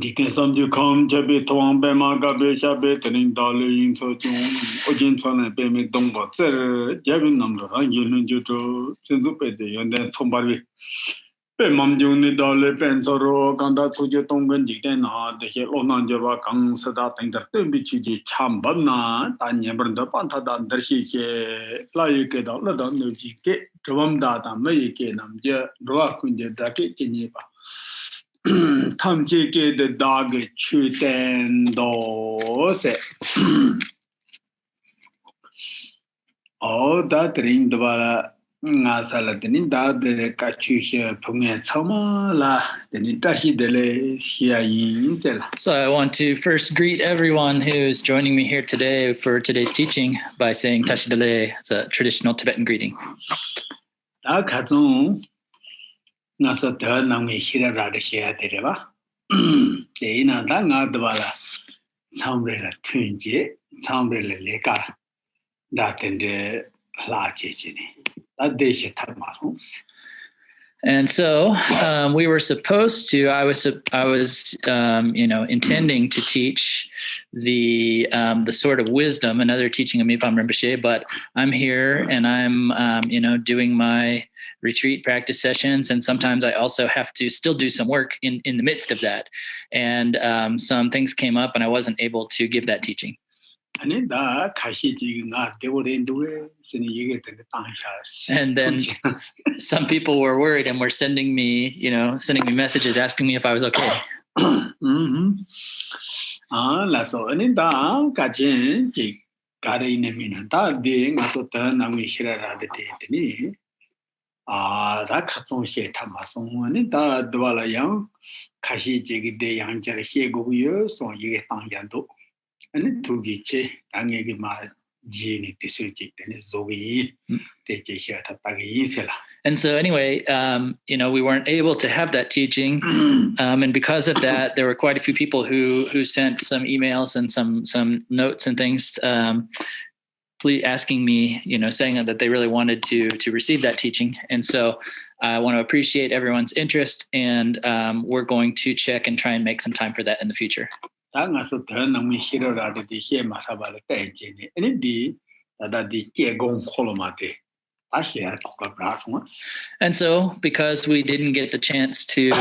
Dike samju kam chabe tuang pe ma ga be sha be tring da le yin so chung o jin chuan le pe me dong ba zer ja bin nam da yin lun ju to chen zu pe de yan de chong ba wi pe mam ju ni da le pen so ro kan da chu je tong gen ji de na de he lo nan je ba kang sa da teng da te bi chi ji cham ba na ta nyen bar da pan tha da dar shi ke la yi ke da la da nu ji ke chwam da da me yi ke nam je ro kun je da ke chi ni ba Tamjike the dog chuten se. Oh, that ring the bala Nasalatini da the Kachuha Punga Sama la the Nitashi dele Shia Yinsel. So I want to first greet everyone who is joining me here today for today's teaching by saying Tashi Dele. It's a traditional Tibetan greeting. Nasa nang hira rada shea dereva. Leina danga dwala sambrella tunje, sambrella leka, that and the largini. That they should have muscles. And so we were supposed to. I was intending to teach the sort of wisdom, another teaching of Mipham Rinpoche. But I'm here and I'm doing my retreat practice sessions, and sometimes I also have to still do some work in the midst of that. And some things came up, and I wasn't able to give that teaching. And then some people were worried and were sending me messages asking me if I was okay. And so anyway, we weren't able to have that teaching. And because of that, there were quite a few people who sent some emails and some notes and things, please asking me, saying that they really wanted to receive that teaching. And so I want to appreciate everyone's interest, and we're going to check and try and make some time for that in the future. And so because we didn't get the chance to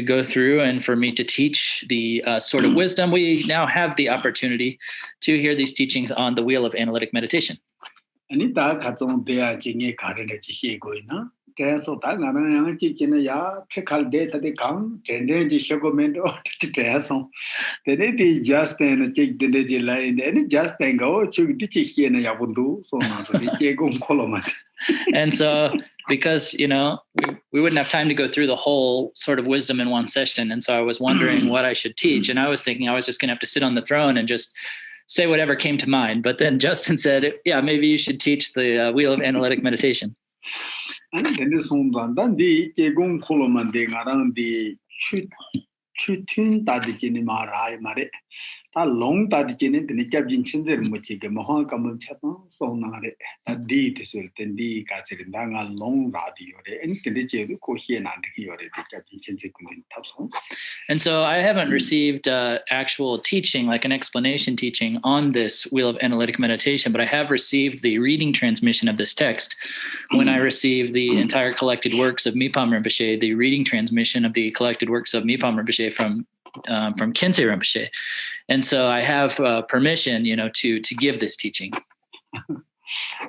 go through and for me to teach the sort of wisdom, we now have the opportunity to hear these teachings on the wheel of analytic meditation. So that I'm teaching ya trickle data the count, and shogomento to then it just then take the line, and just then go to the chicky and Yabundu, so the And so because we wouldn't have time to go through the whole sort of wisdom in one session, and so I was wondering what I should teach, and I was thinking I was just gonna have to sit on the throne and just say whatever came to mind. But then Justin said, yeah, maybe you should teach the wheel of analytic meditation. And then the Sundan, the Jegong Colomanding around the Chutin Tadijini Marai Mare, a long Tadijini, the Cabin Chinzer Muchig, Mohan Kamal Chatham, so Nare, a deed is with the Katsirindanga long radio, and the Kohian and the Cabin Chinzer Tapsons. And so I haven't received actual teaching, like an explanation teaching on this wheel of analytic meditation, but I have received the reading transmission of this text. When I received the entire collected works of Mipham Rinpoche, the reading transmission of the collected works of Mipham Rinpoche from Khyentse Rinpoche. And so I have permission, to give this teaching.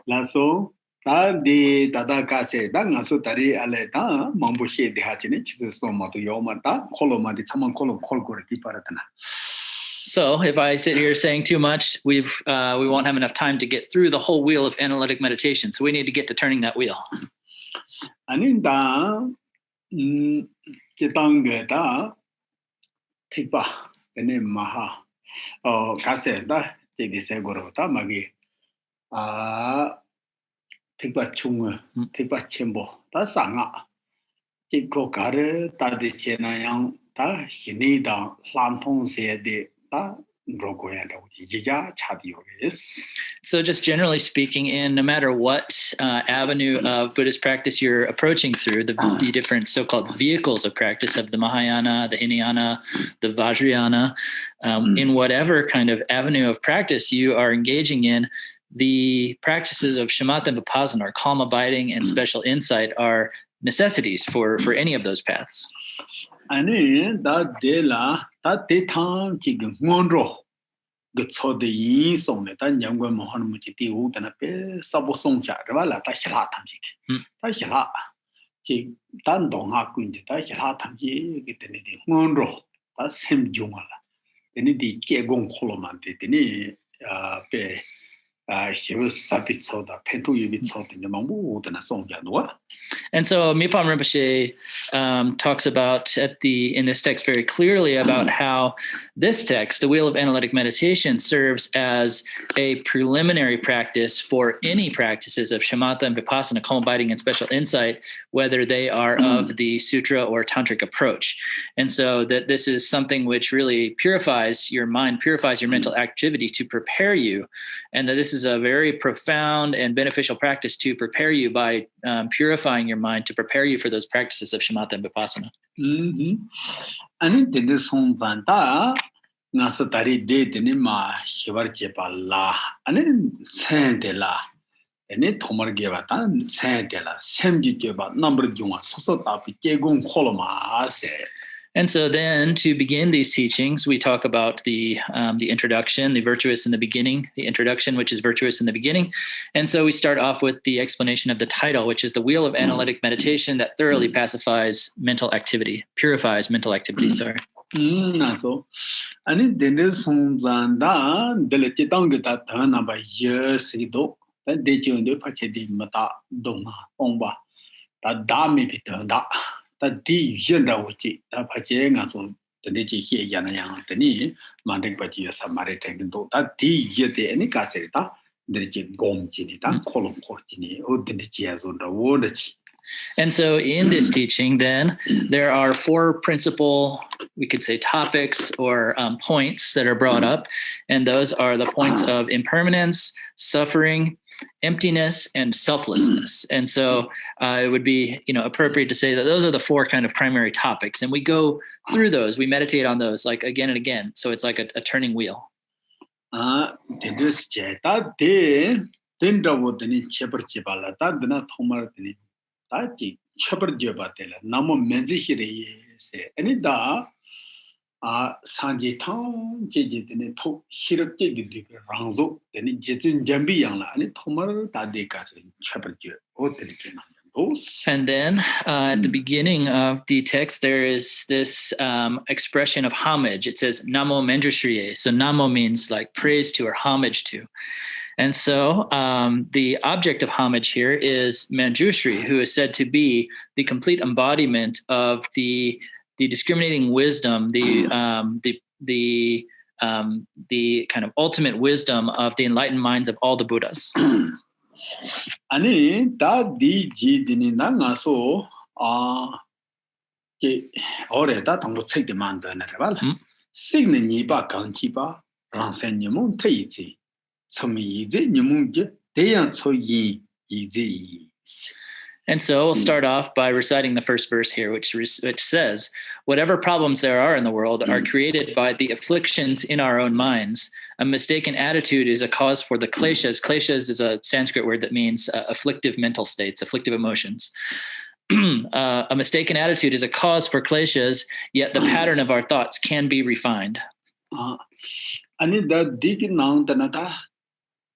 Lasso, the Tadaka said, Dangaso Tari Aleta, Mambushe de Hachinich, so Matu Yomata, Koloma, the Taman Kolom Kolgoriki Paratana. So if I sit here saying too much, we won't have enough time to get through the whole wheel of analytic meditation. So we need to get to turning that wheel. Aninda Kitangeta Tipa, the name Maha, 가세다 제기 세고로다 마기 택바 충어 택바 첨보 다 상아 지고 가르 다디 제나양 다 희니다 란통세데 다 로고야도 지지야 차디오레스. So just generally speaking, in no matter what avenue of Buddhist practice you're approaching through, the different so-called vehicles of practice of the Mahayana, the Hinayana, the Vajrayana, in whatever kind of avenue of practice you are engaging in, the practices of shamatha and vipassana, or calm abiding and special insight, are necessities for any of those paths. 아니 다 데라 다 대탕 지금 원로 그 초대 인송네 다 양관 뭐 하는 문제 뒤우다나 배 사보송자 그발라 다 히라 탐지 다 히라 지 단동하고 이제 다 히라 탐지 그때네 원로 다 샘중알라 되니 디 개공 콜로만 되니 배 And so Mipham Rinpoche talks about in this text very clearly about how this text, the Wheel of Analytic Meditation, serves as a preliminary practice for any practices of shamatha and vipassana, calm abiding and special insight, whether they are of the sutra or tantric approach. And so that this is something which really purifies your mind, purifies your mental activity to prepare you, and that this is a very profound and beneficial practice to prepare you by purifying your mind, to prepare you for those practices of shamatha and vipassana. Ani dene songbanda ngaso tari de dene ma shivar chepala ani sendela ene thomar geba tan sendela semji cheba number junga soso tapi kegung kholoma se. And so then to begin these teachings, we talk about the introduction, the virtuous in the beginning, the introduction, which is virtuous in the beginning. And so we start off with the explanation of the title, which is the Wheel of Analytic Meditation that thoroughly pacifies mental activity, purifies mental activity, sorry. So, ani dende songbanda dele chitang ta thana ba yesido ta de chonde phache di mata doma ongba ta da mi bi da di yenda wuchi da phache nga so de chi hie yana yang tani mandik pa chi samare teng do ta di yete ani ka se ta de chi gom chi ni ta kolom ko chi ni o de chi ya zo da wo de chi. And so in this teaching, then, there are four principal, we could say, topics or points that are brought up. And those are the points of impermanence, suffering, emptiness, and selflessness. And so it would be, appropriate to say that those are the four kind of primary topics. And we go through those, we meditate on those like again and again. So it's like a turning wheel. Taji chabar jobatela namo menzi hire se ani da sanji thang jeje tene tho hirap je gidi rangzo tene jejun jambi yang la ani thomar ta de ka chabar jo o tene chena. And then at the beginning of the text, there is this expression of homage. It says Namo Manjushriye. So Namo means like praise to or homage to. And so the object of homage here is Manjushri, who is said to be the complete embodiment of the discriminating wisdom, the kind of ultimate wisdom of the enlightened minds of all the Buddhas. Ani da di ji dini na nga so ke ore da tang lo chek de man da na ba la sig ne ni ba gang chi ba rang sen ni mo tai ji chom yi de ni mo je de yang cho yi yi ji. And so we'll start off by reciting the first verse here, which says, whatever problems there are in the world are created by the afflictions in our own minds. A mistaken attitude is a cause for the kleshas. Kleshas is a Sanskrit word that means afflictive mental states, afflictive emotions. A mistaken attitude is a cause for kleshas, yet the pattern of our thoughts can be refined. Ani da digi nang da na da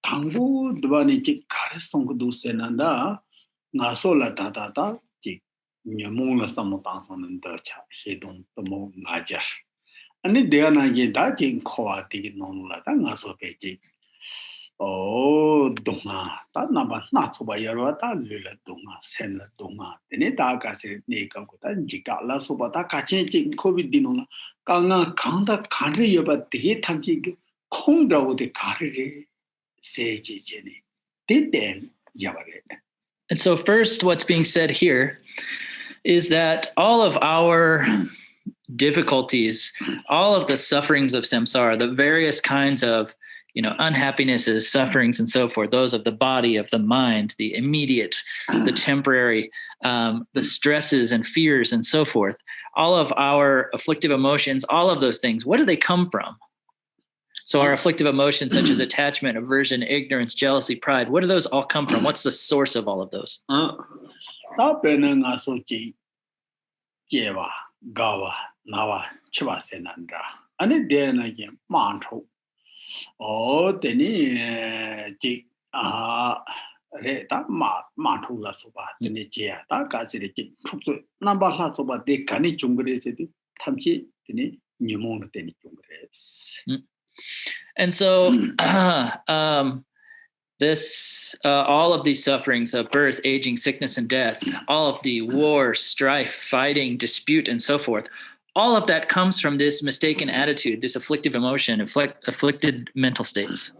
tangu dwa ni chi kare song du se na da nga so la da da da chi nyamong la sam ta san da cha he dong to mo nga ja ani de na ye da chi kho wa ti no la da nga so pe chi Oh, dunga. Ta naba na soba yarwa ta lula dunga, sen la dunga. Tene ta ka se ne ka ko ta jika la soba ta ka chen chen COVID dino la. Ka nga kanda kandre yoba de tamji kong da wo de kare se je je ne. De den yabare. And so first, what's being said here is that all of our difficulties, all of the sufferings of samsara, the various kinds of unhappinesses, sufferings, and so forth, those of the body, of the mind, the immediate, the temporary, the stresses and fears, and so forth, all of our afflictive emotions, all of those things, what do they come from? So our afflictive emotions, such as attachment, aversion, ignorance, jealousy, pride, what do those all come from? What's the source of all of those? Gawa, Nawa, Chivasenandra. And it then again, Manto. Oh, Deni Jig Reta Mantula Soba, Denicia, Takasi, number lots about the Kani Jungre city, Tamchi, Deni, Numon Deni Jungres. And so this, all of these sufferings of birth, aging, sickness, and death, all of the war, strife, fighting, dispute, and so forth, all of that comes from this mistaken attitude, this afflictive emotion, afflicted mental states.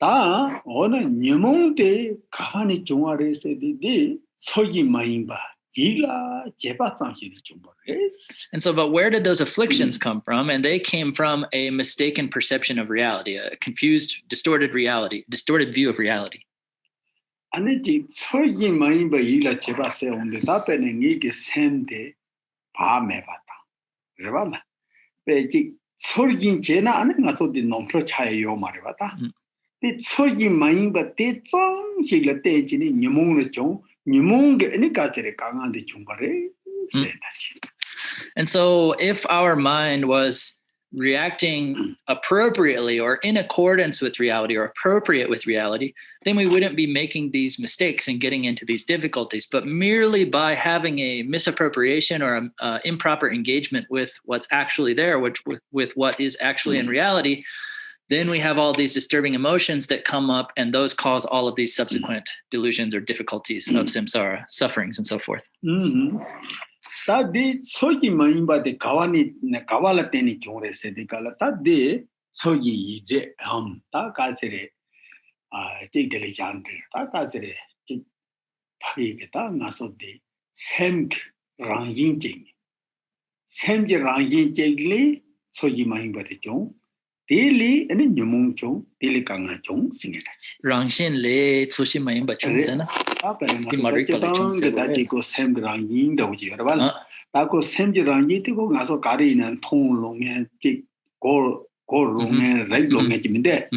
Ta ona nyumong de kahani chungare se de sogi maimba ila jeba tanghi chungare. And so, but where did those afflictions come from? And they came from a mistaken perception of reality, a confused, distorted view of reality. Aneti sogi maimba ila jeba se onde ta pene ngige sende pa mebata. Rebala. Peji sogi jena ane ngaso de nomtro chaye yo marebata. The sogi maimba te zong hila te jini nyumong chong nyumong ge ani ka chere kangan de chungare se na. And so if our mind was reacting appropriately or in accordance with reality or appropriate with reality, then we wouldn't be making these mistakes and getting into these difficulties. But merely by having a misappropriation or improper engagement with what's actually there, with what is actually in reality, then we have all these disturbing emotions that come up, and those cause all of these subsequent delusions or difficulties of samsara, sufferings, and so forth. Ta de sogi maimba de kawani kawala teni chore se de kala ta de sogi yije ta ka sere jig de jandre ta ka sere jig phari ge ta ngaso de sem rangin jing sem je rangin jing sogi maimba de chong daily and in Yumung Chong, daily Kanga Chong, sing it. Rangshin le Tsushima Imba Chungsena. That go Sam Rangin, the Ujirabala. That goes Sam Rangi to go Naso Karin and Tong Long and Tick Go Long and Red Long at him there.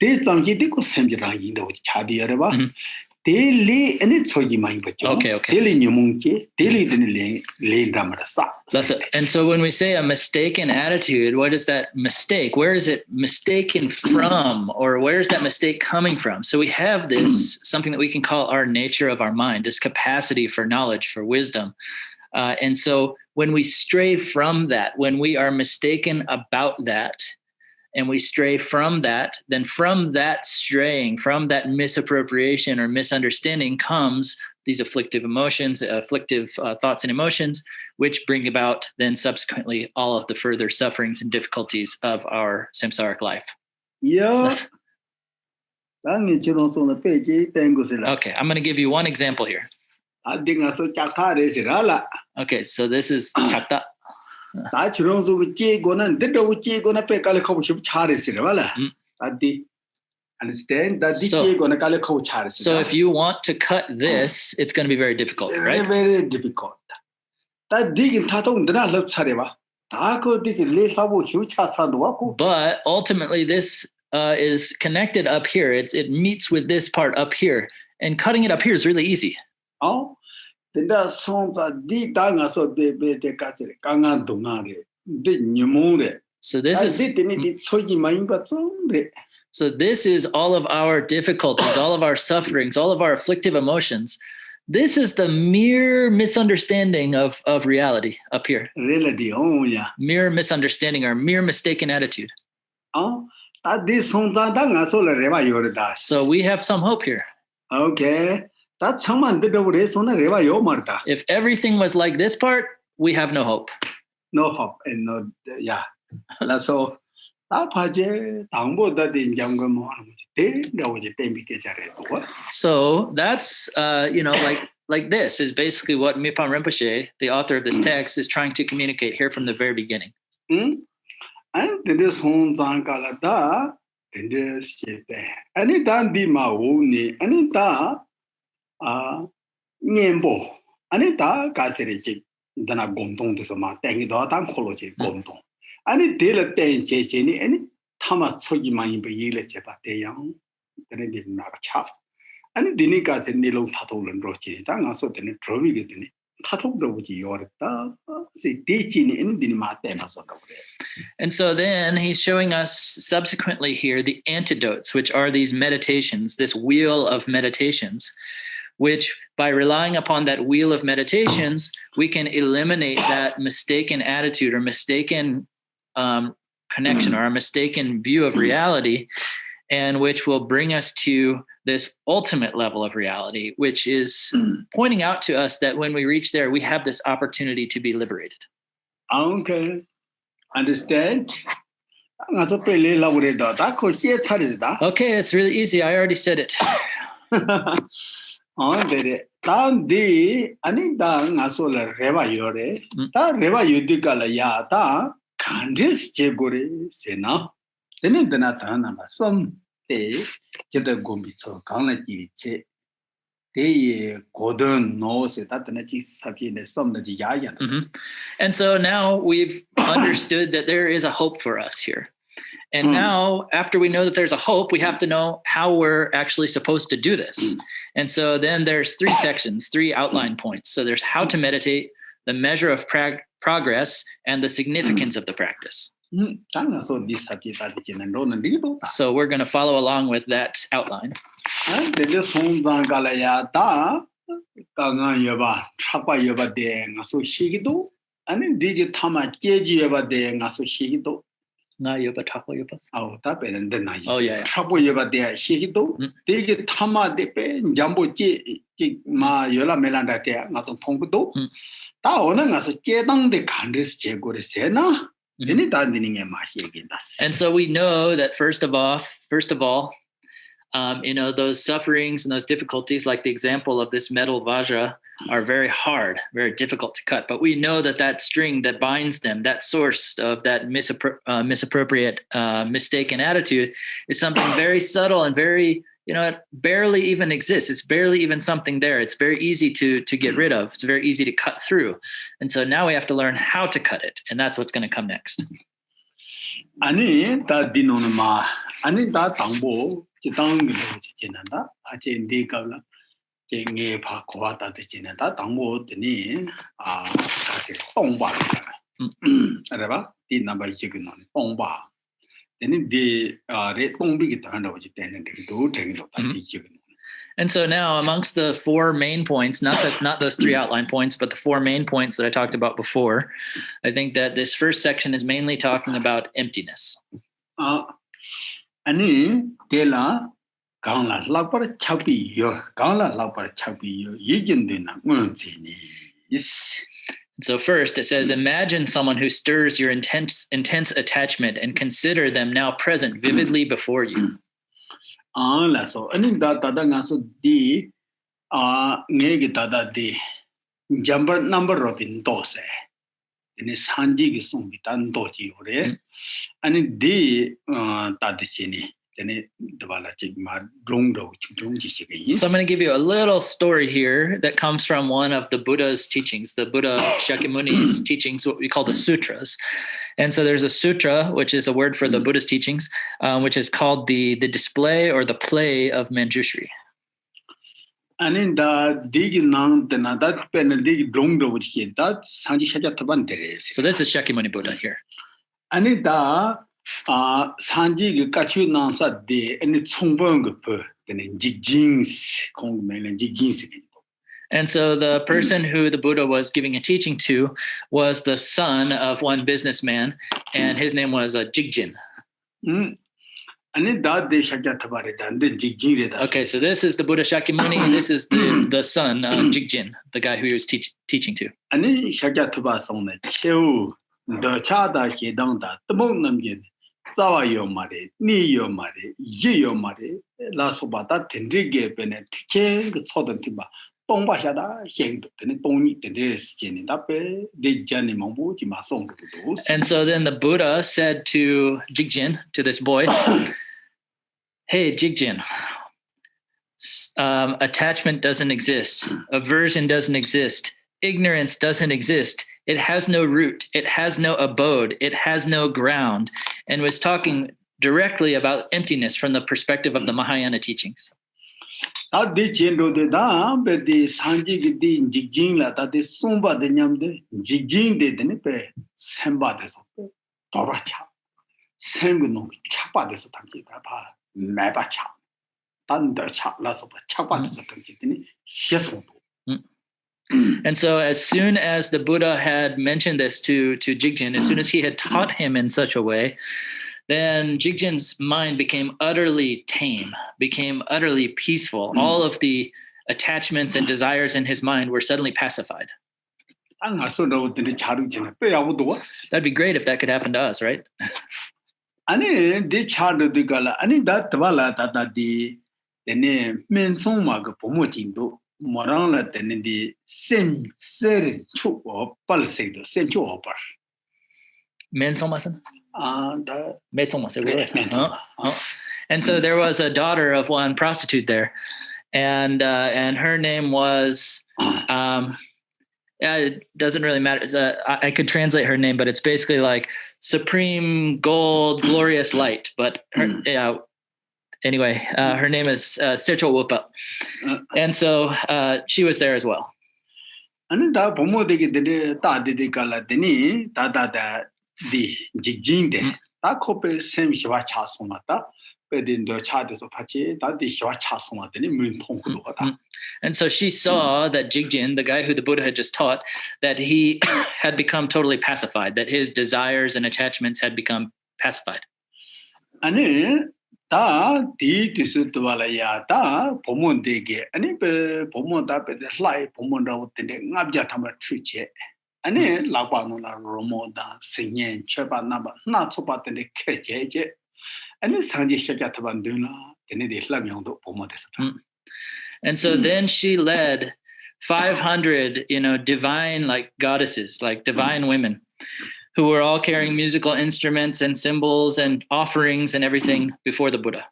They don't get to go Sam Rangin, the Chadi Araba. Daily and it's so you mind, but okay. Daily Yumunchi, daily lay Ramasa. That's it. And so when we say a mistaken attitude, what is that mistake? Where is it mistaken from, or where is that mistake coming from? So we have this something that we can call our nature of our mind, this capacity for knowledge, for wisdom. And so when we stray from that, when we are mistaken about that, and we stray from that, then from that straying, from that misappropriation or misunderstanding comes these afflictive emotions, afflictive thoughts and emotions, which bring about then subsequently all of the further sufferings and difficulties of our samsaric life. Yeah. Okay, I'm going to give you one example here. Okay, so this is chakta. Understand that so if you want to cut this, it's going to be very difficult, right? Very difficult. That digging tatong did not look but ultimately this is connected up here. It meets with this part up here, and cutting it up here is really easy. Oh. So this is all of our difficulties, all of our sufferings, all of our afflictive emotions. This is the mere misunderstanding of reality up here. Reality, Mere misunderstanding or mere mistaken attitude. this song nga so le reba yorda. So we have some hope here. Okay. That's someone did over this on reba yo marta. If everything was like this part, we have no hope. No hope and no yeah. That's so So that's like this is basically what Mipham Rinpoche, the author of this text, is trying to communicate here from the very beginning. And this home Zankalada, and this any time be my own, any ta Niembo, any ta Gaseric, then a gondon to some thank you, Kology gondon. Any deal at ten chasing any Tama Sogi Main be yellow chapate young, then it didn't have a chap. And the Nikas and Nilo Tato and Rochi, then also then it drove it in it. And so then he's showing us subsequently here the antidotes, which are these meditations, this wheel of meditations, which by relying upon that wheel of meditations, we can eliminate that mistaken attitude or mistaken connection or a mistaken view of reality, and which will bring us to this ultimate level of reality, which is pointing out to us that when we reach there, we have this opportunity to be liberated. Okay. Understand? Okay, it's really easy. I already said it. And so now we've understood that there is a hope for us here. And now, after we know that there's a hope, we have to know how we're actually supposed to do this. And so then there's 3 sections, 3 outline points. So there's how to meditate, the measure of progress, and the significance of the practice. So we're going to follow along with that outline. Oh, yeah. And so we know that first of all, those sufferings and those difficulties, like the example of this metal vajra, are very hard, very difficult to cut. But we know that string that binds them, that source of that misappropriate, mistaken attitude, is something very subtle and very, it barely even exists. It's barely even something there. It's very easy to get rid of. It's very easy to cut through. And so now we have to learn how to cut it. And that's what's going to come next. And so now amongst the 4 main points, not those 3 outline points, but the 4 main points that I talked about before, I think that this first section is mainly talking about emptiness. So first it says, imagine someone who stirs your intense attachment and consider them now present vividly before you. So number of indose. And it's handy song with Andoji or and the Tadicini. So I'm going to give you a little story here that comes from one of the Buddha's teachings, the Buddha Shakyamuni's teachings, what we call the sutras. And so there's a sutra, which is a word for the Buddha's teachings, which is called the display or the play of Manjushri. And in the digging on the Nadat pen dig drongo which he that Sanji Shajatabanteres. So this is Shakyamuni Buddha here. And in the Sanji Kachu Nansa de and it's Songbong per then in Jiggins, Kongman and Jiggins. And so the person who the Buddha was giving a teaching to was the son of one businessman, and his name was Jigjin. Ani da de shakya thabare da de jigjing de. Okay, so this is the Buddha Shakyamuni, and this is the son, Jigjin, the guy who he was teaching to. Ani shakya thaba song na cheu do cha da he dang da tmong nam ge zawa yo mare ni yo mare yi yo mare la so ba da tendri ge pe ne tike ge chodan ti ba tong ba sha da he do ne tong ni de si ni da pe de jan ni mong bu ji ma song ge do. And so then the Buddha said to Jigjin, to this boy, hey, Jigjin, attachment doesn't exist. Aversion doesn't exist. Ignorance doesn't exist. It has no root. It has no abode. It has no ground. And was talking directly about emptiness from the perspective of the Mahayana teachings. Da de chen do de da be de sanji ge de jigjing la da de sumba de nyam de jigjing de ne pe semba de so pe to ba cha sem ge no cha ba de so tam ji da ba mai ba cha dan de cha la so ba cha ba de so tam ji de ni xie so do. And so as soon as the Buddha had mentioned this to Jigjin, as soon as he had taught him in such a way, then Jigjin's mind became utterly tame, became utterly peaceful. All of the attachments and desires in his mind were suddenly pacified. That'd be great if that could happen to us, right? Ani de chadu de gala ani da twala ta ta di ne men song ma ga pomo tin do morang la de ne di sem ser chu o pal se do sem chu o par Men song ma san? Da Men song ma se wo. And so there was a daughter of one prostitute there, and her name was it doesn't really matter. I could translate her name, but it's basically like supreme gold, glorious light. But her, anyway, her name is Sercho Wupa. And so she was there as well. And da pomo de de ta de kala de ni da di jigjing de ta kope sem shiwa cha somata. And so she saw that Jigjin, the guy who the Buddha had just taught, that he had become totally pacified, that his desires and attachments had become pacified. And ta di tisu twala ya ta pomon dege ani pe pomon da pe lai pomon da wote ngabja tama chuche ani la pa no la romo da senyen cheba na ba na chopa te kreche. And so then she led 500, divine like goddesses, like divine women, who were all carrying musical instruments and symbols and offerings and everything before the Buddha.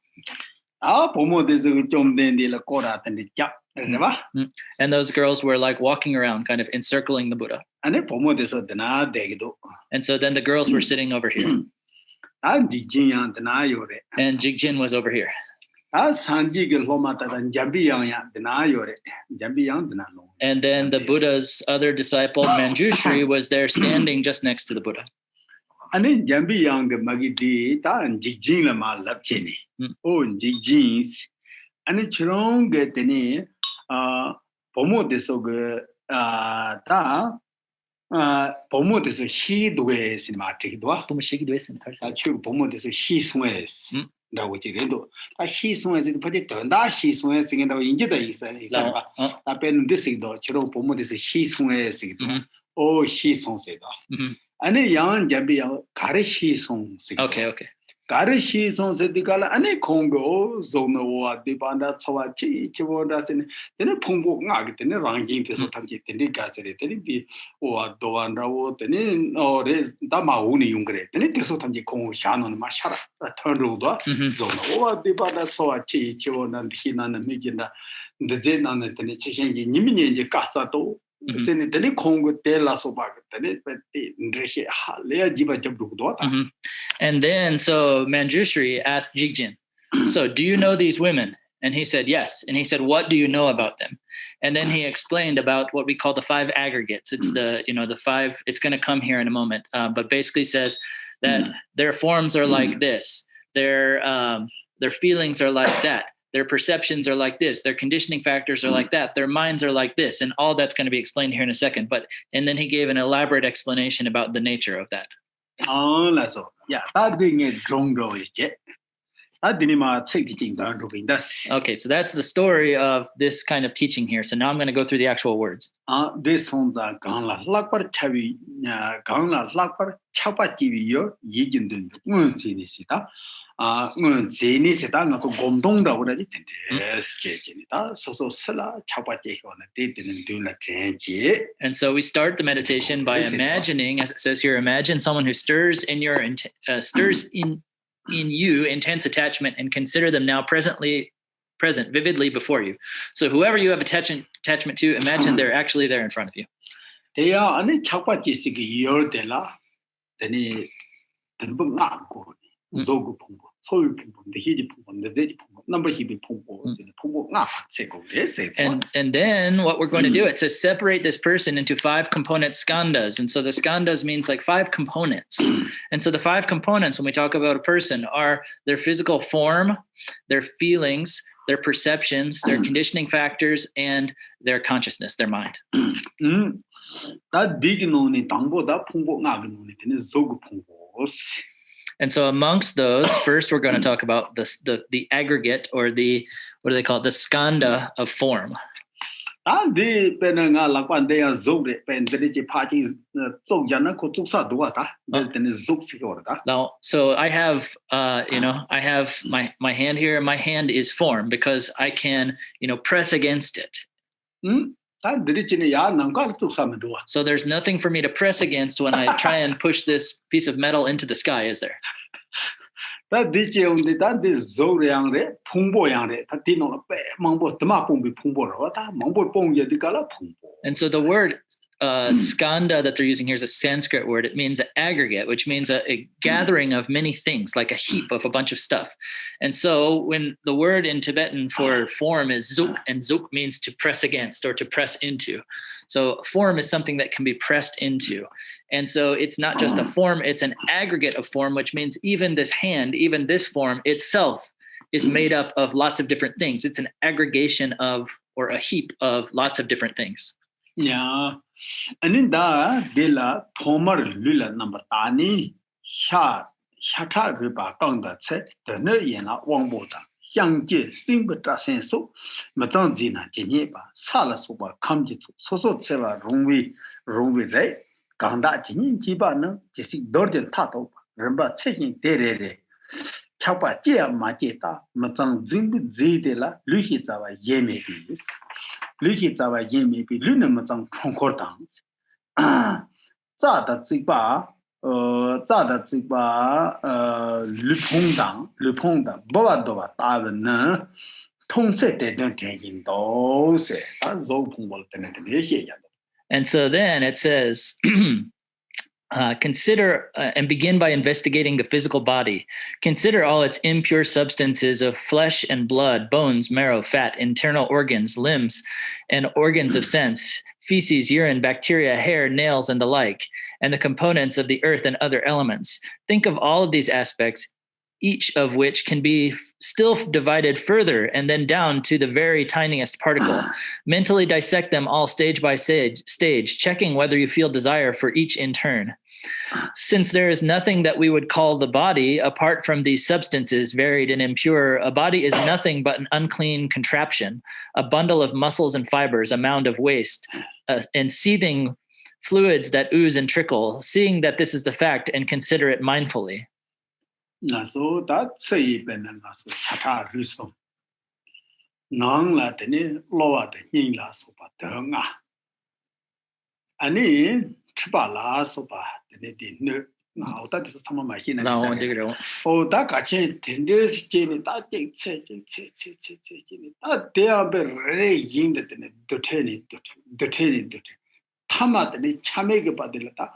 And those girls were like walking around, kind of encircling the Buddha. And so then the girls were sitting over here. And Jigjin was over here. And then the Buddha's other disciple, Manjushri, was there standing just next to the Buddha. And then Jambi Yang Magidi, and Jigjin Lama Lapchini. Oh, Jigjins. And it's wrong get any Pomo de Soga Pomo de Shi Dwe cinematic dwa. Pomashiki Dwe cinematic. Pomo de Shi Swes. That what you do. A Shi Swes in particular. That Shi Swes singing the Injida is a pen this do. Chiro Pomo de Shi Swes. Oh, Shi Song said. And a young Jambi Kare Shi Song. Okay. Karishi son said the gala and a Congo, Zono, the Banda, Sawachi, Chivodas, and then a Pungo Nag, then a ranking to Sotanki, the Gasset, or Doandra, then or is Damauni Yungre, then it is Sotanki Congo Shannon Mashara, a turn road, Zono, the Banda Sawachi, Chivon and Hinan and Mijina, the Zen and the Tenichin, Yimini, the Casato. And then so Manjushri asked Jigjin, so do you know these women? And he said, yes. And he said, what do you know about them? And then he explained about what we call the 5 aggregates. It's the 5, it's going to come here in a moment, but basically says that their forms are like this. Their feelings are like that. Their perceptions are like this. Their conditioning factors are like that. Their minds are like this. And all that's going to be explained here in a second. And then he gave an elaborate explanation about the nature of that. Oh, that's all. Yeah, that's doing it wrong, is it? Okay, so that's the story of this kind of teaching here. So now I'm going to go through the actual words. And so we start the meditation by imagining, as it says here, imagine someone who stirs in you intense attachment, and consider them now present vividly before you. So whoever you have attachment to, imagine they're actually there in front of you. And then what we're going to do, it says separate this person into 5 component skandas. And so the skandas means like 5 components. And so the 5 components, when we talk about a person, are their physical form, their feelings, their perceptions, their conditioning factors, and their consciousness, their mind. And so amongst those, first we're going to talk about the aggregate, or the, what do they call it? The skanda of form. Now, so I have, I have my hand here, and my hand is form because I can, press against it. So there's nothing for me to press against when I try and push this piece of metal into the sky, is there? And so the word skanda that they're using here is a Sanskrit word. It means aggregate, which means a gathering of many things, like a heap of a bunch of stuff. And so when the word in Tibetan for form is zuk, and zuk means to press against or to press into. So form is something that can be pressed into. And so it's not just a form, it's an aggregate of form, which means even this hand, even this form itself is made up of lots of different things. It's an aggregation of, or a heap of lots of different things. Yeah. Aninda dela thomar lula number tani sha shata riba kangda che de ne yena wangbo da yang je sing ba ta sen so ma zang ji na je nye ba sa la so ba kham ji so so che ba rong wi re gang da ji nin ji ba ne ji si dor de ta to ren ba che yin de re cha ba je ma je ta ma zang jing bu ji de la lu hi za ba ye me bi Luki Zawa Yin may be Lunamazang Concordance. Zada Ziba, Lupongdang, Bovadova, Tavan, Tongse, they don't take in those. That's all. And so then it says, consider and begin by investigating the physical body. Consider all its impure substances of flesh and blood, bones, marrow, fat, internal organs, limbs, and organs of sense, feces, urine, bacteria, hair, nails, and the like, and the components of the earth and other elements. Think of all of these aspects, each of which can be still divided further and then down to the very tiniest particle. Mentally dissect them all stage by stage, checking whether you feel desire for each in turn. Since there is nothing that we would call the body apart from these substances, varied and impure, a body is nothing but an unclean contraption, a bundle of muscles and fibers, a mound of waste, and seething fluids that ooze and trickle. Seeing that this is the fact, and consider it mindfully. So that's a benefit. Chata Russo. Nang la tene loa de yin la sopa denga. Ani chibala sopa de no. Now that is some of my hin. Oh, that catching tenders, Jenny, that take that they are very yin the training. Tama the chamega badilata.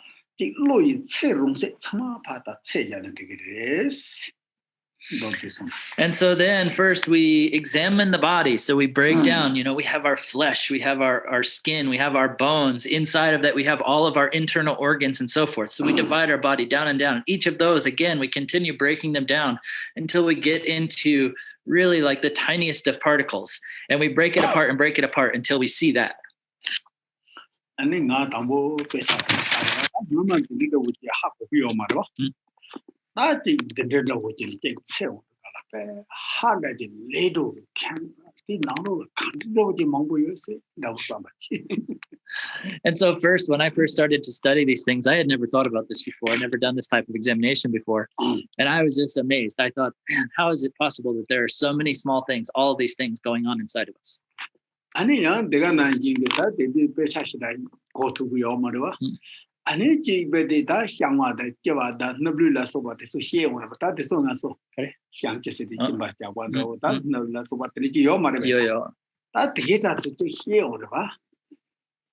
And so then first we examine the body. So we break down, we have our flesh, we have our skin, we have our bones. Inside of that, we have all of our internal organs and so forth. So we divide our body down and down. Each of those, again, we continue breaking them down until we get into really like the tiniest of particles. And we break it apart and break it apart until we see that. And then I tambo pecha. Mama to lead with your half of your mother. I think the dead of what you take. 하가지 레도 cancer. 이 나로 간지러워지 먹고 요새 나도 삼았지. And so first, when I first started to study these things, I had never thought about this before. I'd never done this type of examination before. And I was just amazed. I thought, man, how is it possible that there are so many small things, all of these things going on inside of us? 아니야, 내가 나 이게다 대비 배차시다 고투고요 말이야. 아니 집에다 향와다 제와다 너블라서 봐서 시에오나 다 됐어나서 그래 향제세디 김바자 와도다 너블라서 봐들이지요 말이야. 요요. 다 되게다 저 시에오나 봐.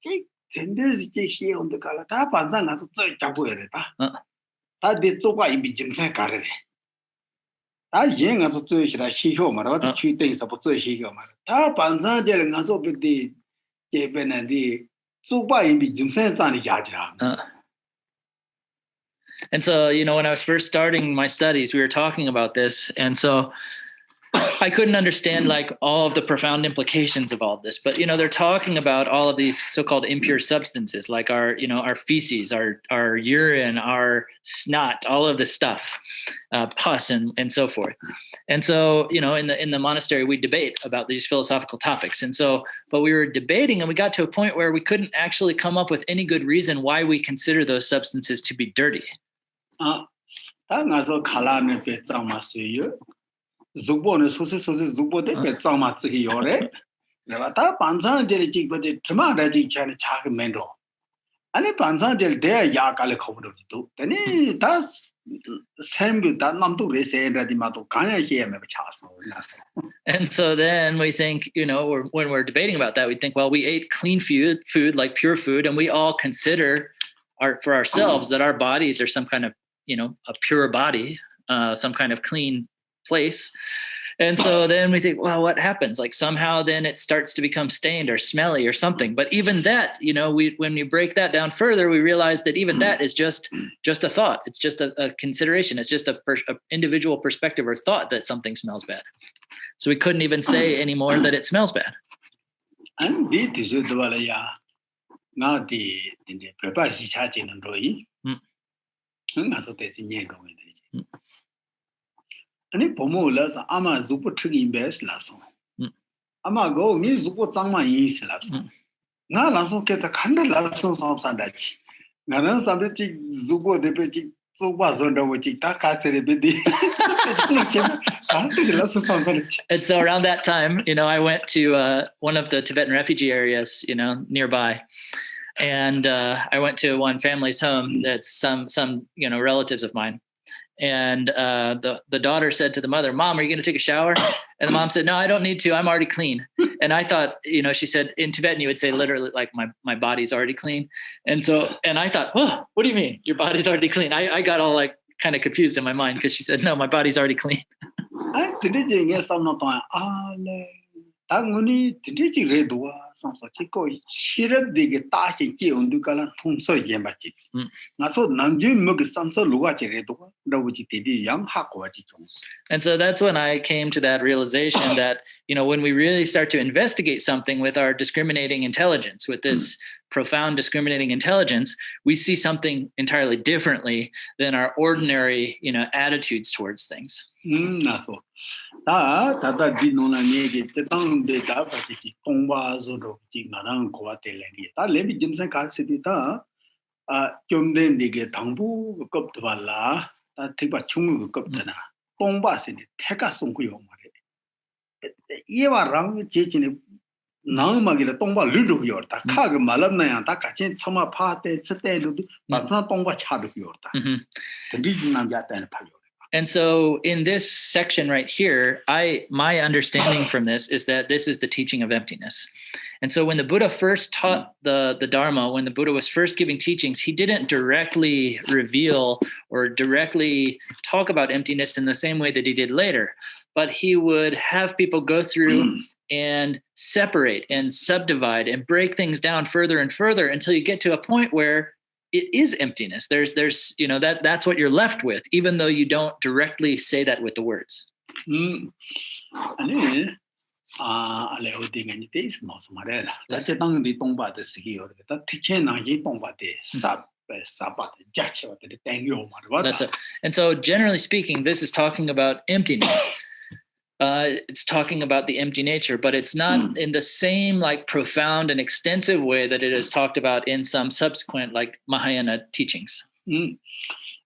이 텐데스 제 시에온데 갈라 다 반장 가서 저 잡고 해야 다. 다 대쪽과 이미 점세 가르래. 다 얘가서 저 시라 시효 말이야. 취대에서 저 시효 말. 다 반장들 가서 그때 제베나디 And so, when I was first starting my studies, we were talking about this. And so I couldn't understand like all of the profound implications of all of this, but they're talking about all of these so-called impure substances, like our feces, our urine, our snot, all of this stuff, pus and so forth. And so, in the monastery, we debate about these philosophical topics. And so, but we were debating and we got to a point where we couldn't actually come up with any good reason why we consider those substances to be dirty. Zubono sosi zubote betama tsi yore nevata pansan jeri jik bade trima da jik chane chak mendo ane pansan jeri de ya kale khobo do tani das sembu da namtu re se da di ma to kanya ye me chaso. And so then we think, when we're debating about that, we think, well, we ate clean food like pure food, and we all consider for ourselves that our bodies are some kind of, a pure body, some kind of clean place. And so then we think, well, what happens? Like somehow then it starts to become stained or smelly or something. But even that, when we break that down further, we realize that even that is just a thought. It's just a consideration. It's just a individual perspective or thought that something smells bad. So we couldn't even say anymore that it smells bad. And now the preparation Ani pomo las ama zupo trigi bes lapso. Ama go mi zupo zangma yin si lapso. Na lapso keta kanda lapso samsa dachi. Ngana samde chi zupo depe chi zupa zonda wuchi ta kasere bedi. And so around that time, I went to one of the Tibetan refugee areas, nearby. And I went to one family's home that's some relatives of mine. And the daughter said to the mother, "Mom, are you going to take a shower?" And the mom said, "No, I don't need to. I'm already clean." And I thought, she said in Tibetan, you would say literally like my body's already clean. And I thought, "Oh, what do you mean your body's already clean?" I got all like kind of confused in my mind because she said, "No, my body's already clean." 당연히 드리지 그래도 삼서 찍고 시럽되게 다시 지운도 갈아 통서 예마지 나서 남주 먹이 삼서 루가지 그래도 너우지 되디 양하고 와지 좀. And so that's when I came to that realization that when we really start to investigate something with our discriminating intelligence, with this profound discriminating intelligence, we see something entirely differently than our ordinary attitudes towards things. 나서 다다 디노나 얘기 때당데 다 같이 통과서도 지나는 고아텔레기 다 레비 점선 가스디다 좀 된디게 당부 급도 발라 다 택바 중국 급드나 통과세니 태가 송고요 말에 이와랑 제진에 나음하기를 통과 르르요다 카그 말람나야 다 같이 처마 파때 쳇때도 맞다 통과 차르요다 근데 남자한테 파요. And so in this section right here, my understanding from this is that this is the teaching of emptiness. And so when the Buddha first taught the Dharma, when the Buddha was first giving teachings, he didn't directly reveal or directly talk about emptiness in the same way that he did later, but he would have people go through and separate and subdivide and break things down further and further until you get to a point where it is emptiness. There's that's what you're left with, even though you don't directly say that with the words. And so generally speaking, this is talking about emptiness. It's talking about the empty nature, but it's not in the same like profound and extensive way that it is talked about in some subsequent like Mahayana teachings. And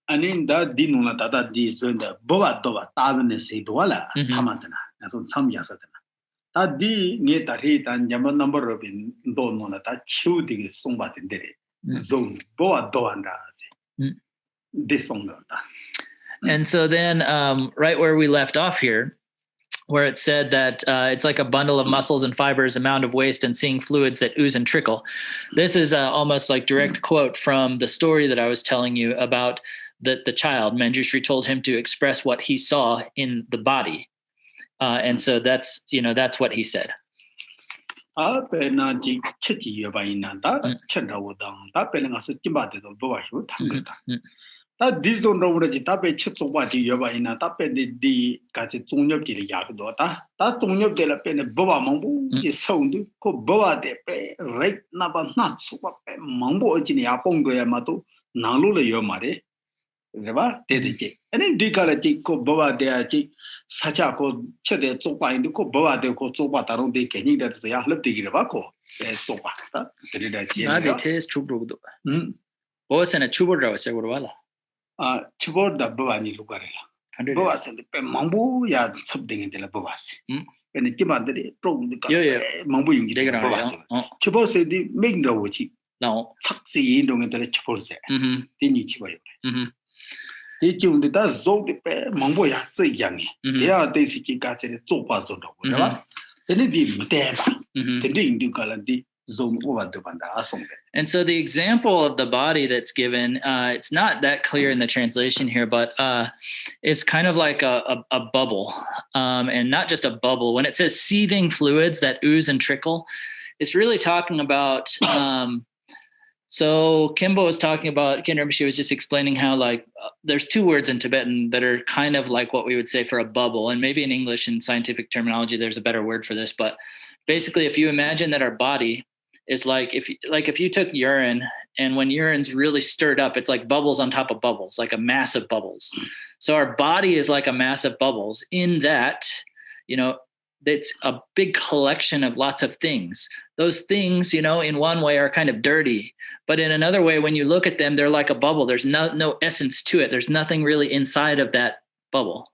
in that dinula tata dis the boa doa tavne se doala tamatana. So some yasatana. That di near the heat and Yaman number of in donona that shooting is somewhat in the zone boa doanda. This song. And so then right where we left off here, where it said that it's like a bundle of muscles and fibers, a mound of waste and seeing fluids that ooze and trickle. This is almost like direct quote from the story that I was telling you about the child. Manjushri told him to express what he saw in the body. And so that's what he said. That this don't know the tape chips of what you have in a tape the Katsung of the Yakdota. That Tung of the Pen Boba Mambo is sound ko Boa de Pe, right Naba nuts, Mambo in Yapongo Yamato, Nalula Yomare, Reva, Dedicate. And then Dicarachi ko Boa de Achi, Sacha ko Chede Sopa in the ko Boa de ko Sopa Taron de Kenny that is a Yahlati Revako, Sopa. Not it is true. Was in a chubodra, Segurwala. Chibor the Bovani Lugarella. Boas and the Mambu yard something in the Bovas. And the Timandre prone the Mambu in the Bovas. Chibor said the make no witchy. No, Taxi in the Chibor said. Dini Chiboy. He tuned the does so the Mamboya, say young. They are daisy cats in the sopas of the whatever. Then it did Mateba. The ding do Galandi. And so the example of the body that's given, it's not that clear in the translation here, but it's kind of like a bubble, and not just a bubble. When it says seething fluids that ooze and trickle, it's really talking about. So Kimbo was talking about, Khen Rinpoche was just explaining how like there's two words in Tibetan that are kind of like what we would say for a bubble, and maybe in English and scientific terminology there's a better word for this, but basically if you imagine that our body is like if you took urine and when urine's really stirred up, it's like bubbles on top of bubbles, like a mass of bubbles. So our body is like a mass of bubbles in that, it's a big collection of lots of things. Those things, in one way are kind of dirty, but in another way, when you look at them, they're like a bubble. There's no essence to it. There's nothing really inside of that bubble.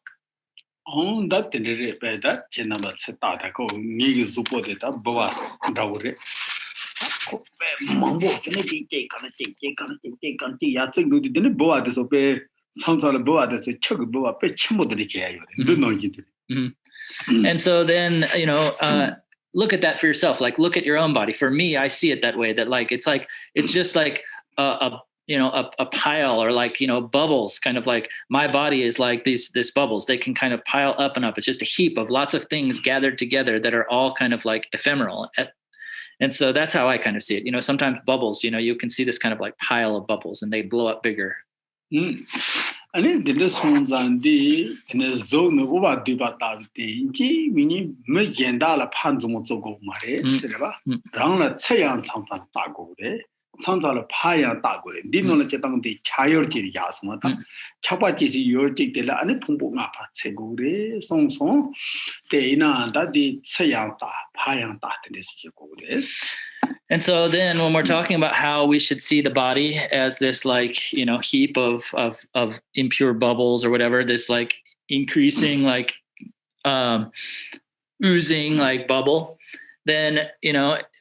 On that that Chenaba Setata go Nigga supported a boa dowry. Mambo, can I take on tea? I think we didn't boa disobey. Sounds all boa that's a chug boa, pitch chair. Do not get it. And so then, look at that for yourself. Like, look at your own body. For me, I see it that way, that like, it's just like a pile or like, bubbles, kind of like my body is like this bubbles. They can kind of pile up and up. It's just a heap of lots of things gathered together that are all kind of like ephemeral. And so that's how I kind of see it. Sometimes bubbles, you can see this kind of like pile of bubbles and they blow up bigger. And then the lessons and the in a zone of what debata the meaning Megandala Panzomozo Mare, Serva, Rana Sayan Santan Tago, Santala Paya Tago, didn't know the child Yasmata, Chapachis, your take the la and Pumbo Mapa Segure, Song, Dana, that the Sayanta, Paya Tatis. And so then when we're talking about how we should see the body as this like, heap of impure bubbles or whatever, this like increasing like oozing like bubble, then,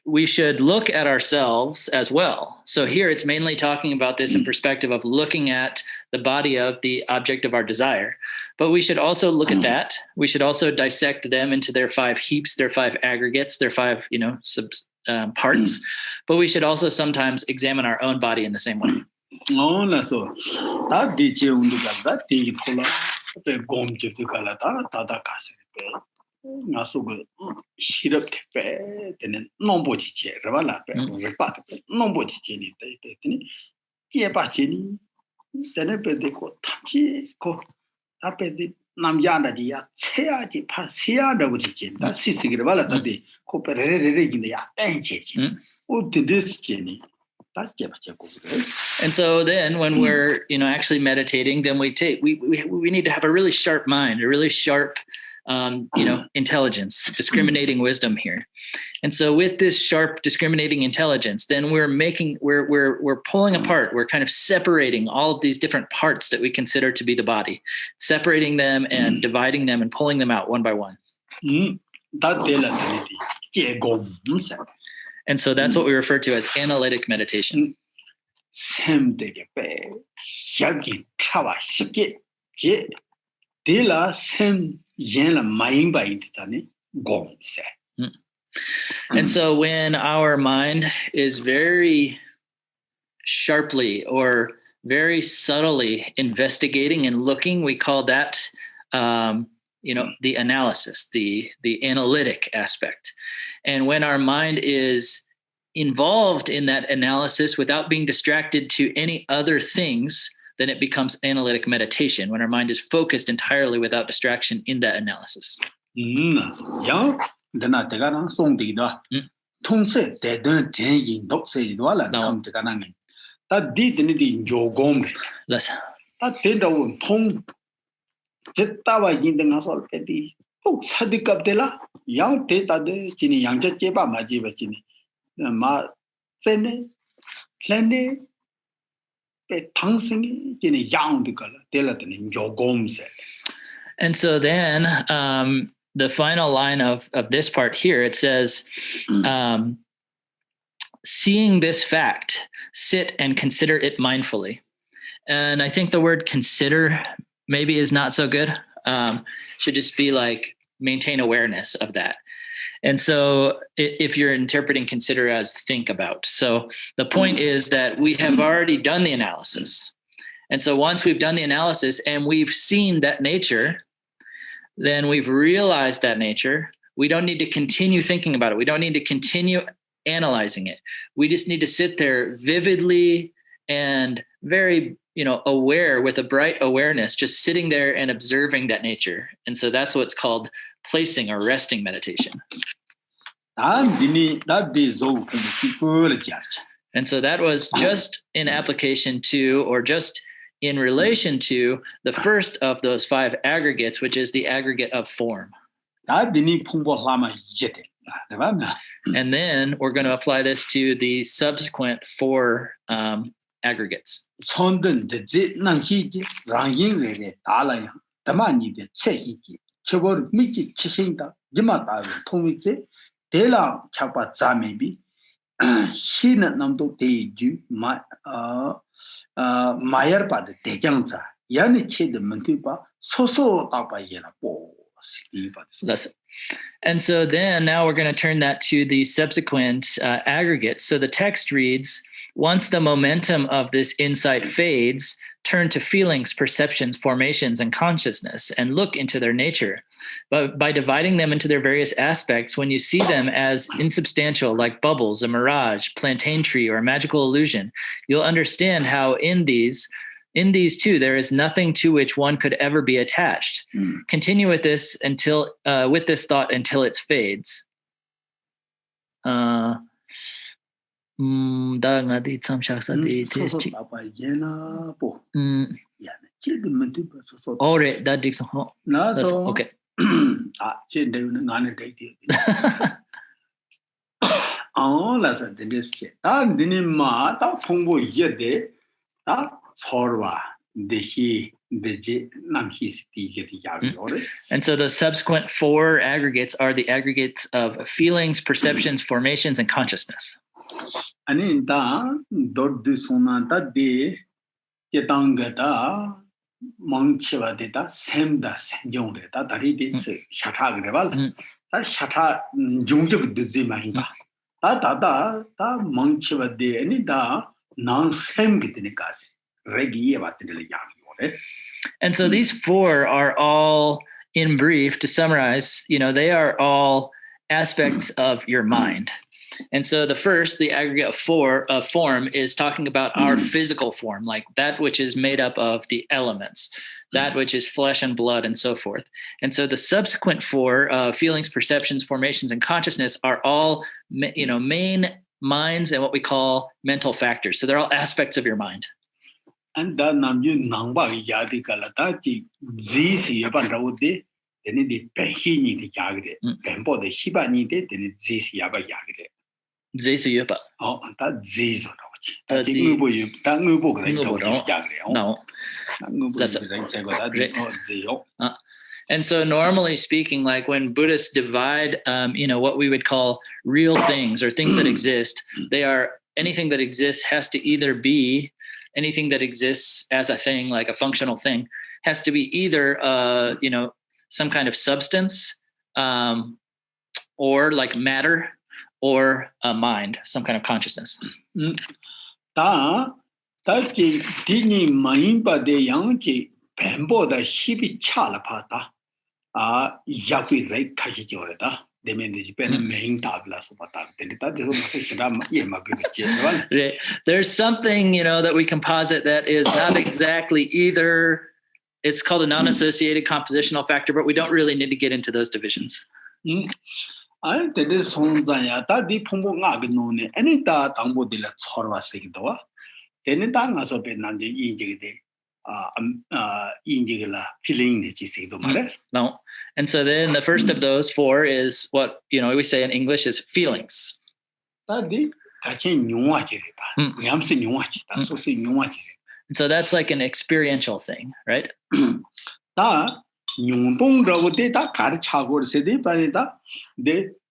we should look at ourselves as well. So here it's mainly talking about this in perspective of looking at the body of the object of our desire. But we should also look at that. We should also dissect them into their 5 heaps, their 5 aggregates, their 5, parts. But we should also sometimes examine our own body in the same way. Oh, that's all. That did you that the color, the gom to the galata, Tata Casa. Nasugo, she up and no body chair, Ravala, no body chair, Yepachini, then a bed they call Tachi, up at the Namyana, the Tea, Passia, the Witchin, that's Sissy Ravala, that they cooperated in the attention. What did this Jenny? And so then when we're, actually meditating, then we need to have a really sharp mind, a really sharp intelligence, discriminating wisdom here. And so with this sharp discriminating intelligence, then we're pulling apart, we're kind of separating all of these different parts that we consider to be the body, separating them and dividing them and pulling them out one by one. And so that's what we refer to as analytic meditation. And so when our mind is very sharply or very subtly investigating and looking, we call that the analysis, the analytic aspect. And when our mind is involved in that analysis without being distracted to any other things, then it becomes analytic meditation, when our mind is focused entirely without distraction in that analysis. And so then the final line of this part here, it says, seeing this fact, sit and consider it mindfully. And I think the word consider maybe is not so good. Should just be like maintain awareness of that. And so if you're interpreting consider as think about. So the point is that we have already done the analysis. And so once we've done the analysis and we've seen that nature, then we've realized that nature. We don't need to continue thinking about it. We don't need to continue analyzing it. We just need to sit there vividly and very, aware, with a bright awareness, just sitting there and observing that nature. And so that's what's called placing or resting meditation. And so that was just in application to, or just in relation to, the first of those 5 aggregates, which is the aggregate of form. And then we're going to apply this to the subsequent 4 aggregates. And so then now we're going to turn that to the subsequent aggregates. So the text reads, once the momentum of this insight fades, turn to feelings, perceptions, formations, and consciousness, and look into their nature. But by dividing them into their various aspects, when you see them as insubstantial, like bubbles, a mirage, plantain tree, or a magical illusion, you'll understand how in these two, there is nothing to which one could ever be attached. Continue with this with this thought until it fades. Okay. And so the subsequent 4 aggregates are the aggregates of feelings, perceptions, formations, and consciousness. And so these 4 are all, in brief, to summarize, they are all aspects of your mind. And so the first, the aggregate of form, is talking about our physical form, like that which is made up of the elements, that which is flesh and blood and so forth. And so the subsequent 4, feelings, perceptions, formations, and consciousness, are all, main minds and what we call mental factors. So they're all aspects of your mind. And then you nangba yadi kalata ji si yaban rawde then the penhini the yagre, penbo the hibani de, then this yaba yagre. This yupa. Oh, that this or that you that new book like no. And so normally speaking, like when Buddhists divide, what we would call real things or things that exist, they are anything that exists has to either be anything that exists as a thing, like a functional thing, has to be either, some kind of substance or like matter or a mind, some kind of consciousness. Dini Mahimba de Yang Pembo the Hibi Chalapata Yapi Ray Kajoreda. They mean this pen main tablas of that. There's something, that we composite that is not exactly either. It's called a non-associated compositional factor, but we don't really need to get into those divisions. I did this home that the Pombo Nagnone, any that Ambo de la Torva Sigdoa, then the Tangas of Benandi Injigala feeling No. And so then the first of those four is what, we say in English is feelings. And so that's like an experiential thing, right? They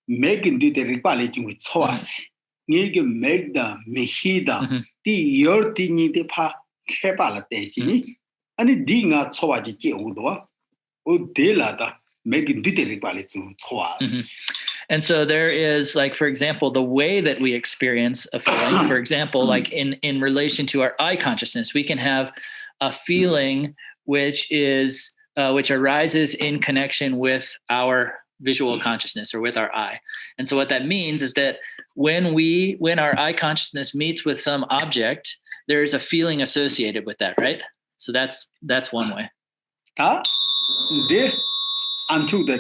make the equality with source. You make the Mehida, the Yortini de Pa Kepala Tejini, and it did not so much Udwa, or Delata, making the equality with source. And so there is, like, for example, the way that we experience a feeling, for example, like in relation to our eye consciousness, we can have a feeling which arises in connection with our visual consciousness or with our eye. And so what that means is that when our eye consciousness meets with some object, there is a feeling associated with that, right? So that's one way. Unto the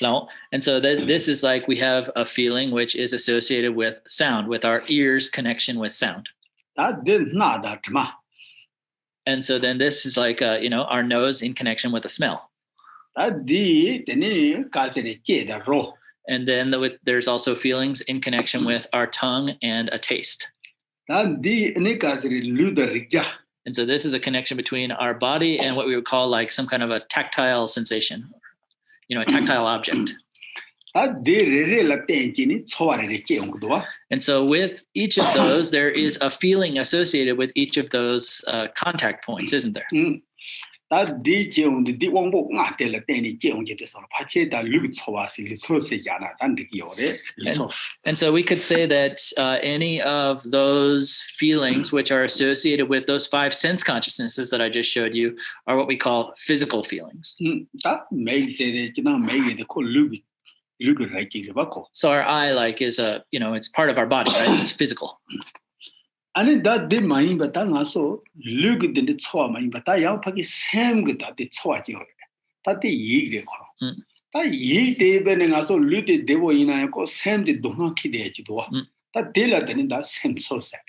No. And so this is like we have a feeling which is associated with sound, with our ears' connection with sound. And so then this is like, our nose in connection with a smell. And then there's also feelings in connection with our tongue and a taste. And so this is a connection between our body and what we would call like some kind of a tactile sensation, a tactile object. And so with each of those, there is a feeling associated with each of those contact points, isn't there? And so we could say that any of those feelings which are associated with those 5 sense consciousnesses that I just showed you are what we call physical feelings. So our eye, like, is it's part of our body, right? It's physical. And that they mind, but also look at the tour, but I am Paki Sam good at the tour. That the ye. That ye day burning also looted they were in a go Sam the Donaki de Chidua. That they let in that same so sad.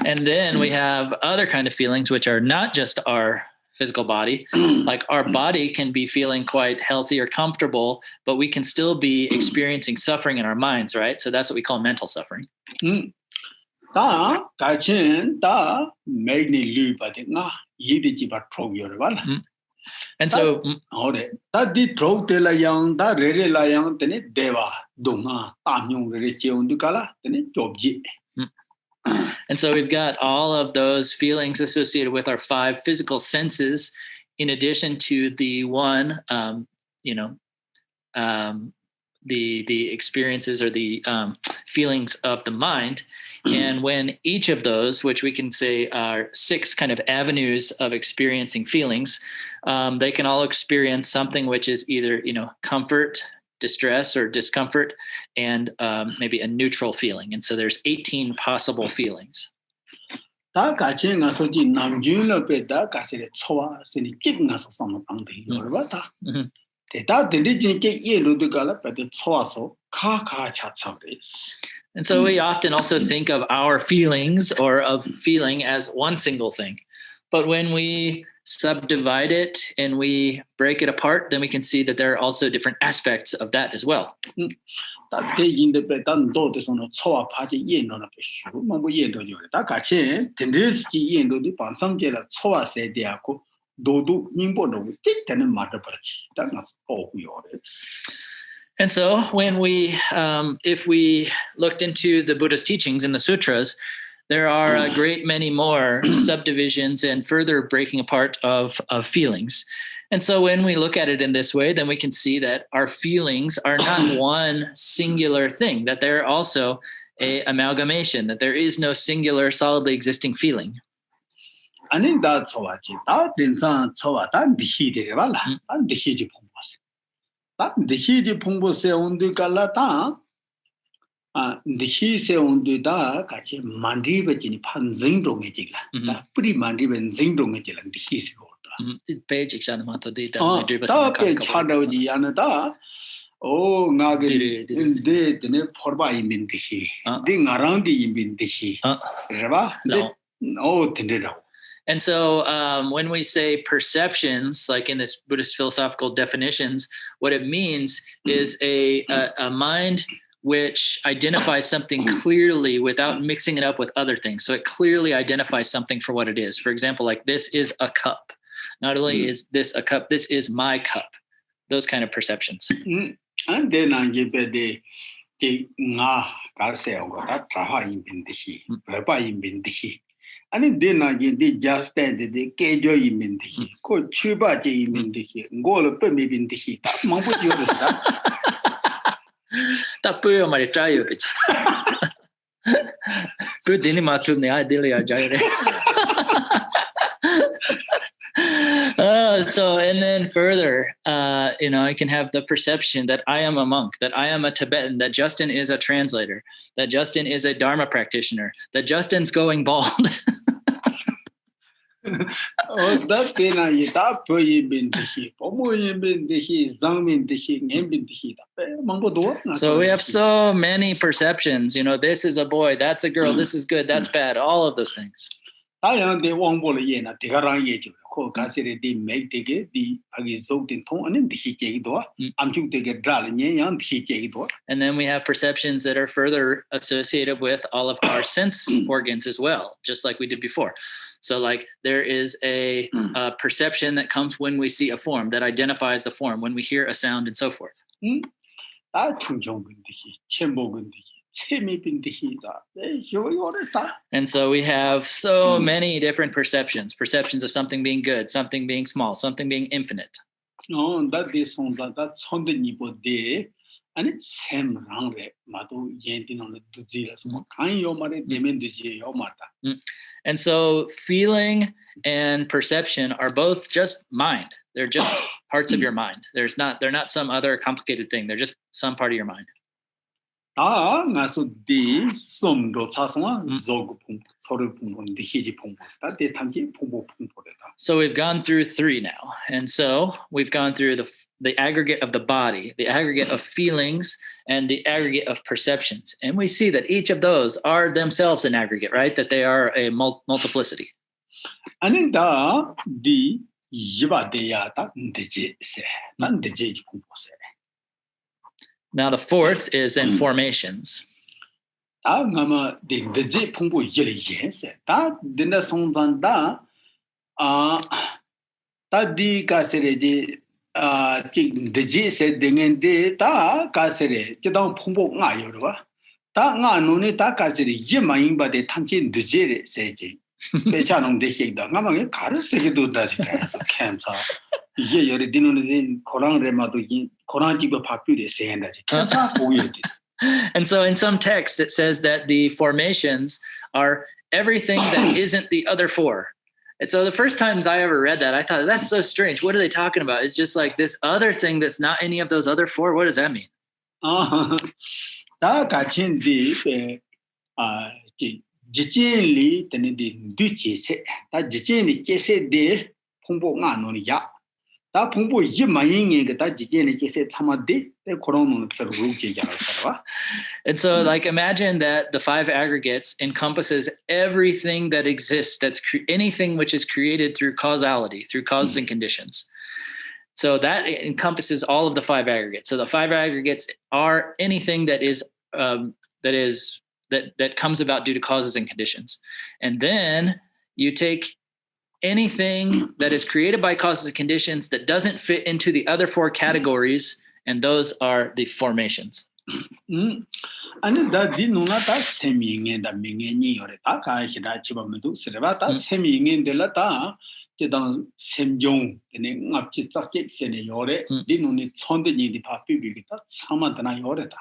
And then we have other kind of feelings which are not just our physical body. Like our body can be feeling quite healthy or comfortable, but we can still be experiencing suffering in our minds, right? So that's what we call mental suffering. And so that the trope de la young, that really la young, then it deva, doma, tamyong, recheon ducala, then it jobji. And so we've got all of those feelings associated with our 5 physical senses, in addition to the one, the experiences or the feelings of the mind. And when each of those, which we can say are 6 kind of avenues of experiencing feelings, they can all experience something which is either, comfort, distress, or discomfort, and maybe a neutral feeling. And so there's 18 possible feelings. And so we often also think of our feelings or of feeling as one single thing. But when we subdivide it and we break it apart, then we can see that there are also different aspects of that as well. 다 대인데 배단 도도서는 초와 파지 인도는 배슈 뭐 인도죠. 다 같이 덴데스기 인도도 반상제라 초와 세대하고 도도 인보도 뜻되는 말을 버지. 다나 오고요. And so when we if we looked into the Buddha's teachings in the sutras, there are a great many more subdivisions and further breaking apart of feelings. And so when we look at it in this way, then we can see that our feelings are not one singular thing, that they're also a amalgamation, that there is no singular solidly existing feeling. 아니 다 좋아지. 다 된상 좋아. 다 니히데 발라. 다 니히지 풍부스. 다 니히지 풍부세 온도 갈라다. 아 니히세 온도다 같이 만디베지니 판징동에 지라. 다 뿌리 만디벤 징동에 지라 니히세 page example data page 차도지 않다 오 나게 데네 포바 이민디히 디 나랑디 이민디히 그래봐 오 된대라. And so when we say perceptions, like in this Buddhist philosophical definitions, what it means is a mind which identifies something clearly without mixing it up with other things. So it clearly identifies something for what it is. For example, like this is a cup. Not only is this a cup, this is my cup. Those kind of perceptions. And then I give the nga kaseo got traha in bindihi, papa in bindihi. And then I give the just stand the kejo in bindihi, ko chuba in bindihi, go to me bindihi. Mamma, you understand? Tapu my try. Good dinner to the ideally gyre. So, and then further, I can have the perception that I am a monk, that I am a Tibetan, that Justin is a translator, that Justin is a Dharma practitioner, that Justin's going bald. So we have so many perceptions, this is a boy, that's a girl, this is good, that's bad, all of those things. And then we have perceptions that are further associated with all of our sense organs as well, just like we did before. So like there is a perception that comes when we see a form, that identifies the form, when we hear a sound and so forth. And so we have so many different perceptions of something being good, something being small, something being infinite. No, that is that's on the niveau de and same round madu yentin on the duzilas kan yomare demen duzi yomata. And so feeling and perception are both just mind. They're just parts of your mind. They're not some other complicated thing. They're just some part of your mind. So we've gone through 3 now. And so we've gone through the aggregate of the body, the aggregate of feelings, and the aggregate of perceptions. And we see that each of those are themselves an aggregate, right? That they are a multiplicity. Now the 4th is in formations. And so in some texts, it says that the formations are everything that isn't the other 4. And so the first times I ever read that, I thought, that's so strange. What are they talking about? It's just like this other thing that's not any of those other 4. What does that mean? 다 풍부 이마잉에 그다 지제네 제세 참아데 코로나는 서루지잖아. And so, like, imagine that the five aggregates encompasses everything that exists, that's anything which is created through causality, through causes and conditions. So that encompasses all of the five aggregates. So the five aggregates are anything that comes about due to causes and conditions. And then you take anything that is created by causes and conditions that doesn't fit into the other four categories, and those are the formations. 아니 다 디누나다 세미잉에다 밍에니 요레다 가시다 집어면도 쓰레바다 세미잉엔델라다 제당 셈종 되네 납치 짝게 세네 요레 디누니 촌데니디 파피비기다 사마드나 요레다.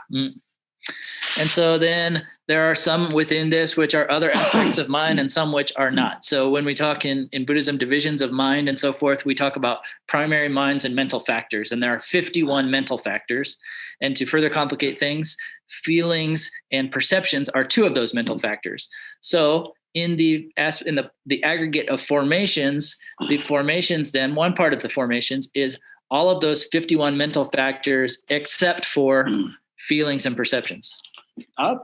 And so then there are some within this which are other aspects of mind and some which are not. So when we talk in Buddhism, divisions of mind and so forth, we talk about primary minds and mental factors. And there are 51 mental factors. And to further complicate things, feelings and perceptions are two of those mental factors. So in the aggregate of formations, then one part of the formations is all of those 51 mental factors except for feelings and perceptions. And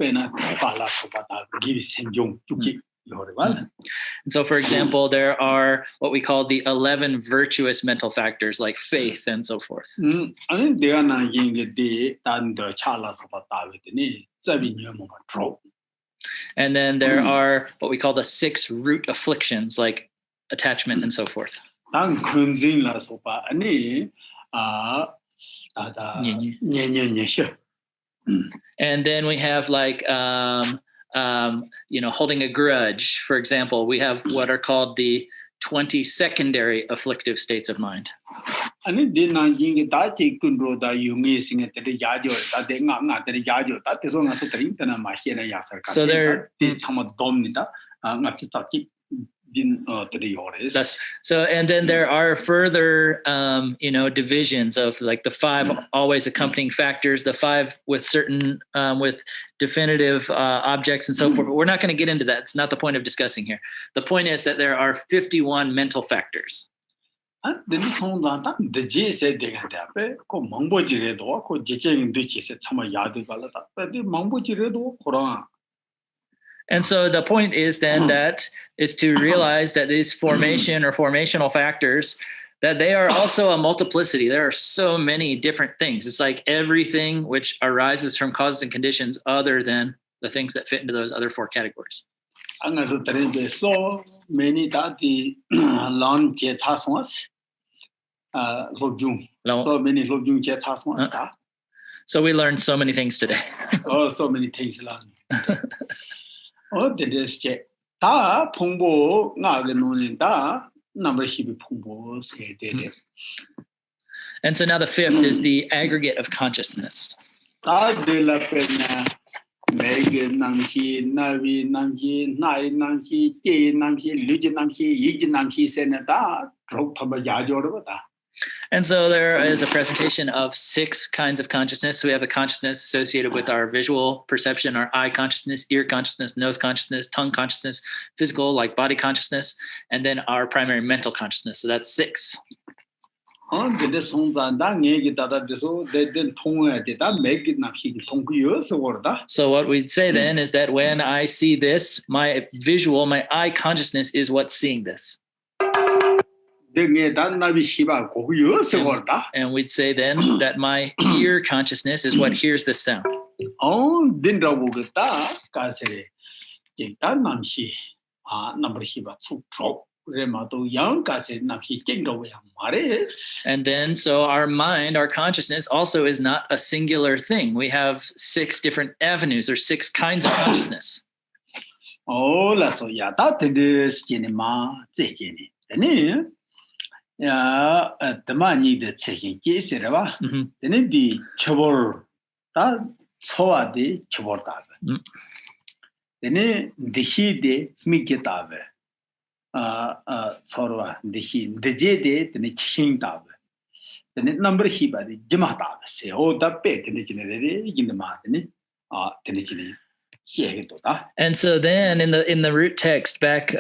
so, for example, there are what we call the 11 virtuous mental factors, like faith and so forth. And then there are what we call the 6 root afflictions, like attachment and so forth. And then we have like, holding a grudge. For example, we have what are called the 20 secondary afflictive states of mind. So there. And then there are further, divisions of like the 5 always accompanying factors, the 5 with certain, with definitive objects and so forth. But we're not going to get into that. It's not the point of discussing here. The point is that there are 51 mental factors. And so the point is then that is to realize that these formation or formational factors, that they are also a multiplicity. There are so many different things. It's like everything which arises from causes and conditions other than the things that fit into those other 4 categories. So many So we learned so many things today. So many things learned. Da pungbo da number pungbo say. And so now the 5th is the aggregate of consciousness. De la pena Meg Namchi, Navi Namchi, Nai Namchi, Jay Namchi, Luji Namchi, Yiji Namchi Senata, drop Yajorota. And so there is a presentation of 6 kinds of consciousness. So we have the consciousness associated with our visual perception, our eye consciousness, ear consciousness, nose consciousness, tongue consciousness, physical, like body consciousness, and then our primary mental consciousness. So that's 6. So what we'd say then is that when I see this, my visual, my eye consciousness is what's seeing this. And we'd say then that my ear consciousness is what hears the sound. And then so our mind, our consciousness also is not a singular thing. We have 6 different avenues or 6 kinds of consciousness. Tamani the taking case, then the chobor, that soa de chobortav. Then the he de miketav, sorwa, the he, the jade, then the king tab. Then it number he by the jimatav, say, oh, that bed in the generally in the martin, and so then in the root text back,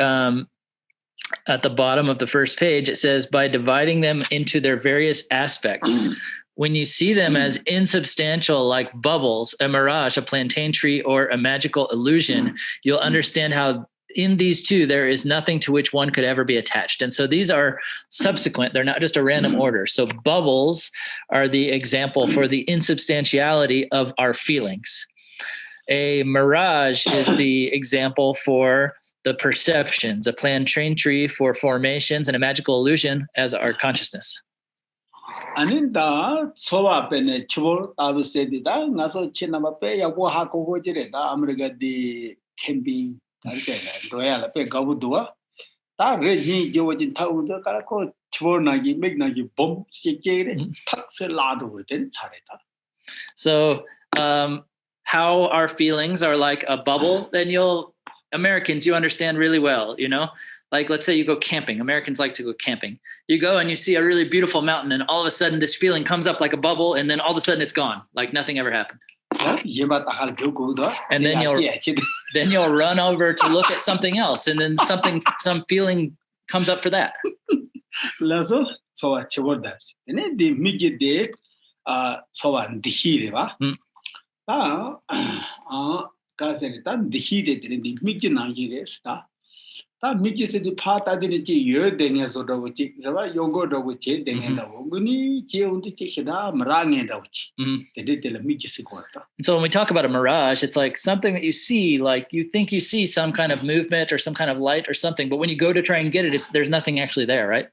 at the bottom of the first page, it says, by dividing them into their various aspects, when you see them as insubstantial, like bubbles, a mirage, a plantain tree, or a magical illusion, you'll understand how in these two, there is nothing to which one could ever be attached. And so these are subsequent. They're not just a random order. So bubbles are the example for the insubstantiality of our feelings. A mirage is the example for the perceptions, a plantain tree for formations, and a magical illusion as our consciousness. 아닌다 소와페네 치볼 아브세디다 나서 치나마페 야고 하고 호지레다 아메리카디 캠핑 다르세네 로얄 페 가부도와 다 레지 제워진 타운도 가라코 치볼나기 맥나기 bomb 시케레 탁셀라도 된 차례다. So how our feelings are like a bubble, then Americans, you understand really well, you know? Like, let's say you go camping. Americans like to go camping. You go and you see a really beautiful mountain, and all of a sudden this feeling comes up like a bubble, and then all of a sudden it's gone, like nothing ever happened. And then you'll run over to look at something else, and then some feeling comes up for that. 다 미치스디 파타디지 여댕에서 더우지 저와 요거더우지 댕에다고 그니 제운디 치시다 마랑에다우지 데데텔 미치스 거다. So when we talk about a mirage, it's like something that you see, like you think you see some kind of movement or some kind of light or something, but when you go to try and get it, there's nothing actually there, right?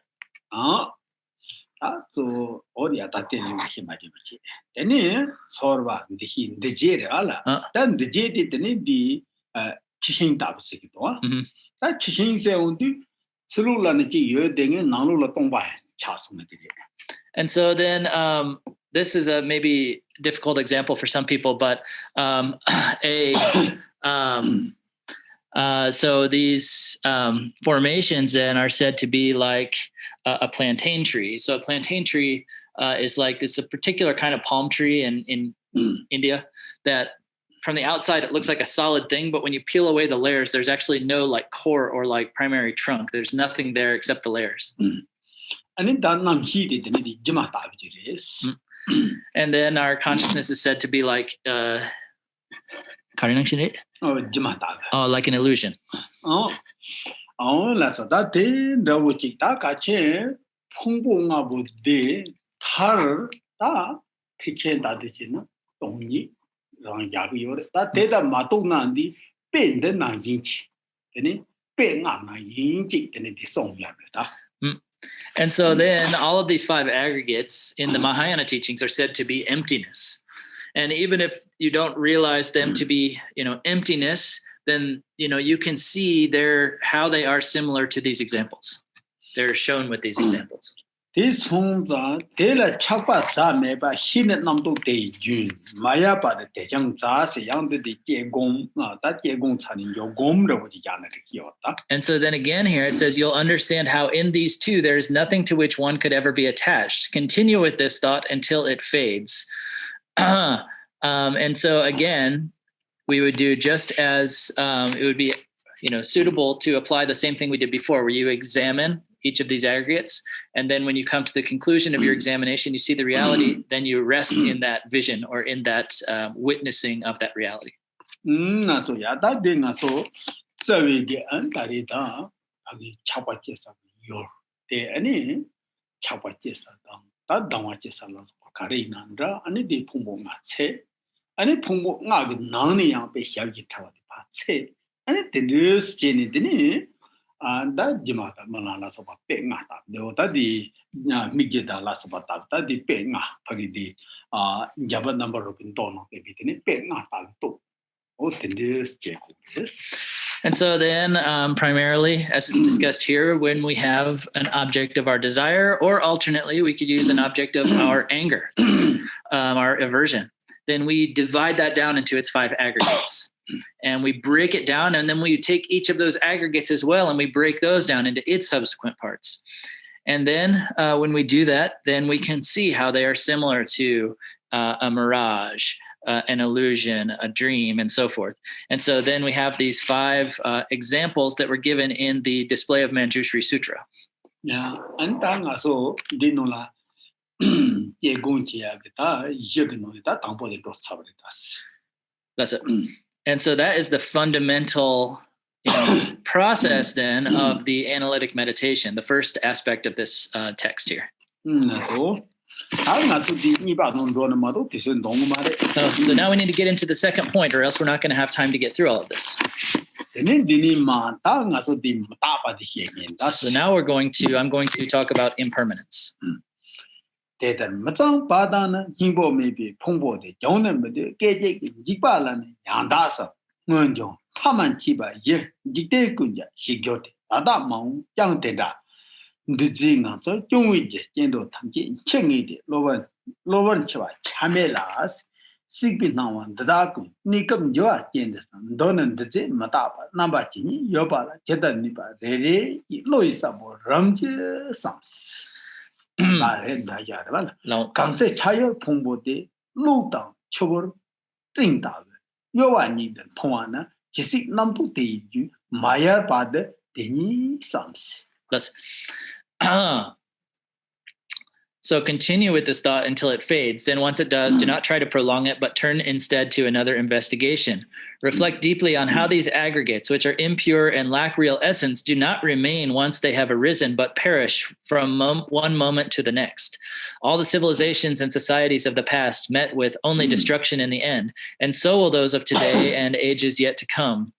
저 어디야 다때는 힘하지 그렇지. 되니 서로와 디히 데제를 알아. 단 데제디 되니 디 치힌 답스기도. 다 치힌세 온디 슬루라는지 여댕에 나누라 동바 차스메디. And so then this is a maybe difficult example for some people, but so these formations then are said to be like a plantain tree. So a plantain tree is like it's a particular kind of palm tree in India that from the outside it looks like a solid thing, but when you peel away the layers, there's actually no like core or like primary trunk. There's nothing there except the layers. And then our consciousness is said to be like like an illusion. And so then all of these five aggregates in the Mahayana teachings are said to be emptiness. And even if you don't realize them to be, emptiness, then, you can see how they are similar to these examples. They're shown with these examples. This honza tela chapa za meba hinet namdo de jun maya ba de dejang za se yang de jiegong da jiegong chanin yo gom de wo ji yana de yota. And so then again here it says you'll understand how in these two there is nothing to which one could ever be attached. Continue with this thought until it fades. And so again, we would do just as it would be, suitable to apply the same thing we did before, where you examine each of these aggregates, and then when you come to the conclusion of your examination, you see the reality, then you rest in that vision or in that witnessing of that reality. So yeah, that thing so we get antarita agi chapachesa yo de ani chapachesa da dawachesa la karina ndra ani de phumbo nga che ani phumbo nga ge nang ni yang pe hyagi thawa de pa che ani de this jeni de da jimata malala so ba pe nga ta de ta di migeda la so ba ta di pe nga phagi di jaba number ro pin to no ke bi de pe nga ta to o this je ko this. And so then primarily, as is discussed here, when we have an object of our desire, or alternately, we could use an object of our anger, our aversion, then we divide that down into its five aggregates. And we break it down, and then we take each of those aggregates as well, and we break those down into its subsequent parts. And then when we do that, then we can see how they are similar to a mirage, an illusion, a dream, and so forth. And so then we have these 5 examples that were given in the Display of Manjushri Sutra. Yeah, and so dinola That's it. And so that is the fundamental process then of the analytic meditation, the first aspect of this text here. So now we need to get into the second point, or else we're not going to have time to get through all of this. So now I'm going to talk about impermanence. So continue with this thought until it fades. Then once it does, do not try to prolong it, but turn instead to another investigation. Reflect deeply on how these aggregates, which are impure and lack real essence, do not remain once they have arisen, but perish from one moment to the next. All the civilizations and societies of the past met with only destruction in the end, and so will those of today and ages yet to come.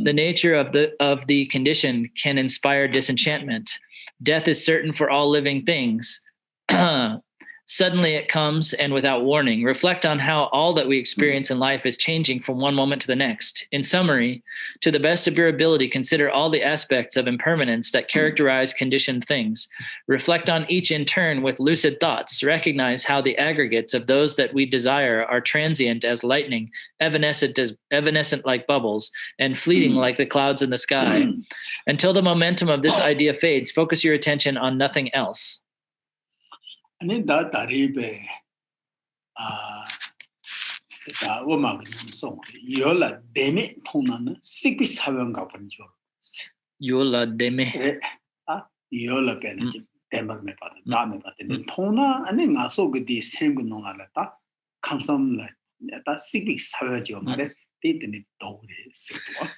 The nature of the condition can inspire disenchantment. Death is certain for all living things. Suddenly it comes and without warning. Reflect on how all that we experience in life is changing from one moment to the next. In summary, to the best of your ability, consider all the aspects of impermanence that characterize conditioned things. Reflect on each in turn with lucid thoughts. Recognize how the aggregates of those that we desire are transient as lightning, evanescent like bubbles, and fleeting like the clouds in the sky. Until the momentum of this idea fades, focus your attention on nothing else. And that ribe yola deme ponana sipi saben gapan yola deme yola pen tember me pa da me pa den pona ane ngaso gdi sem gno la ta kamsam la ta sipi saben jo mare.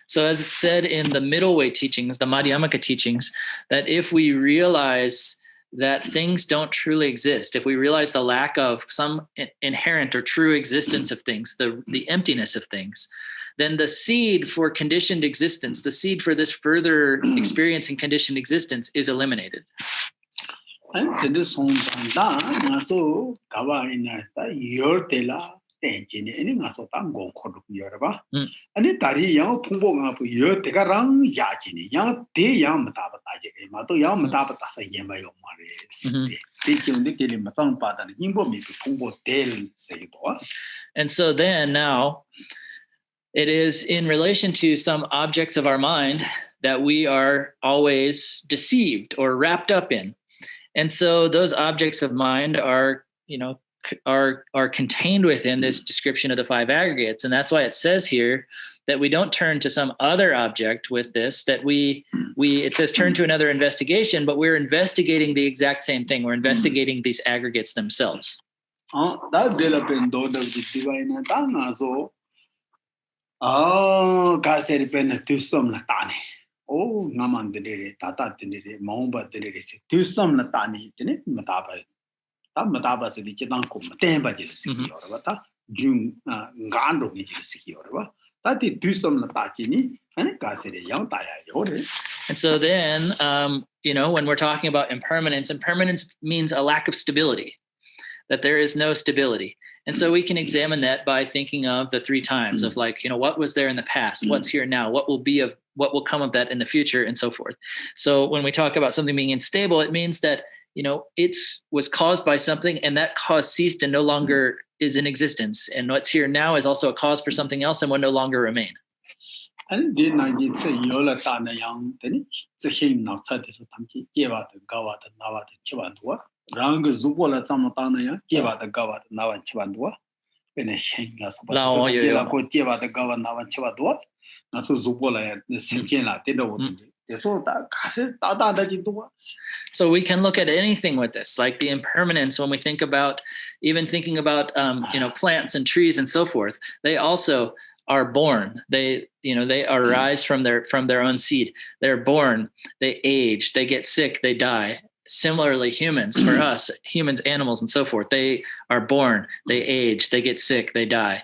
So as it said in the middle way teachings, the Madhyamaka teachings, that if we realize that things don't truly exist, if we realize the lack of some inherent or true existence of things, the emptiness of things, then the seed for conditioned existence, the seed for this further experience in conditioned existence is eliminated. And this song so kawa ina your tela tenjini any ngaso tam gong khodu yoraba ani tari yang phungbo nga pu yo te garang ya jini yang de yang mata ba ta je ma to yang mata ba ta sa yen ba yo ma re te chung de ke ma tang pa da ni bo mi phungbo del se do. And so then now it is in relation to some objects of our mind that we are always deceived or wrapped up in. And so those objects of mind are contained within this description of the 5 aggregates. And that's why it says here that we don't turn to some other object with this, that it says turn to another investigation, but we're investigating the exact same thing. We're investigating these aggregates themselves. That developing do the divine tanga so kaseri pen to some latani. Oh, naman de tata de maumba de to some latani, mataba. Mataba se di chedang ko matemba je siki orwa ta jung ngando ni je siki orwa ta ti dusam la ta chi ni ane ka se de yang ta ya yo de. And so then when we're talking about impermanence means a lack of stability, that there is no stability. And so we can examine that by thinking of the 3 times of what was there in the past, what's here now, what will come of that in the future, and so forth. So when we talk about something being unstable, it means that it was caused by something, and that cause ceased and no longer is in existence. And what's here now is also a cause for something else and will no longer remain. And then I did say yola tana yang then the him now said so tamki geva the gawa the nawa the chivandua rang zubola tamatana ya geva the gawa the nawa chivandua finishing la so La so yo la yo. ko jeba the governor wa chwa do na so zupo la sin chin la de do de so da da ji do. So we can look at anything with this, like the impermanence. When we think about, even thinking about, plants and trees and so forth, they also are born. They arise from their own seed. They're born, they age, they get sick, they die. Similarly, humans, for us, humans, animals, and so forth, they are born, they age, they get sick, they die.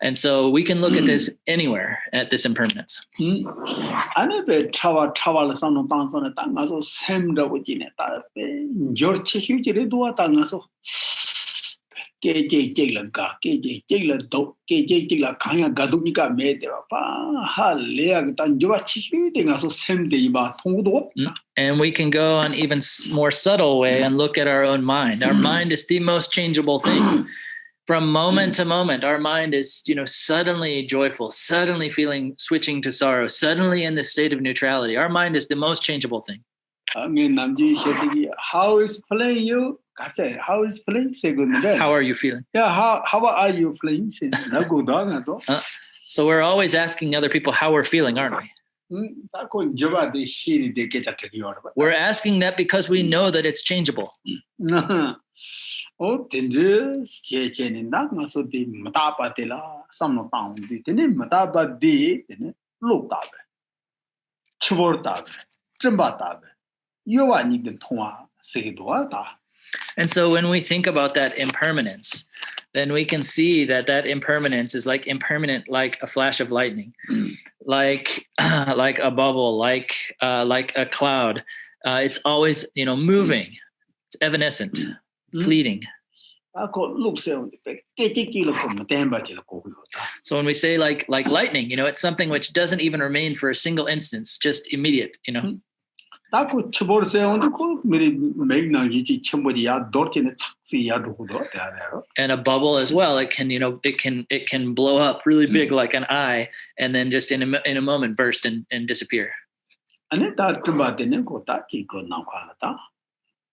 And so we can look at this anywhere, at this impermanence. Ane be trawa la sanu tang so na tang so sem da wo ji ne ta be jor chi hu ji de do tang so ke je la ga ke je la do ke je la khang ya ga du ni ka me de ba ha le ya ta jo chi hu de nga so sem de ba thong do. And we can go on even more subtle way and look at our own mind. Our mind is the most changeable thing. From moment to moment, our mind is, suddenly joyful, suddenly switching to sorrow, suddenly in the state of neutrality. Our mind is the most changeable thing. How is feeling you? I said, how is feeling? Say good. How are you feeling? Yeah, how are you feeling? So we're always asking other people how we're feeling, aren't we? We're asking that because we know that it's changeable. Oh, dangerous. Nga so di matapa de la samno taung di tene matapa di tene look tabe chibor tabe trimba tabe yowa ni den thwa segedwa ta. And so when we think about that impermanence, then we can see that impermanence is like impermanent, like a flash of lightning, like a bubble, like a cloud. It's always moving. It's evanescent. Fleeting. So when we say like lightning, it's something which doesn't even remain for a single instance, just immediate, And a bubble as well. It can blow up really big like an eye, and then just in a moment burst and disappear.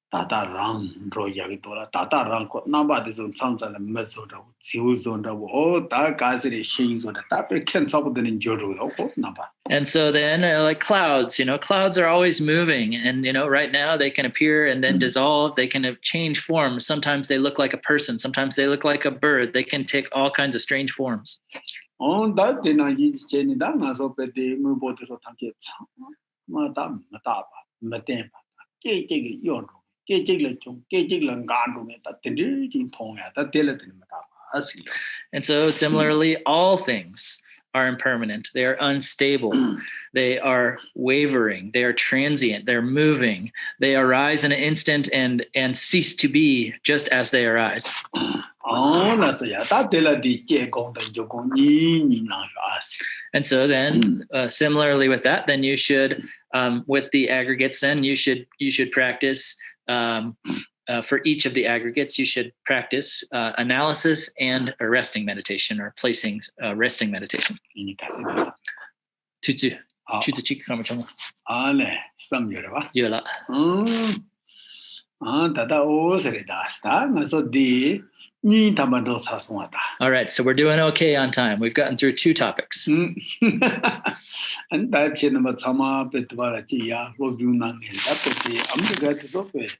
Tata rang draw yagitola, Tata rang ko number the zone sounds and a meso, zone that guys shings on the tape can't stop the ninja number. And so then like clouds, clouds are always moving, and right now they can appear and then dissolve. They can change forms. Sometimes they look like a person, sometimes they look like a bird. They can take all kinds of strange forms. On that then I use Jenny Damas of the move to targets. Madame Matempa. And so similarly, all things are impermanent. They are unstable. They are wavering. They are transient. They're moving. They arise in an instant and cease to be just as they arise. And so then similarly with that, then you should with the aggregates, then you should practice for each of the aggregates, you should practice analysis and a resting meditation, or placing resting meditation. Tutu. Tutu chik kamachama. Ale, some Yoruba. Yola. Tata o seredasta, so di. All right, so we're doing okay on time. We've gotten through 2 topics. And that's in the Matama Petvarachia, Lobuna, Amga Sofe,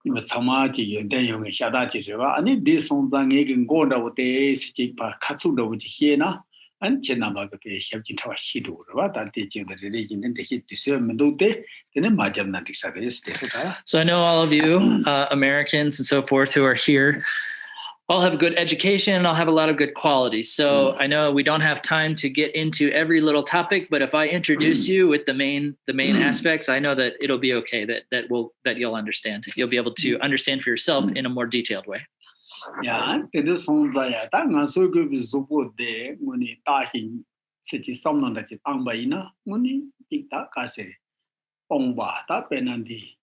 Matsamachi, and then young Shadachi. I need this on the Nagan Gorda with the Sichipa Katsuda with Hiena and Chenamaga Shabjita Shidu, what I'm teaching the religion and the hit to serve Medote, then a Majanatic service. So I know all of you Americans and so forth who are here all have a good education, I'll have a lot of good qualities. So I know we don't have time to get into every little topic, but if I introduce you with the main aspects, I know that it'll be okay, that you'll understand. You'll be able to understand for yourself in a more detailed way. Yeah, it is on the so good with support there when it tahin such as someone that is ambaina, when he tikta kase, Pongba, that penandi,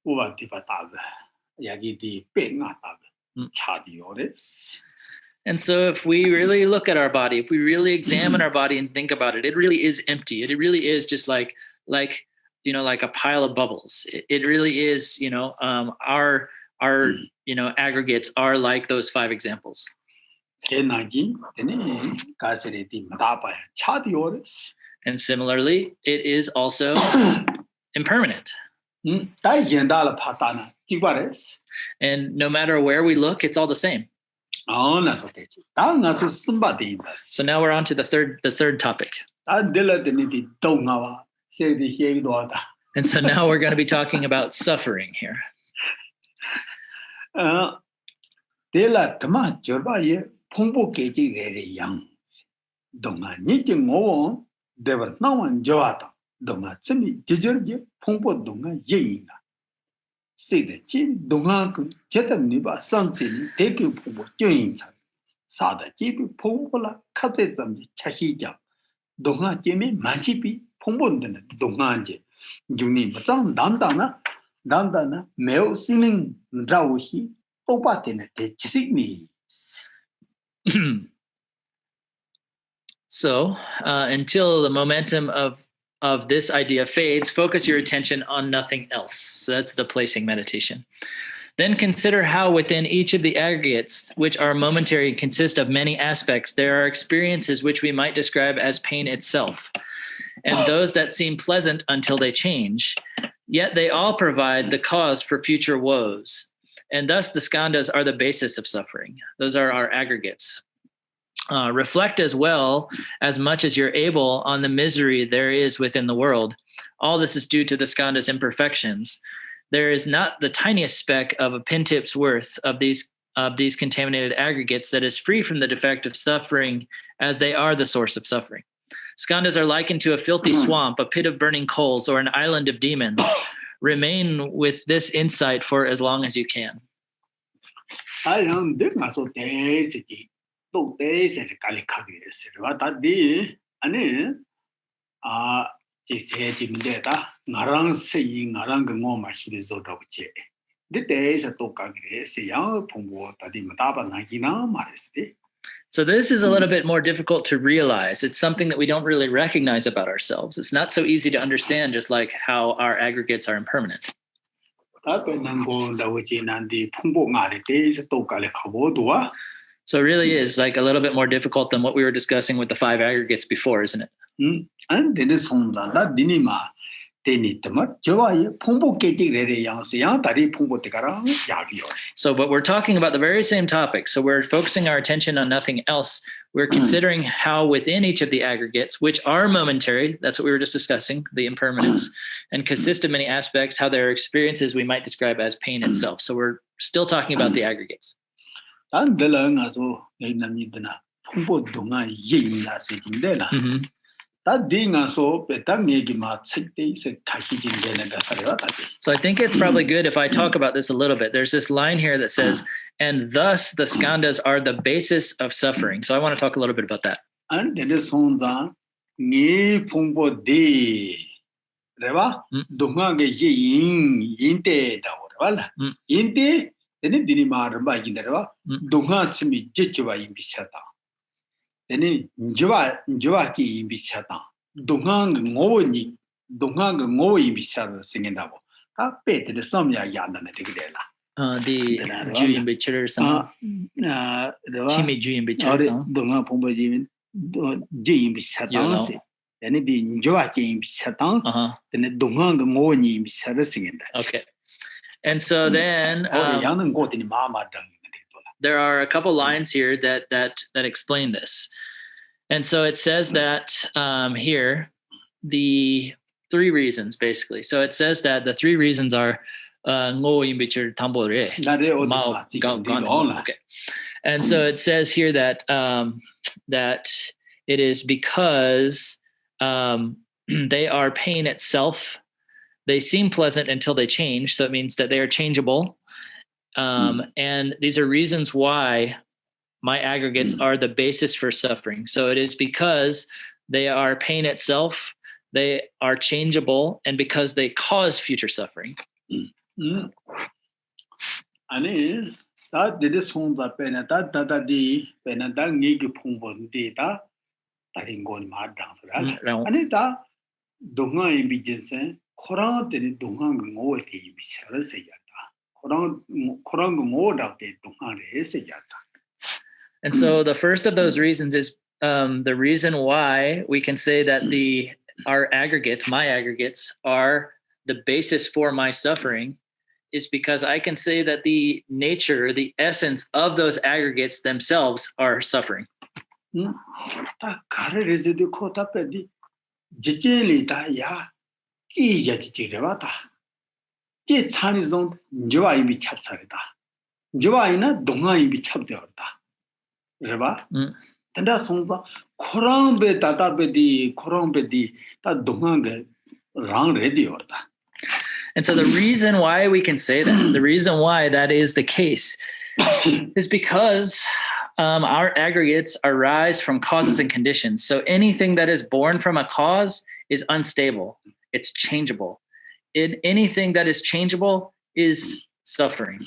Uva Tipataga, Yagi Penataga. And so if we really look at our body, if we really examine our body and think about it, it really is empty. It really is just like a pile of bubbles. It really is, our aggregates are like those 5 examples. And similarly, it is also impermanent. And no matter where we look, it's all the same. So now we're on to the third topic. And so now we're going to be talking about suffering here. So until the momentum of this idea fades, focus your attention on nothing else. So that's the placing meditation. Then consider how within each of the aggregates, which are momentary and consist of many aspects, there are experiences which we might describe as pain itself, and those that seem pleasant until they change, yet they all provide the cause for future woes. And thus the skandas are the basis of suffering. Those are our aggregates. Reflect as well as much as you're able on the misery there is within the world. All this is due to the skandas' imperfections. There is not the tiniest speck of a pin tip's worth of these contaminated aggregates that is free from the defect of suffering, as they are the source of suffering. Skandas are likened to a filthy swamp, a pit of burning coals, or an island of demons. Remain with this insight for as long as you can. So this is a little bit more difficult to realize. It's something that we don't really recognize about ourselves. It's not so easy to understand, just like how our aggregates are impermanent. So it really is like a little bit more difficult than what we were discussing with the 5 aggregates before, isn't it? So, but we're talking about the very same topic. So we're focusing our attention on nothing else. We're considering how within each of the aggregates, which are momentary, that's what we were just discussing, the impermanence, and consist of many aspects, how there are experiences we might describe as pain itself. So we're still talking about the aggregates. Mm-hmm. So I think it's probably good if I talk about this a little bit. There's this line here that says, and thus the skandas are the basis of suffering. So I want to talk a little bit about that. Okay. And so then there are a couple lines here that explain this. And so it says that here, the 3 reasons, basically. So it says that the 3 reasons are okay. And so it says here that that it is because they are pain itself. They seem pleasant until they change. So it means that they are changeable. And these are reasons why my aggregates are the basis for suffering. So it is because they are pain itself, they are changeable, and because they cause future suffering. And so the first of those reasons is the reason why we can say that our aggregates, my aggregates, are the basis for my suffering is because I can say that the nature, the essence of those aggregates themselves are suffering. And so the reason why we can say that, the reason why that is the case is because our aggregates arise from causes and conditions. So anything that is born from a cause is unstable. It's changeable. Anything that is changeable is suffering.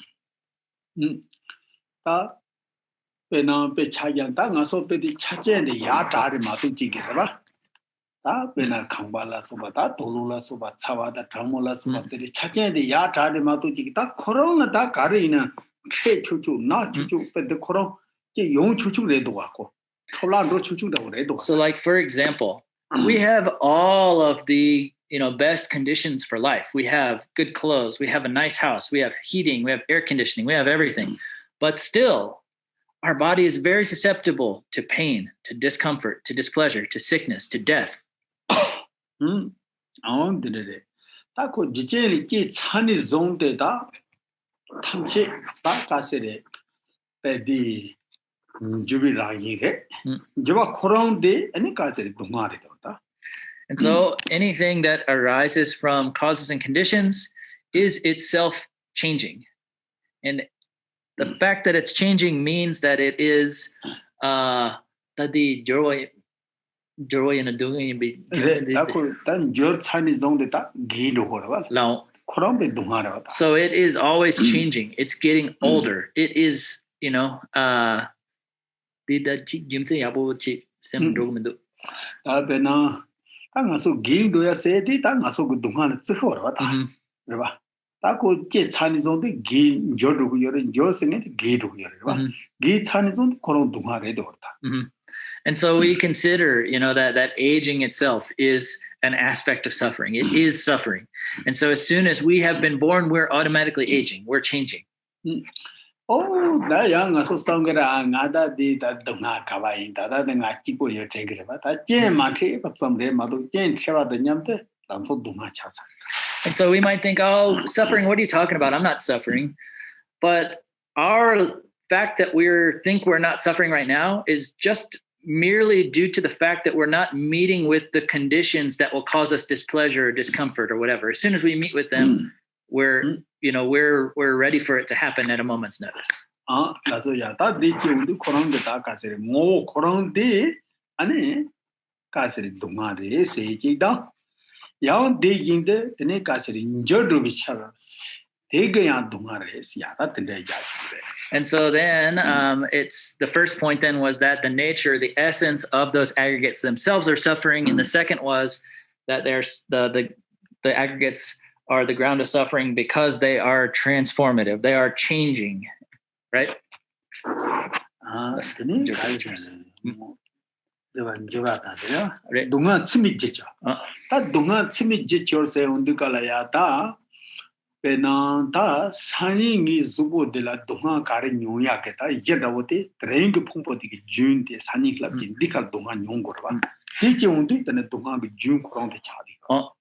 So like, for example, we have all of the best conditions for life. We have good clothes, we have a nice house, we have heating, we have air conditioning, we have everything. But still, our body is very susceptible to pain, to discomfort, to displeasure, to sickness, to death. And so anything that arises from causes and conditions is itself changing. And the fact that it's changing means that it is so it is always changing. It's getting older. It is, And so we consider, that aging itself is an aspect of suffering. It is suffering. And so as soon as we have been born, we're automatically aging. We're changing. And so we might think, oh, suffering, what are you talking about? I'm not suffering. But our fact that think we're not suffering right now is just merely due to the fact that we're not meeting with the conditions that will cause us displeasure or discomfort or whatever. As soon as we meet with them, we're ready for it to happen at a moment's notice. And so then it's the first point then was that the nature, the essence of those aggregates themselves are suffering. And the second was that there's the aggregates are the ground of suffering because they are transformative. They are changing, right?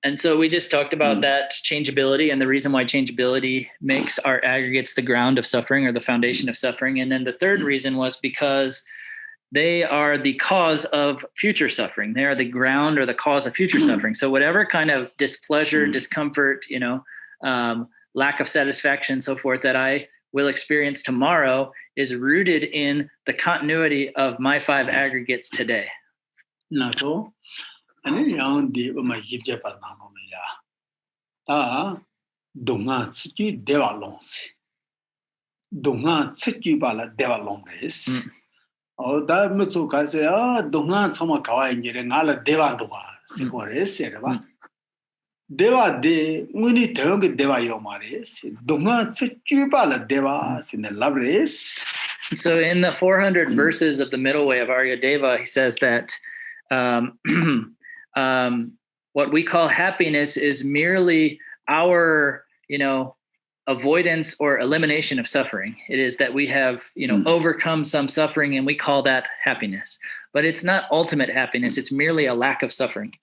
And so we just talked about that changeability and the reason why changeability makes our aggregates the ground of suffering or the foundation of suffering. And then the third reason was because they are the cause of future suffering. They are the ground or the cause of future suffering. So whatever kind of displeasure, discomfort, lack of satisfaction, so forth, that I will experience tomorrow is rooted in the continuity of my 5 aggregates today. Deva de muni tong deva yomares, dunga tsuba la deva sin the labres. So in the 400 verses of the middle way of Aryadeva, he says that what we call happiness is merely our, avoidance or elimination of suffering. It is that we have, overcome some suffering, and we call that happiness. But it's not ultimate happiness. It's merely a lack of suffering.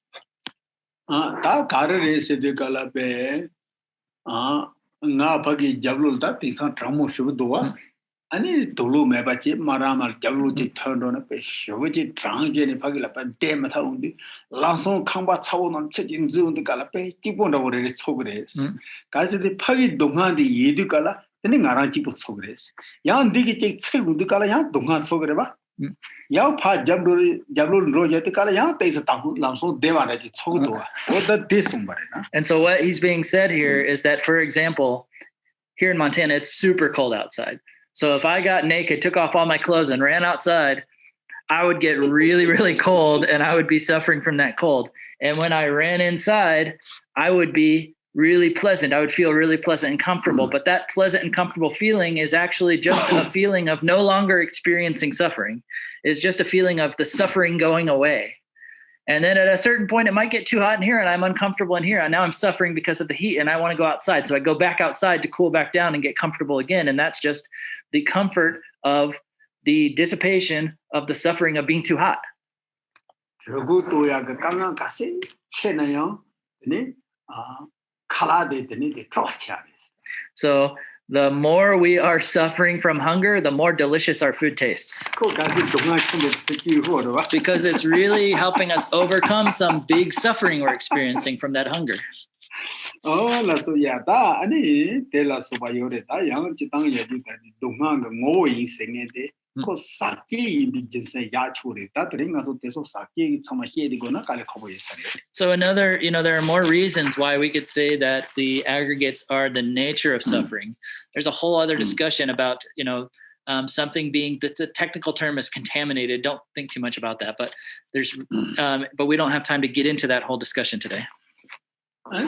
Ani dulu mebaci maramal jablu ji thando na pe shoji drang je ni phagila pa de matha undi langsung khangba chawo non chejin zu undi kala pe jibon da ore chogres kaise de phagi donga di yedu kala teni ngara ji bu chogres yang digi che che undi kala yang donga chogre ba yang pha jablu ro je te kala yang te sa ta langsung de wa da ji chogdo wa o da de sumbare na. And so what he's being said here is that, for example, here in Montana it's super cold outside. So if I got naked, took off all my clothes and ran outside, I would get really, really cold, and I would be suffering from that cold. And when I ran inside, I would be really pleasant. I would feel really pleasant and comfortable. But that pleasant and comfortable feeling is actually just a feeling of no longer experiencing suffering. It's just a feeling of the suffering going away. And then at a certain point, it might get too hot in here and I'm uncomfortable in here. And now I'm suffering because of the heat and I want to go outside. So I go back outside to cool back down and get comfortable again. And that's just the comfort of the dissipation of the suffering of being too hot. So the more we are suffering from hunger, the more delicious our food tastes. Because it's really helping us overcome some big suffering we're experiencing from that hunger. So another, there are more reasons why we could say that the aggregates are the nature of suffering. There's a whole other discussion about, something being, the technical term is contaminated. Don't think too much about that, but but we don't have time to get into that whole discussion today. So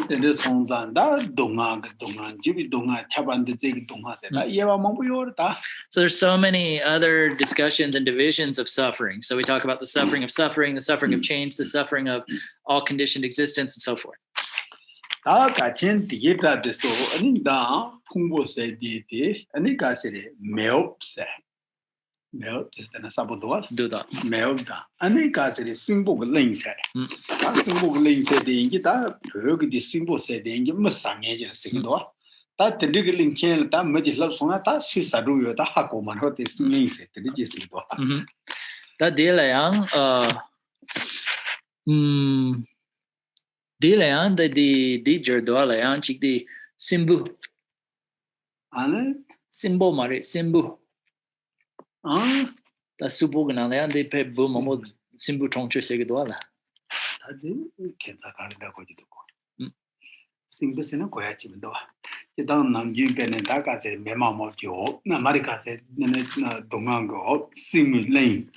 there's so many other discussions and divisions of suffering. So we talk about the suffering of change, the suffering of all conditioned existence, and so forth. Melt is the Sabodor. Do that. Melt. And they got the symbol links. That symbol links said the Ingita, the symbol said the Ingit Mustang agent Sigidor. That the legal link chain, that magic love song, that Susaru, the Hakoman, what is links at the Digisidor. That Dileang, Dileang, the Diger Doleang, chick the Simbu. Symbol Marit, Simbu. Da subo na le ande pe bu momo simbu tongche se do la da de kenta ka da ko ji do ko simbu se na ko ya chi do ji da nam ji pe ne da ka se me ma mo jo na ma ri ka se ne na do ngang go simbu lane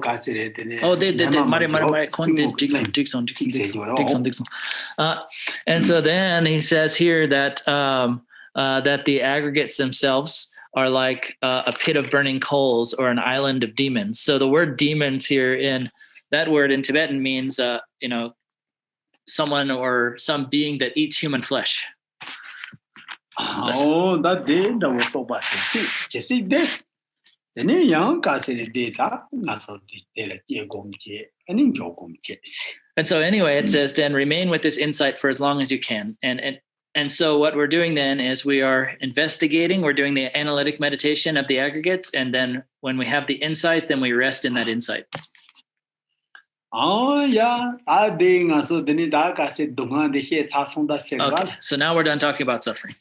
ka se de ne de mare content Dixon. And so then he says here that that the aggregates themselves are like a pit of burning coals or an island of demons. So the word demons here, in that word in Tibetan means, someone or some being that eats human flesh. That day that was so bad. Just day. The new young castle data, not so and so anyway, it says then remain with this insight for as long as you can. And so what we're doing then is we are investigating, we're doing the analytic meditation of the aggregates. And then when we have the insight, then we rest in that insight. Yeah. Okay. So now we're done talking about suffering.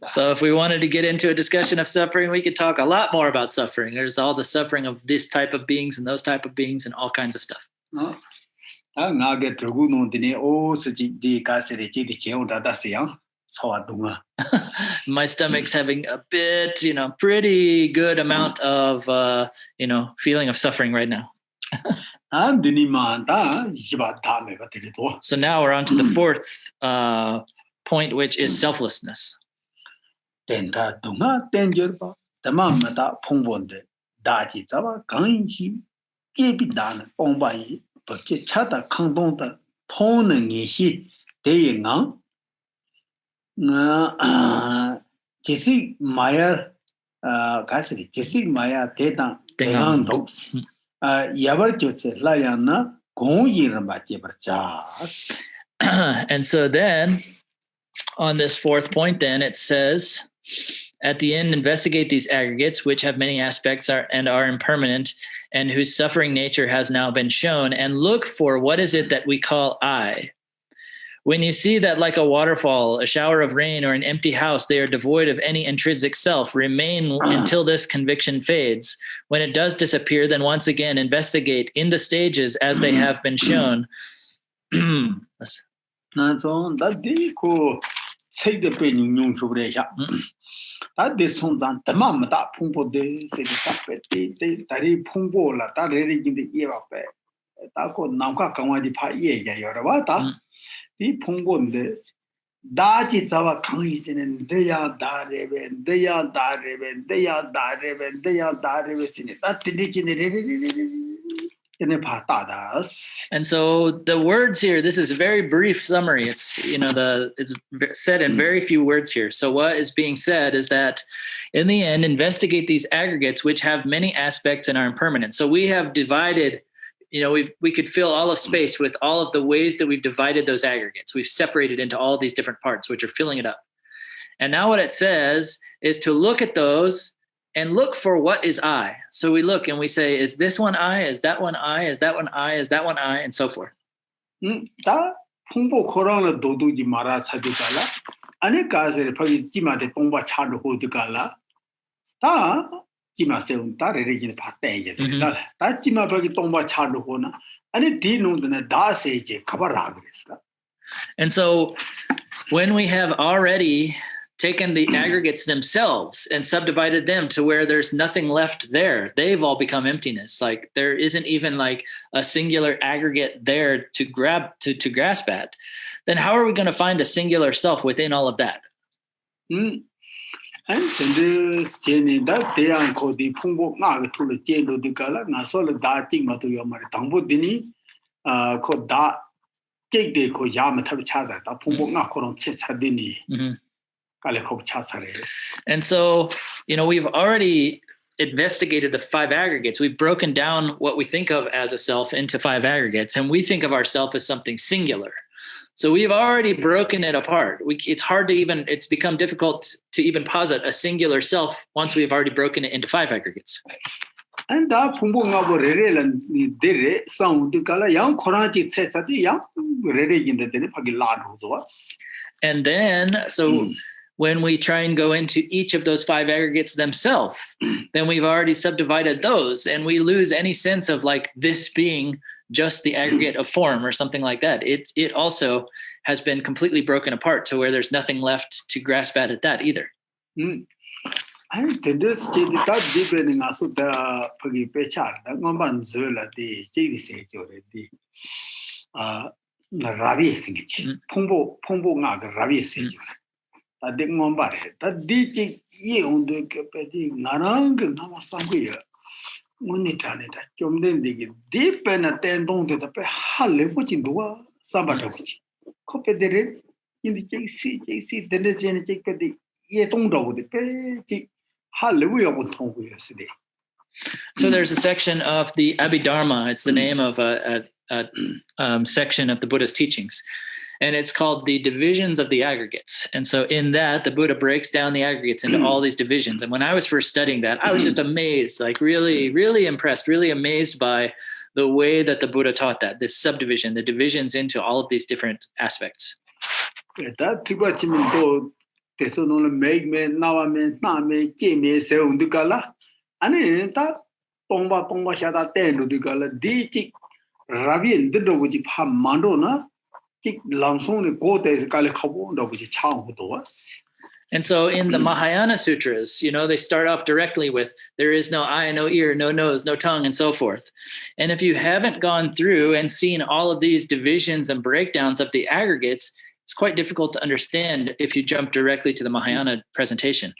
So if we wanted to get into a discussion of suffering, we could talk a lot more about suffering. There's all the suffering of this type of beings and those type of beings and all kinds of stuff. My stomach's having a bit, pretty good amount of, feeling of suffering right now. So now we're on to the fourth point, which is selflessness. And so then on this fourth point, then it says at the end, investigate these aggregates, which have many aspects and are impermanent, and whose suffering nature has now been shown, and look for what is it that we call I. When you see that like a waterfall, a shower of rain, or an empty house, they are devoid of any intrinsic self, remain until this conviction fades. When it does disappear, then once again investigate in the stages as they have been shown. And so the words here, this is a very brief summary. It's, it's said in very few words here. So what is being said is that in the end, investigate these aggregates, which have many aspects and are impermanent. So we have divided, we could fill all of space with all of the ways that we've divided those aggregates. We've separated into all these different parts, which are filling it up. And now what it says is to look at those and look for what is I. So we look and we say, is this one I? Is that one I? Is that one I? Is that one I? And so forth. And so when we have already taken the aggregates themselves and subdivided them to where there's nothing left there, they've all become emptiness. Like there isn't even like a singular aggregate there to grasp at. Then how are we going to find a singular self within all of that? And so, we've already investigated the 5 aggregates. We've broken down what we think of as a self into 5 aggregates, and we think of ourself as something singular. So we've already broken it apart. It's become difficult to even posit a singular self once we've already broken it into 5 aggregates. And then, so when we try and go into each of those 5 aggregates themselves, then we've already subdivided those, and we lose any sense of like this being just the aggregate of form or something like that. It also has been completely broken apart to where there's nothing left to grasp at that either. So there's a section of the Abhidharma. It's the name of a section of the Buddha's teachings. And it's called the divisions of the aggregates. And so in that, the Buddha breaks down the aggregates into all these divisions. And when I was first studying that, I was just amazed, like really, really impressed, really amazed by the way that the Buddha taught that, this subdivision, the divisions into all of these different aspects. And so in the Mahayana sutras, they start off directly with there is no eye, no ear, no nose, no tongue, and so forth. And if you haven't gone through and seen all of these divisions and breakdowns of the aggregates, it's quite difficult to understand if you jump directly to the Mahayana presentation.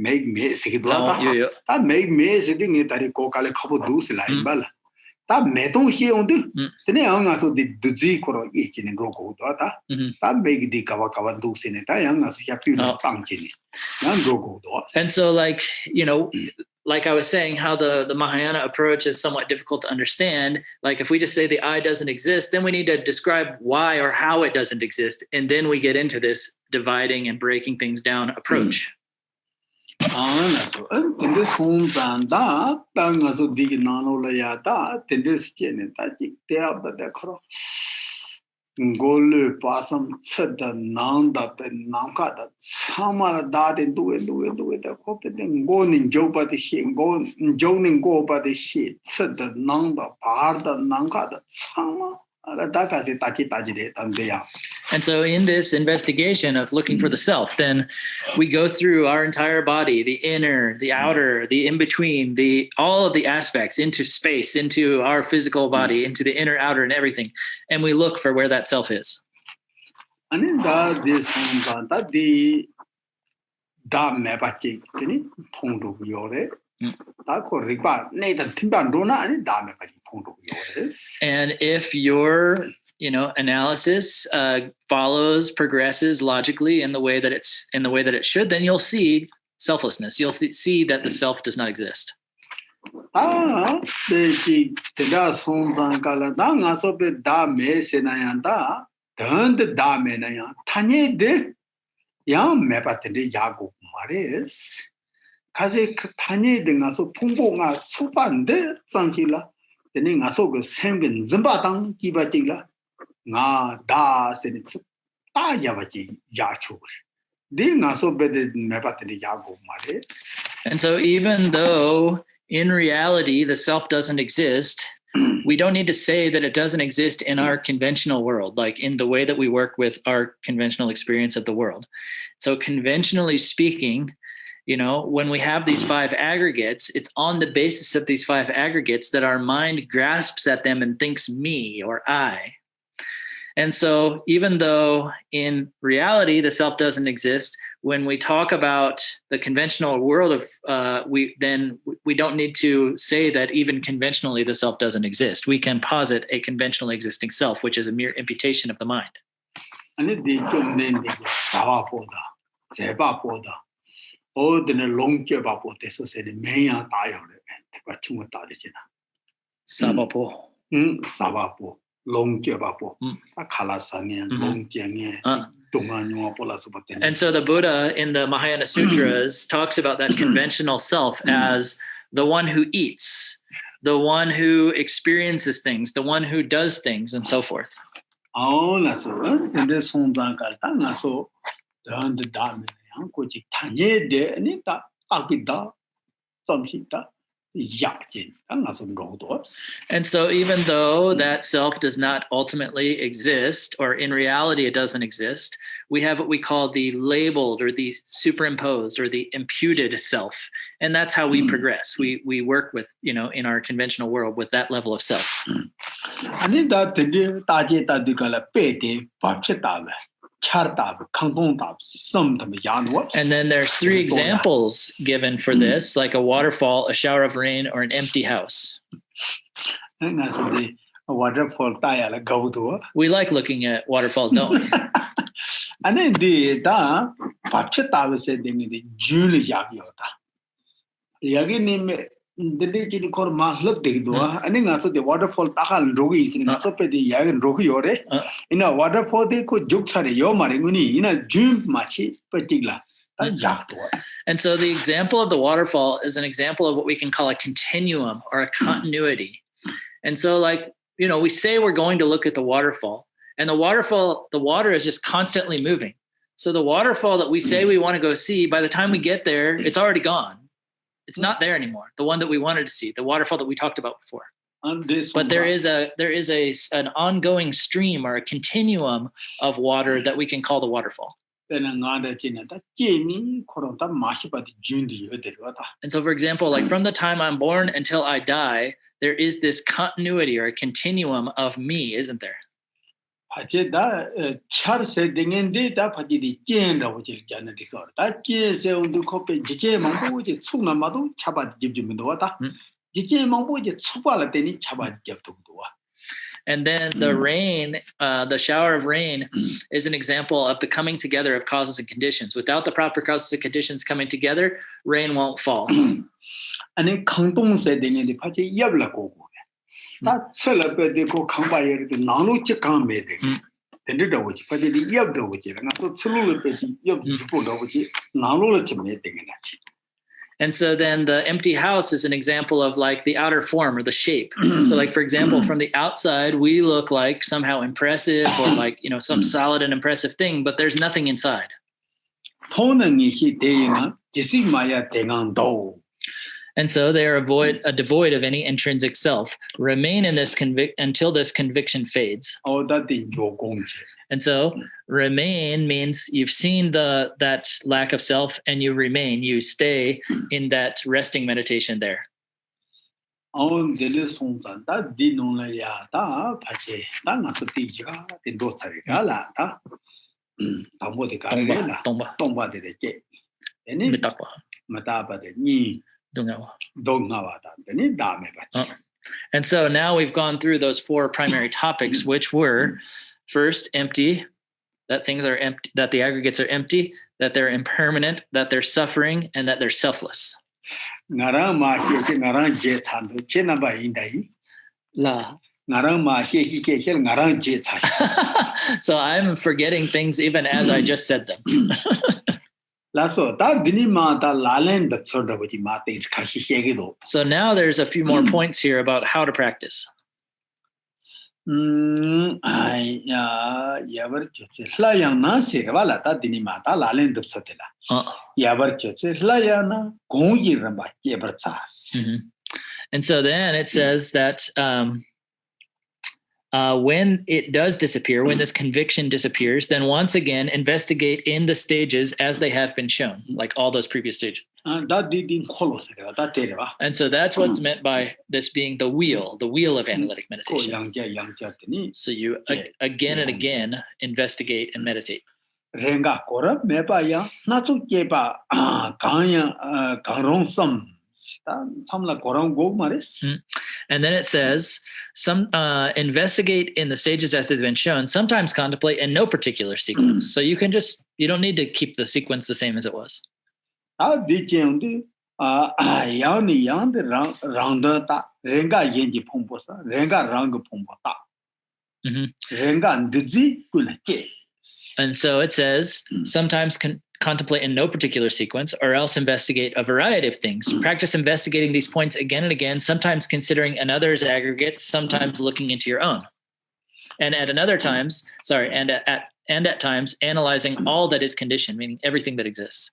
Make me sigidwa ta make me sitting in tari ko kale khabu dus la imbal ta me tong hi on de tene ang aso de duzi koro ye chin ro ko ta ta make di kawa du sine ta yang aso ya pi na pang chin yang ro ko do. And so like I was saying, how the Mahayana approach is somewhat difficult to understand. Like if we just say the I doesn't exist, then we need to describe why or how it doesn't exist. And then we get into this dividing and breaking things down approach. In this home and that, also dig nanola that, in this genetic there, but the cross. Golu passam said the noun that and nanka that some that and do it, the copy then go in Joe by the shit, go joining go by the shit, said the noun the part the nanka that some. And so in this investigation of looking for the self, then we go through our entire body, the inner, the outer, the in-between, all of the aspects into space, into our physical body, into the inner, outer, and everything. And we look for where that self is. And in that, this and if your analysis progresses logically in the way that it should, then you'll see selflessness. You'll see that the self does not exist. Kaze tanye de ngaso phungbo nga chupande sangkila tene ngaso go semgen zimba dang kiba jingla nga da sene ta yabaji yachu de ngaso bede meba tene yago mare. And so even though in reality the self doesn't exist, we don't need to say that it doesn't exist in our conventional world, like in the way that we work with our conventional experience of the world. So conventionally speaking, when we have these five aggregates, it's on the basis of these five aggregates that our mind grasps at them and thinks me or I. And so even though in reality the self doesn't exist, when we talk about the conventional world of we don't need to say that even conventionally the self doesn't exist. We can posit a conventionally existing self, which is a mere imputation of the mind. Sabapo. Sabapo. And so the Buddha in the Mahayana Sutras talks about that conventional self as the one who eats, the one who experiences things, the one who does things, and so forth. And so even though that self does not ultimately exist, or in reality it doesn't exist, we have what we call the labeled or the superimposed or the imputed self. And that's how we progress. We work with, in our conventional world with that level of self. And then there's three examples given for this, like a waterfall, a shower of rain, or an empty house. We like looking at waterfalls, don't we? And then the the waterfall tahal rogi is in also the yagan rogi yore. In a waterfall they could juxare yo maringuni in a jum machi particular. And so the example of the waterfall is an example of what we can call a continuum or a continuity. And so we say we're going to look at the waterfall, and the water is just constantly moving. So the waterfall that we say we want to go see, by the time we get there, it's already gone. It's not there anymore. The one that we wanted to see, the waterfall that we talked about before. This But there is an ongoing stream or a continuum of water that we can call the waterfall. And so, for example, like from the time I'm born until I die, there is this continuity or a continuum of me, isn't there? And then the rain, the shower of rain is an example of the coming together of causes and conditions. Without the proper causes and conditions coming together, rain won't fall. And so then the empty house is an example of like the outer form or the shape. So like, for example, from the outside, we look like somehow impressive or like, some solid and impressive thing, but there's nothing inside. And so they are devoid of any intrinsic self, remain in this until this conviction fades. And so remain means you've seen that lack of self and you remain, you stay in that resting meditation there. And so now we've gone through those four primary topics, which were first, empty, that things are empty, that the aggregates are empty, that they're impermanent, that they're suffering, and that they're selfless. So I'm forgetting things even as I just said them. So now there's a few more points here about how to practice. And so then it says that when it does disappear, when this conviction disappears, then once again investigate in the stages as they have been shown, like all those previous stages. And so that's what's meant by this being the wheel of analytic meditation. So you again and again investigate and meditate. And then it says, investigate in the stages as they've been shown, sometimes contemplate in no particular sequence. So you don't need to keep the sequence the same as it was. And so it says, sometimes contemplate in no particular sequence, or else investigate a variety of things. Practice investigating these points again and again, sometimes considering another's aggregates, sometimes looking into your own. And at times analyzing all that is conditioned, meaning everything that exists.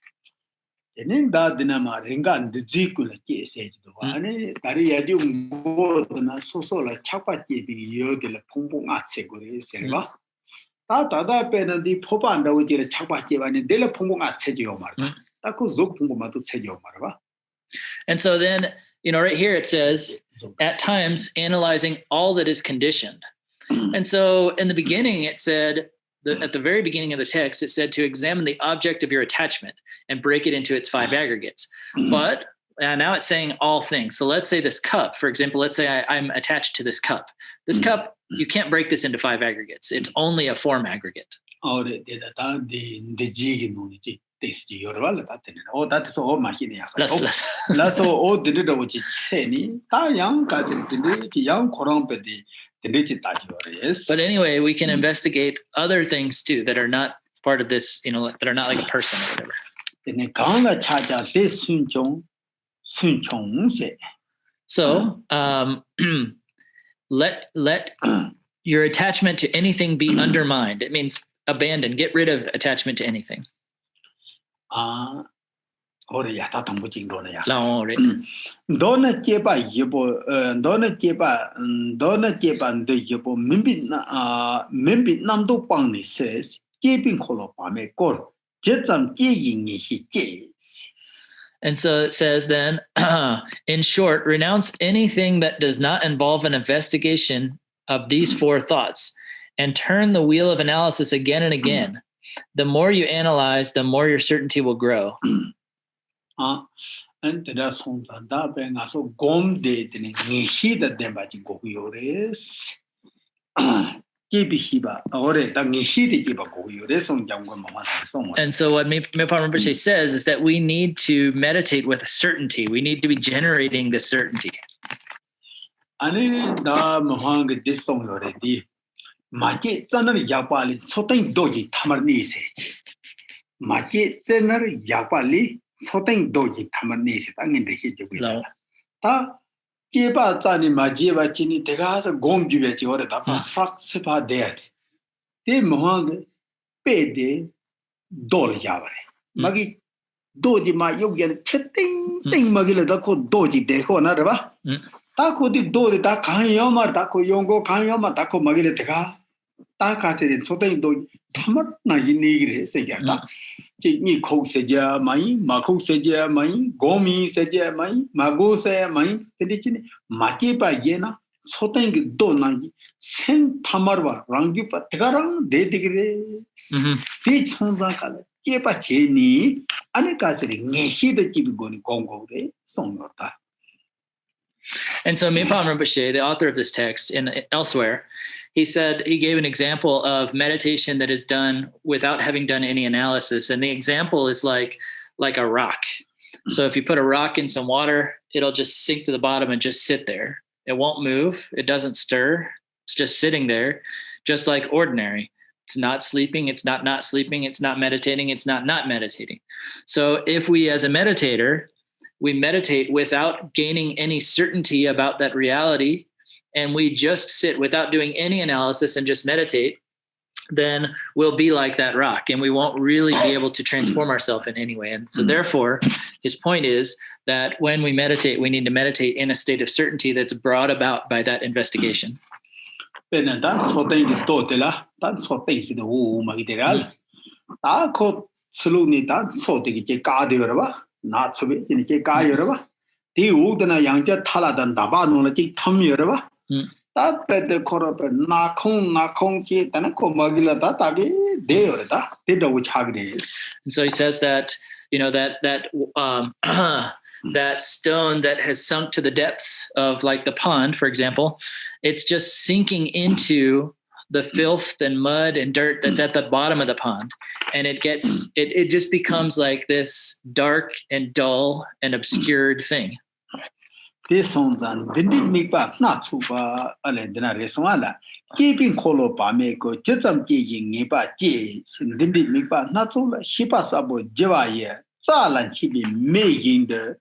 And so then, right here it says, at times analyzing all that is conditioned. And so in the beginning, it said, at the very beginning of the text, it said to examine the object of your attachment and break it into its 5 aggregates. But now it's saying all things. So let's say this cup, for example, let's say I'm attached to this cup. This cup, you can't break this into 5 aggregates. It's only a form aggregate. But anyway, we can investigate other things too that are not part of this, that are not like a person or whatever. So let your attachment to anything be undermined. It means abandon, get rid of attachment to anything. Oria Tatam Dona Yas. Lao re. Dona Jepa Yebo, Dona Jepan de Yebo, Mimbit Namdo Pangni says, Jeping Holopame Kor, Jetsam Jing he jays. And so it says then, in short, renounce anything that does not involve an investigation of these four thoughts and turn the wheel of analysis again and again. The more you analyze, the more your certainty will grow. And that's on the bang so gom de he that them by go yores. And so what Mipham Rinpoche says is that we need to meditate with certainty. We need to be generating the certainty. And da Mohang this song already. Maji Zanari Yapali, Soting Doji Tamarni sage. Maji Zanari Yapali, Soting Doji Tamarni sage, in the hit of Ta Jeba Zani Majiva Chini Tegas, Gom Juvechi or the Frak Sepa dead. De Mohang Pede Dol Yavare. Magi Doji Ma Yogan Chetting Magilla Dako Doji Deho Nadava. Tako di do de da Kanyama Dako Yongo Kanyama Dako Magileka. Taka said in Sotain do Tamat Nagini Seja. Ni Ko Seja Mai, Mako Seja Mai, Gomi Seja Mai, Mago Se Mai, Edition, Makipa Yena, Sotain do Nagi, Sen Tamarwa, Rangipa Tegarang, De Degree. Teach Honda, Kepa Cheni, Anaka said, Nehi the Chibi Goni Congo, Song of that. And so Mipham Rinpoche, the author of this text, and elsewhere, he said he gave an example of meditation that is done without having done any analysis. And the example is like a rock. So if you put a rock in some water, it'll just sink to the bottom and just sit there. It won't move. It doesn't stir. It's just sitting there, just like ordinary. It's not sleeping. It's not sleeping. It's not meditating. It's not meditating. So if we, as a meditator, we meditate without gaining any certainty about that reality, and we just sit without doing any analysis and just meditate, then we'll be like that rock and we won't really be able to transform ourselves in any way. And so therefore, his point is that when we meditate, we need to meditate in a state of certainty that's brought about by that investigation. That's what they do. That's what things in the womb. I could salute that so they get guard. Not so big in the Kayarava. The Udana Yanga Taladan Dabano, Tom Yorava. That bed the corrupt Nakong, Tanako Magilla Datagi, they or that, they know which hug it is. And so he says that, you know, that stone that has sunk to the depths of like the pond, for example, it's just sinking into the filth and mud and dirt that's at the bottom of the pond. And it just becomes like this dark and dull and obscured thing. This one didn't make back not super Alendina keeping Kolo Pameko, Jetsam Jing Nipa J, didn't make back not so Shipasabo Javaye, Salan Chibi making the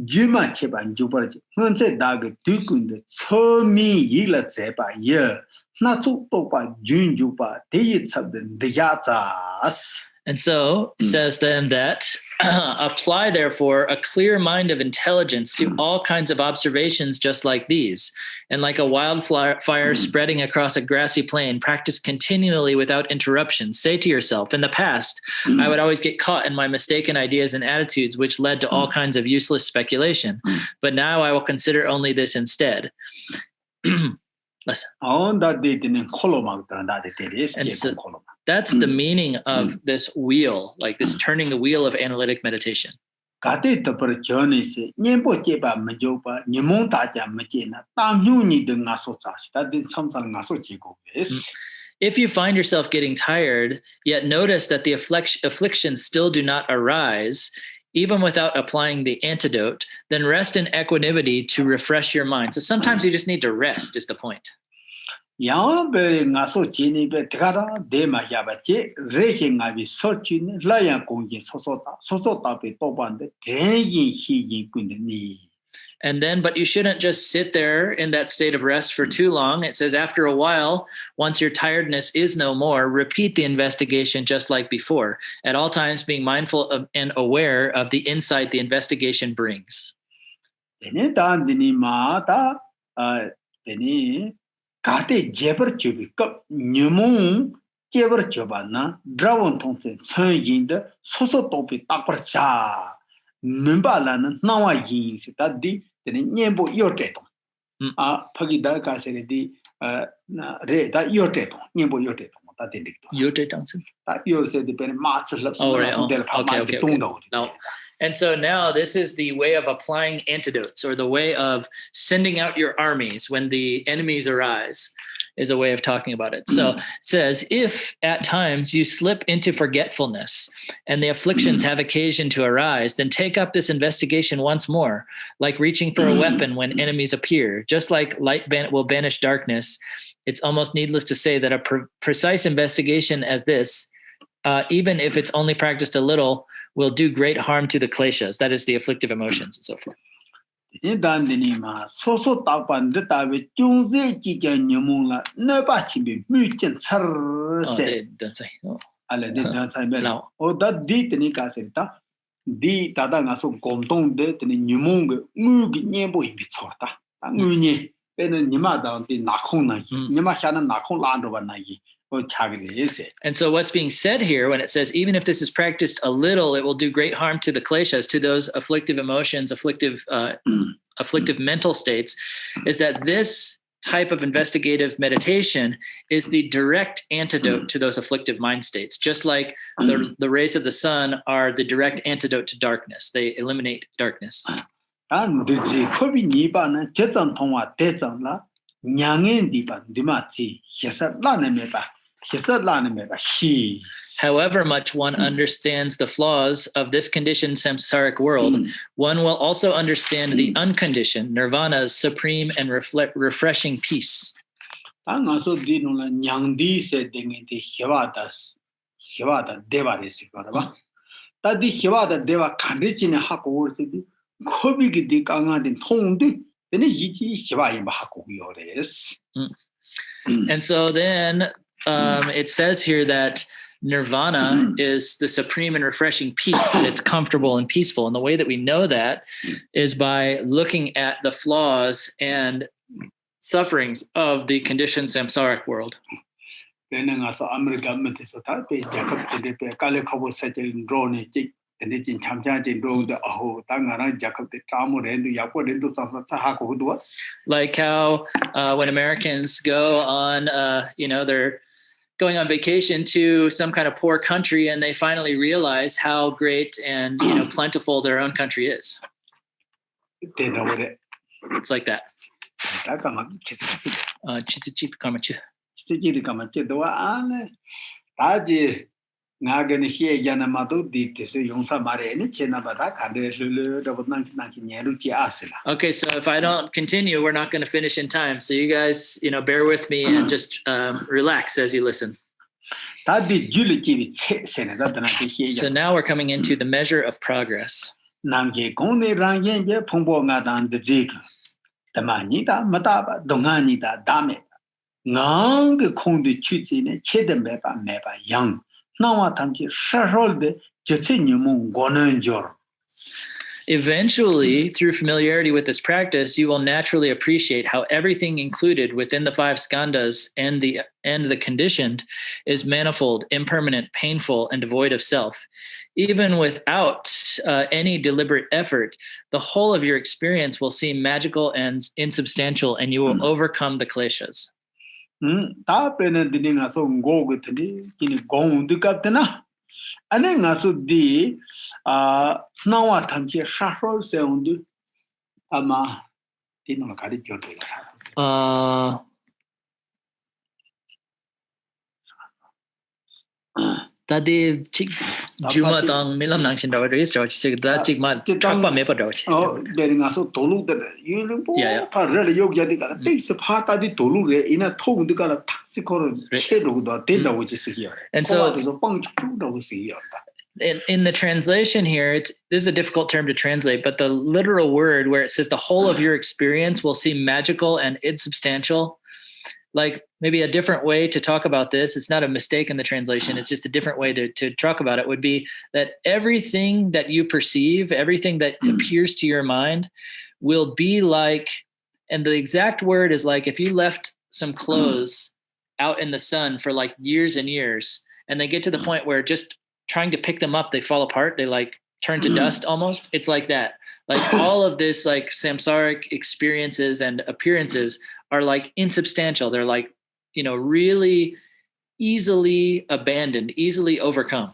Juma Chip and Jupiter. When said Dag Dukund, so me Yila Zepa, yeah. Not so topa Junjupa, they something the yatas. And so it says then that apply, therefore, a clear mind of intelligence to all kinds of observations just like these. And like a wildfire spreading across a grassy plain, practice continually without interruption. Say to yourself, in the past, I would always get caught in my mistaken ideas and attitudes, which led to all kinds of useless speculation. But now I will consider only this instead. Listen. On that day, didn't Colomag that it is. And so that's the meaning of this wheel, like this turning the wheel of analytic meditation. If you find yourself getting tired, yet notice that the afflictions still do not arise, even without applying the antidote, then rest in equanimity to refresh your mind. So sometimes you just need to rest is the point. And then, but you shouldn't just sit there in that state of rest for too long. It says after a while, once your tiredness is no more, repeat the investigation just like before, at all times being mindful of and aware of the insight the investigation brings. No. And so now this is the way of applying antidotes, or the way of sending out your armies when the enemies arise, is a way of talking about it. So it says, if at times you slip into forgetfulness and the afflictions have occasion to arise, then take up this investigation once more, like reaching for a weapon when enemies appear. Just like light will banish darkness, it's almost needless to say that a precise investigation as this, even if it's only practiced a little, will do great harm to the kleshas, that is the afflictive emotions and so forth. And so what's being said here when it says, even if this is practiced a little, it will do great harm to the kleshas, to those afflictive emotions, afflictive mental states, is that this type of investigative meditation is the direct antidote to those afflictive mind states. Just like the rays of the sun are the direct antidote to darkness. They eliminate darkness. However much one understands the flaws of this conditioned samsaric world, one will also understand the unconditioned, nirvana's supreme and refreshing peace. And so then it says here that nirvana is the supreme and refreshing peace, that it's comfortable and peaceful. And the way that we know that is by looking at the flaws and sufferings of the conditioned samsaric world. Like how when Americans go on, they're going on vacation to some kind of poor country, and they finally realize how great and plentiful their own country is. It's like that. Okay, so if I don't continue, we're not going to finish in time. So you guys, bear with me and just relax as you listen. So now we're coming into the measure of progress. Eventually, through familiarity with this practice, you will naturally appreciate how everything included within the 5 skandas and the conditioned is manifold, impermanent, painful, and devoid of self. Even without any deliberate effort, the whole of your experience will seem magical and insubstantial, and you will overcome the kleshas. Tadi chik juma tang milam nang shin dawa is dawa chik da chik ma chakpa me pa dawa chik. Oh, beri ngaso tolu da yulu po pa rele yog jadi kala te se pa ta di tolu re ina thong di kala taksi kor che ro da te da wo chi si ya. And so pang chu da wo si ya. in the translation here, this is a difficult term to translate, but the literal word where it says the whole of your experience will seem magical and insubstantial. Like maybe a different way to talk about this, it's not a mistake in the translation, it's just a different way to talk about it, would be that everything that you perceive, everything that appears to your mind will be like, and the exact word is like if you left some clothes out in the sun for like years and years, and they get to the point where just trying to pick them up, they fall apart, they like turn to dust almost. It's like that. Like all of this like samsaric experiences and appearances are like insubstantial. They're like, really easily abandoned, easily overcome.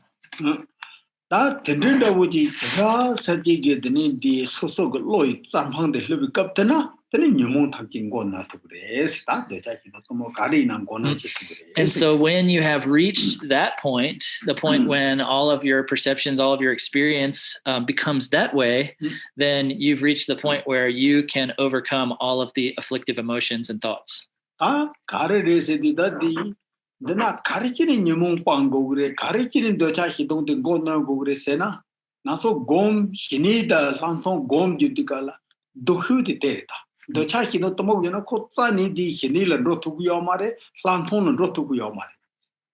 That the dinner which is Sajig the so good Lloyd, somehow the Libby Captain, then you won't have gone to grace, that the Karina and Gona. And so when you have reached that point, the point when all of your perceptions, all of your experience becomes that way, then you've reached the point where you can overcome all of the afflictive emotions and thoughts. Then not Karichirin Yumung Pango, Karichirin Docha, he don't go now go Sena. Naso Gom, Shinida, Lanton, Gom Juticala, Dohu Data. The Chahi no tomo, Kotsani, the Hinil and Rotu Yomare, Lanton and Rotu Yomare.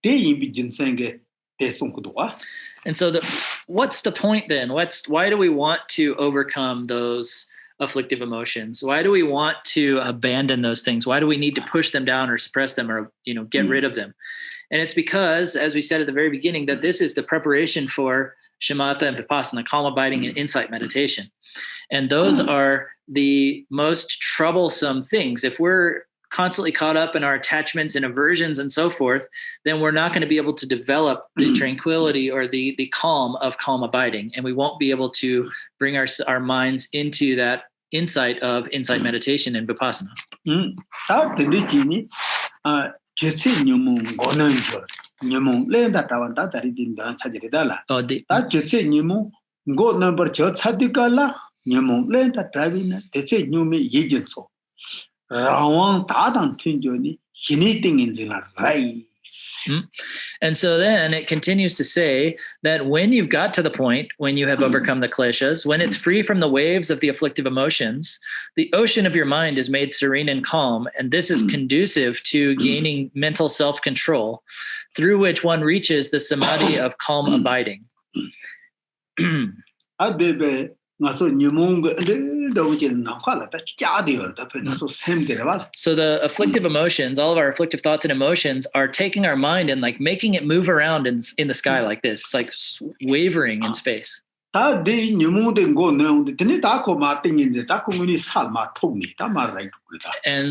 They be Jinsenge, they Sunkudua. And so what's the point then? Why do we want to overcome those afflictive emotions? Why do we want to abandon those things? Why do we need to push them down or suppress them or, get rid of them? And it's because, as we said at the very beginning, that this is the preparation for shamatha and vipassana, calm abiding and insight meditation. And those are the most troublesome things. If we're constantly caught up in our attachments and aversions and so forth, then we're not going to be able to develop the tranquility or the calm of calm abiding. And we won't be able to bring our minds into that insight of insight meditation and vipassana. And so then it continues to say that when you've got to the point, when you have overcome the kleshas, when it's free from the waves of the afflictive emotions, the ocean of your mind is made serene and calm. And this is conducive to gaining mental self-control, through which one reaches the samadhi of calm abiding. So the afflictive emotions, all of our afflictive thoughts and emotions are taking our mind and like making it move around in the sky like this. It's like wavering in space. And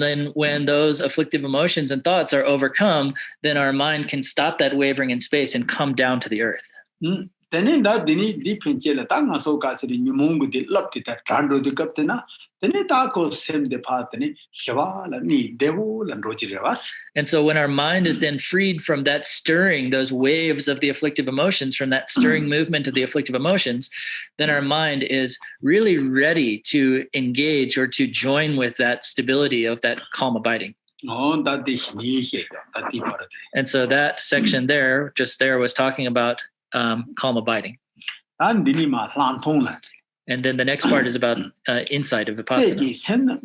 then when those afflictive emotions and thoughts are overcome, then our mind can stop that wavering in space and come down to the earth. Then that dini deep in jail, Tanga so casted in Yumungu did love it at Trando de Captana, then it taco send the partner, Shavala, ni, devil, and Rogeras. And so when our mind is then freed from that stirring, those waves of the afflictive emotions, from that stirring movement of the afflictive emotions, then our mind is really ready to engage or to join with that stability of that calm abiding. And so that section there, just there, was talking about calm abiding. And then the next part is about insight of vipassana.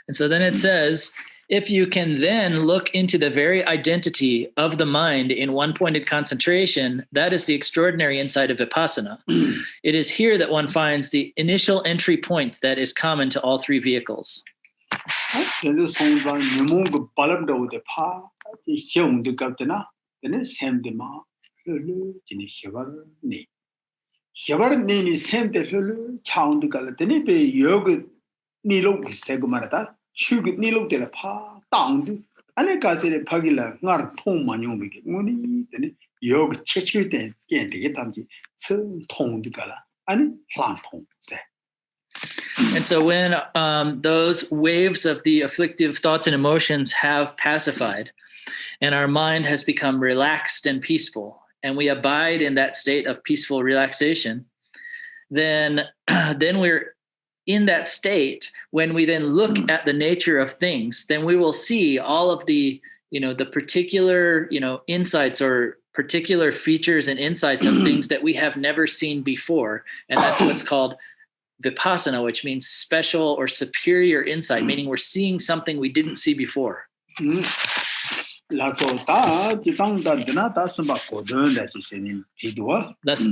And so then it says, if you can then look into the very identity of the mind in one-pointed concentration, that is the extraordinary insight of vipassana. It is here that one finds the initial entry point that is common to all three vehicles. And so when those waves of the afflictive thoughts and emotions have pacified and our mind has become relaxed and peaceful, and we abide in that state of peaceful relaxation, then we're in that state, when we then look at the nature of things, then we will see all of the, the particular, insights or particular features and insights of things that we have never seen before. And that's what's called vipassana, which means special or superior insight, meaning we're seeing something we didn't see before.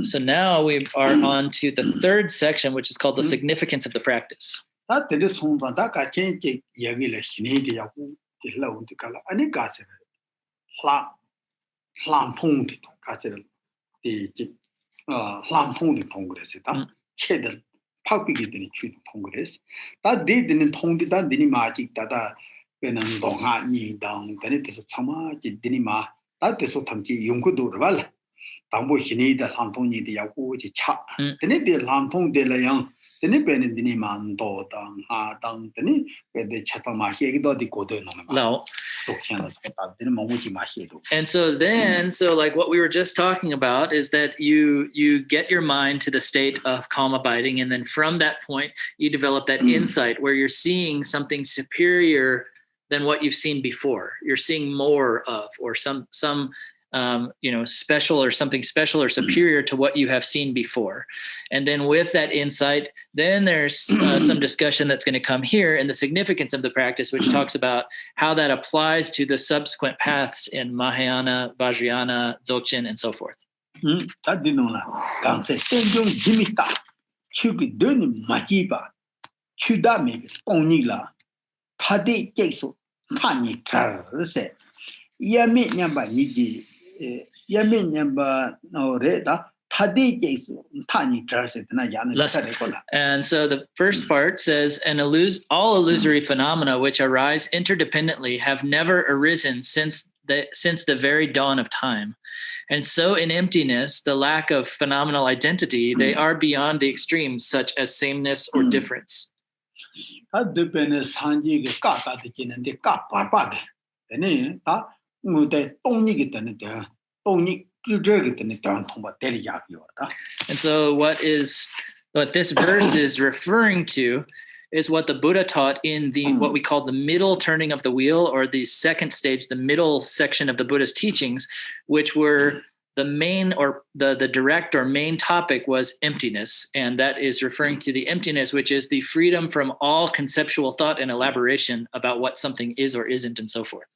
So now we are on to the third section, which is called the significance of the practice. And so like what we were just talking about is that you get your mind to the state of calm abiding, and then from that point you develop that insight where you're seeing something superior than what you've seen before. You're seeing more of, or some special, or something special or superior to what you have seen before. And then with that insight, then there's some discussion that's going to come here in the significance of the practice, which talks about how that applies to the subsequent paths in Mahayana, Vajrayana, Dzogchen, and so forth. And so the first part says, all illusory phenomena which arise interdependently have never arisen since the very dawn of time. And so in emptiness, the lack of phenomenal identity, they are beyond the extremes, such as sameness or difference. And so what this verse is referring to is what the Buddha taught in what we call the middle turning of the wheel, or the second stage, the middle section of the Buddha's teachings, which were the main, or the direct or main topic was emptiness. And that is referring to the emptiness, which is the freedom from all conceptual thought and elaboration about what something is or isn't, and so forth.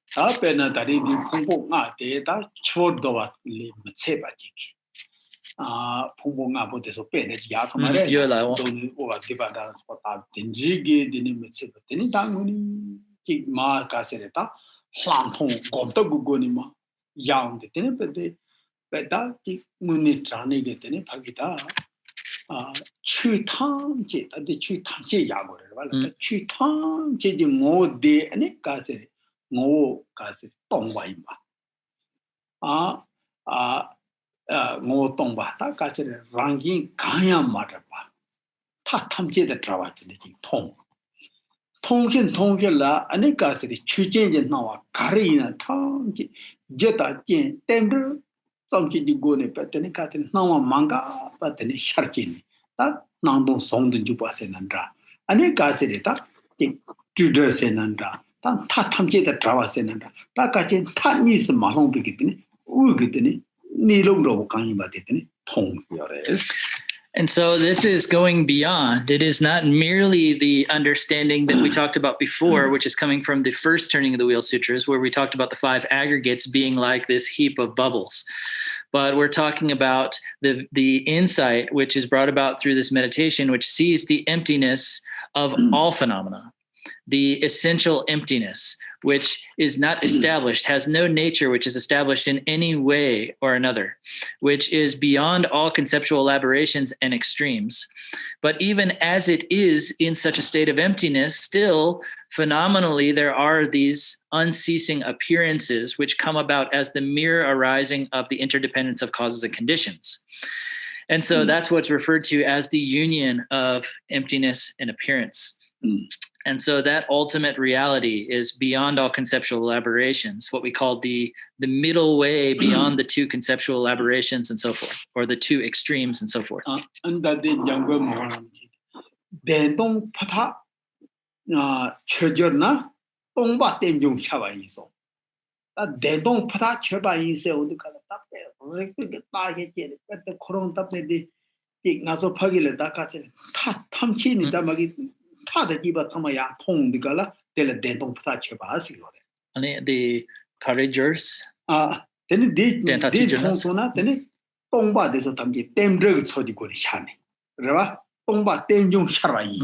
And so this is going beyond. It is not merely the understanding that we talked about before, which is coming from the first Turning of the Wheel Sutras, where we talked about the 5 aggregates being like this heap of bubbles. But we're talking about the insight, which is brought about through this meditation, which sees the emptiness of all phenomena, the essential emptiness, which is not established, has no nature which is established in any way or another, which is beyond all conceptual elaborations and extremes. But even as it is in such a state of emptiness, still phenomenally there are these unceasing appearances which come about as the mere arising of the interdependence of causes and conditions. And so that's what's referred to as the union of emptiness and appearance. And so that ultimate reality is beyond all conceptual elaborations, what we call the middle way beyond the 2 conceptual elaborations and so forth, or the 2 extremes and so forth. 대동 파타 처절나 동바 땜중 샤바 있어. 다 대동 파타 처바 있어 어디 가다 답대. 그 따게 그때 코로나 답대디 나서 파기를 닦아지 타 탐치니 담아기 타다 기바 참아야 통디가라 될 대동 파타 처바 시거래. 아니 the couragers 되는 데 통소나 되는 동바에서 담기 땜드그 처디고 샤네. 그래봐. 동바 땜중 샤라이.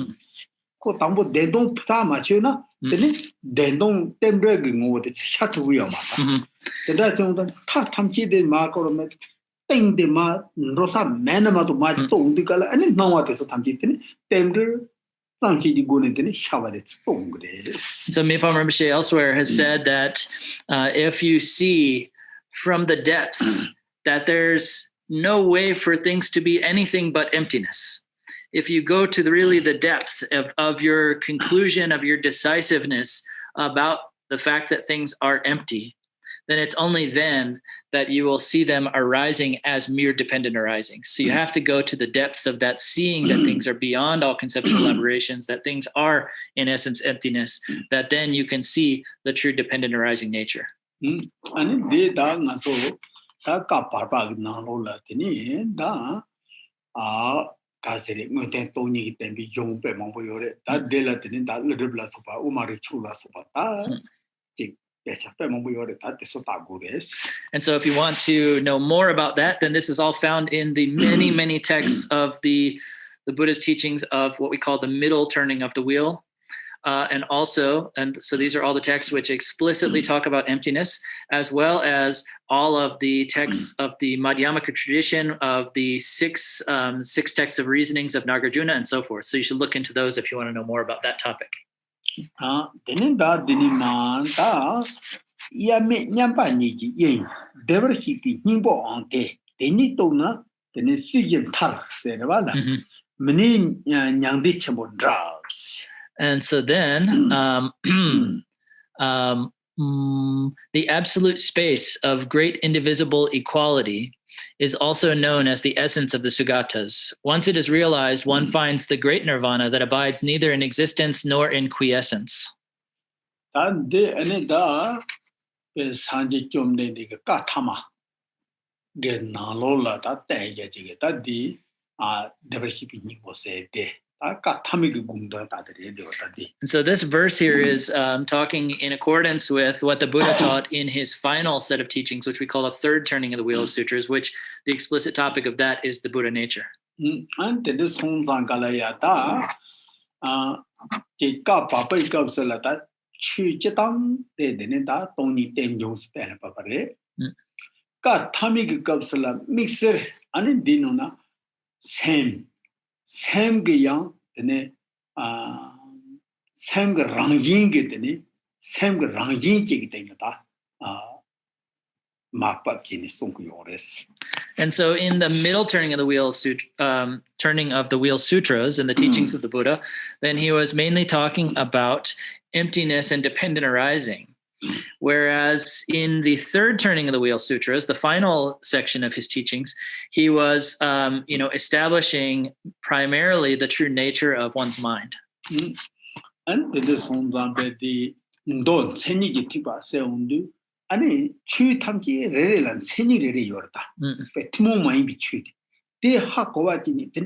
그 담보 대동 파타 맞추나 되는 대동 땜드그 뭐데 샤트고요 맞다. 그다 정도 타 탐치데 마코로메 땡데 마 로사 매나마도 마지 또 운디깔 아니 나와데서 탐치드니 땜드 상키디 고네드니 샤바데 또 그래. So Mipham Rinpoche elsewhere has said that if you see from the depths that there's no way for things to be anything but emptiness, if you go to really the depths of your conclusion, of your decisiveness about the fact that things are empty, then it's only then that you will see them arising as mere dependent arising. So you have to go to the depths of that, seeing that things are beyond all conceptual aberrations, that things are in essence emptiness, that then you can see the true dependent arising nature. 아니 데다 나서 다 까빠빠 나로라 되니 다 가세리 뭐된 돈이기 때문에 용배 먹고요래 다 데라더니 다 르블라서 봐 우마리 출라서 봐다 And so if you want to know more about that, then this is all found in the many, many texts of the Buddha's teachings of what we call the middle turning of the wheel. And so these are all the texts which explicitly talk about emptiness, as well as all of the texts of the Madhyamaka tradition, of the six texts of reasonings of Nagarjuna, and so forth. So you should look into those if you want to know more about that topic. Denin da deniman da yame nyamba niji yin dever hiti nimbo ante deni tona deni sigin tar servala mini nyangdi chemo drops. And so then the absolute space of great indivisible equality is also known as the essence of the Sugatas. Once it is realized, one finds the great nirvana that abides neither in existence nor in quiescence. And so this verse here is talking in accordance with what the Buddha taught in his final set of teachings, which we call the third turning of the wheel of sutras, which the explicit topic of that is the Buddha nature. Same yang dene same ranging dene same ranging chi dene da mapap ni songkyores. And so in the middle turning of the wheel sutras and the teachings of the Buddha, then he was mainly talking about emptiness and dependent arising. Whereas in the third turning of the wheel sutras, the final section of his teachings, he was, establishing primarily the true nature of one's mind. And this one the don't send you 아니 추 탐지 레레란 세니 레레 요르다. 베트모 마이 비추디. 데 하고와지니 데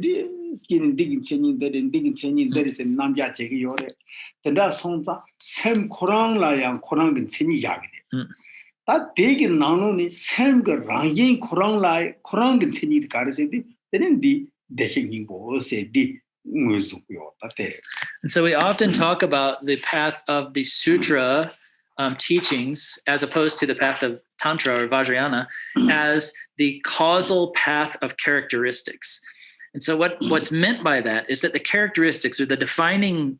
스킨 디긴 체니 디긴 체니 데리세 남자 제기 요레. 된다 송자 샘 코랑라양 코랑근 체니 야기데. 다 되게 나노니 샘거 랑인 코랑라이 코랑근 체니 가르세디 데는디 데히닝 보세디. And so we often talk about the path of the sutra teachings as opposed to the path of Tantra or Vajrayana as the causal path of characteristics. And so what's meant by that is that the characteristics or the defining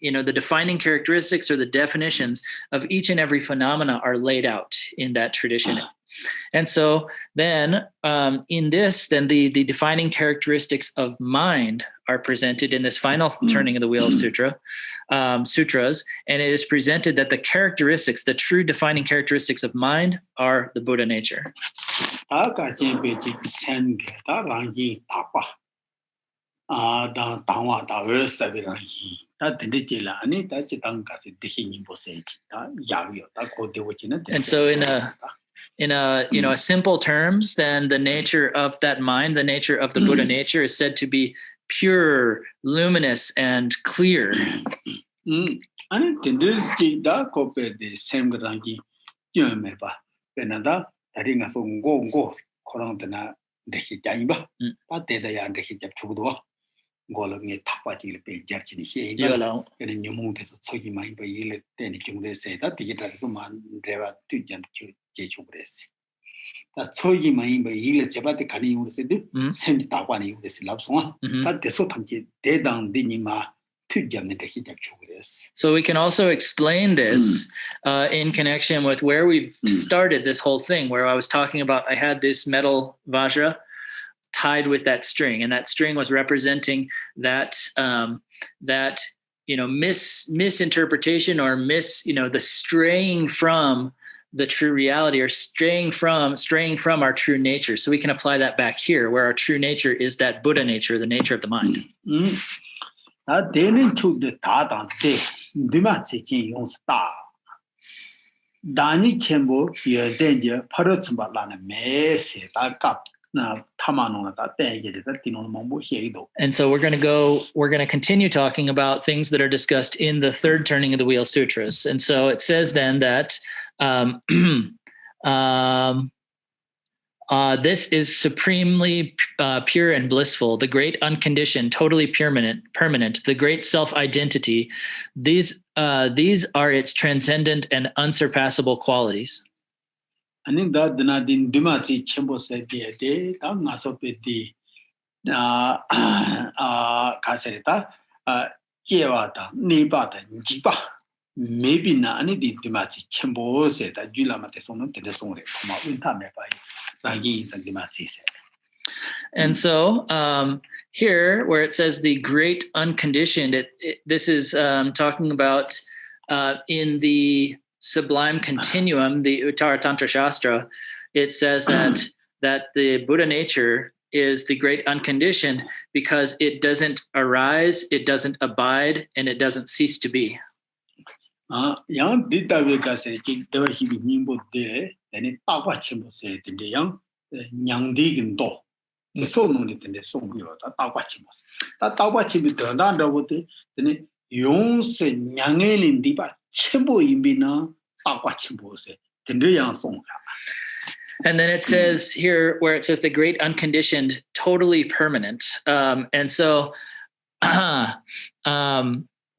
characteristics or the definitions of each and every phenomena are laid out in that tradition. And so then in this, then the defining characteristics of mind are presented in this final turning of the wheel of sutras. And it is presented that the characteristics, the true defining characteristics of mind are the Buddha nature. da tangwa da we sabira da de jela ani da chitang ka se de hin bo se da ya yo da ko de wo china. And so in a simple terms, then the nature of that mind, the nature of the Buddha nature is said to be pure, luminous, and clear. Ani tenders da ko pe de sem ga gi yo me ba penada da ringa so go korang na de hi jai ba ta de da ya de hi jap chu do ngolo nge thapa ji le pe jar chi ni he ba ene nyumu de so chogi mai ba yile te ni chung de se da de da so man de ba tu jan chu je chu res da chogi mai ba yile je ba de ka ni yu de de sem da kwa ni yu de se lab so da de so tham ji de dang de ni ma tu jan de hi jap chu res. So we can also explain this in connection with where we've started this whole thing, where I was talking about I had this metal vajra tied with that string, and that string was representing that misinterpretation or the straying from the true reality, or straying from our true nature. So we can apply that back here, where our true nature is that Buddha nature, the nature of the mind. Denen chuk de ta dang de dima che chin yong sta dani chenbo ye den je pharo chimba la na me se ta kap na thama no ta te je de ti no mo bo he do. And so we're going to continue talking about things that are discussed in the third turning of the wheel sutras. And so it says then that this is supremely pure and blissful, the great unconditioned, totally permanent, the great self-identity. These are its transcendent and unsurpassable qualities. Ani da dina din dima chi chembo se de ta nga so pe di ka se ta je wa ta ni ba ta ji ba maybe na ani di dima chi chembo se ta ju la ma te song no te song re ma un ta me ba. And so here, where it says the great unconditioned, this is talking about in the sublime continuum, the Uttara Tantra Shastra. It says that the Buddha nature is the great unconditioned because it doesn't arise, it doesn't abide, and it doesn't cease to be. Yang dita veka se chi dewa hi nimbo de tene ta kwa chimbo se tende yang nyang di gin do so no ni tende song yo ta kwa chimbo ta kwa chimbo de da wo te tene yong se nyang e lin di ba chimbo yimbi na ta kwa chimbo se tende yang song ya. And then it says here, where it says the great unconditioned, totally permanent. And so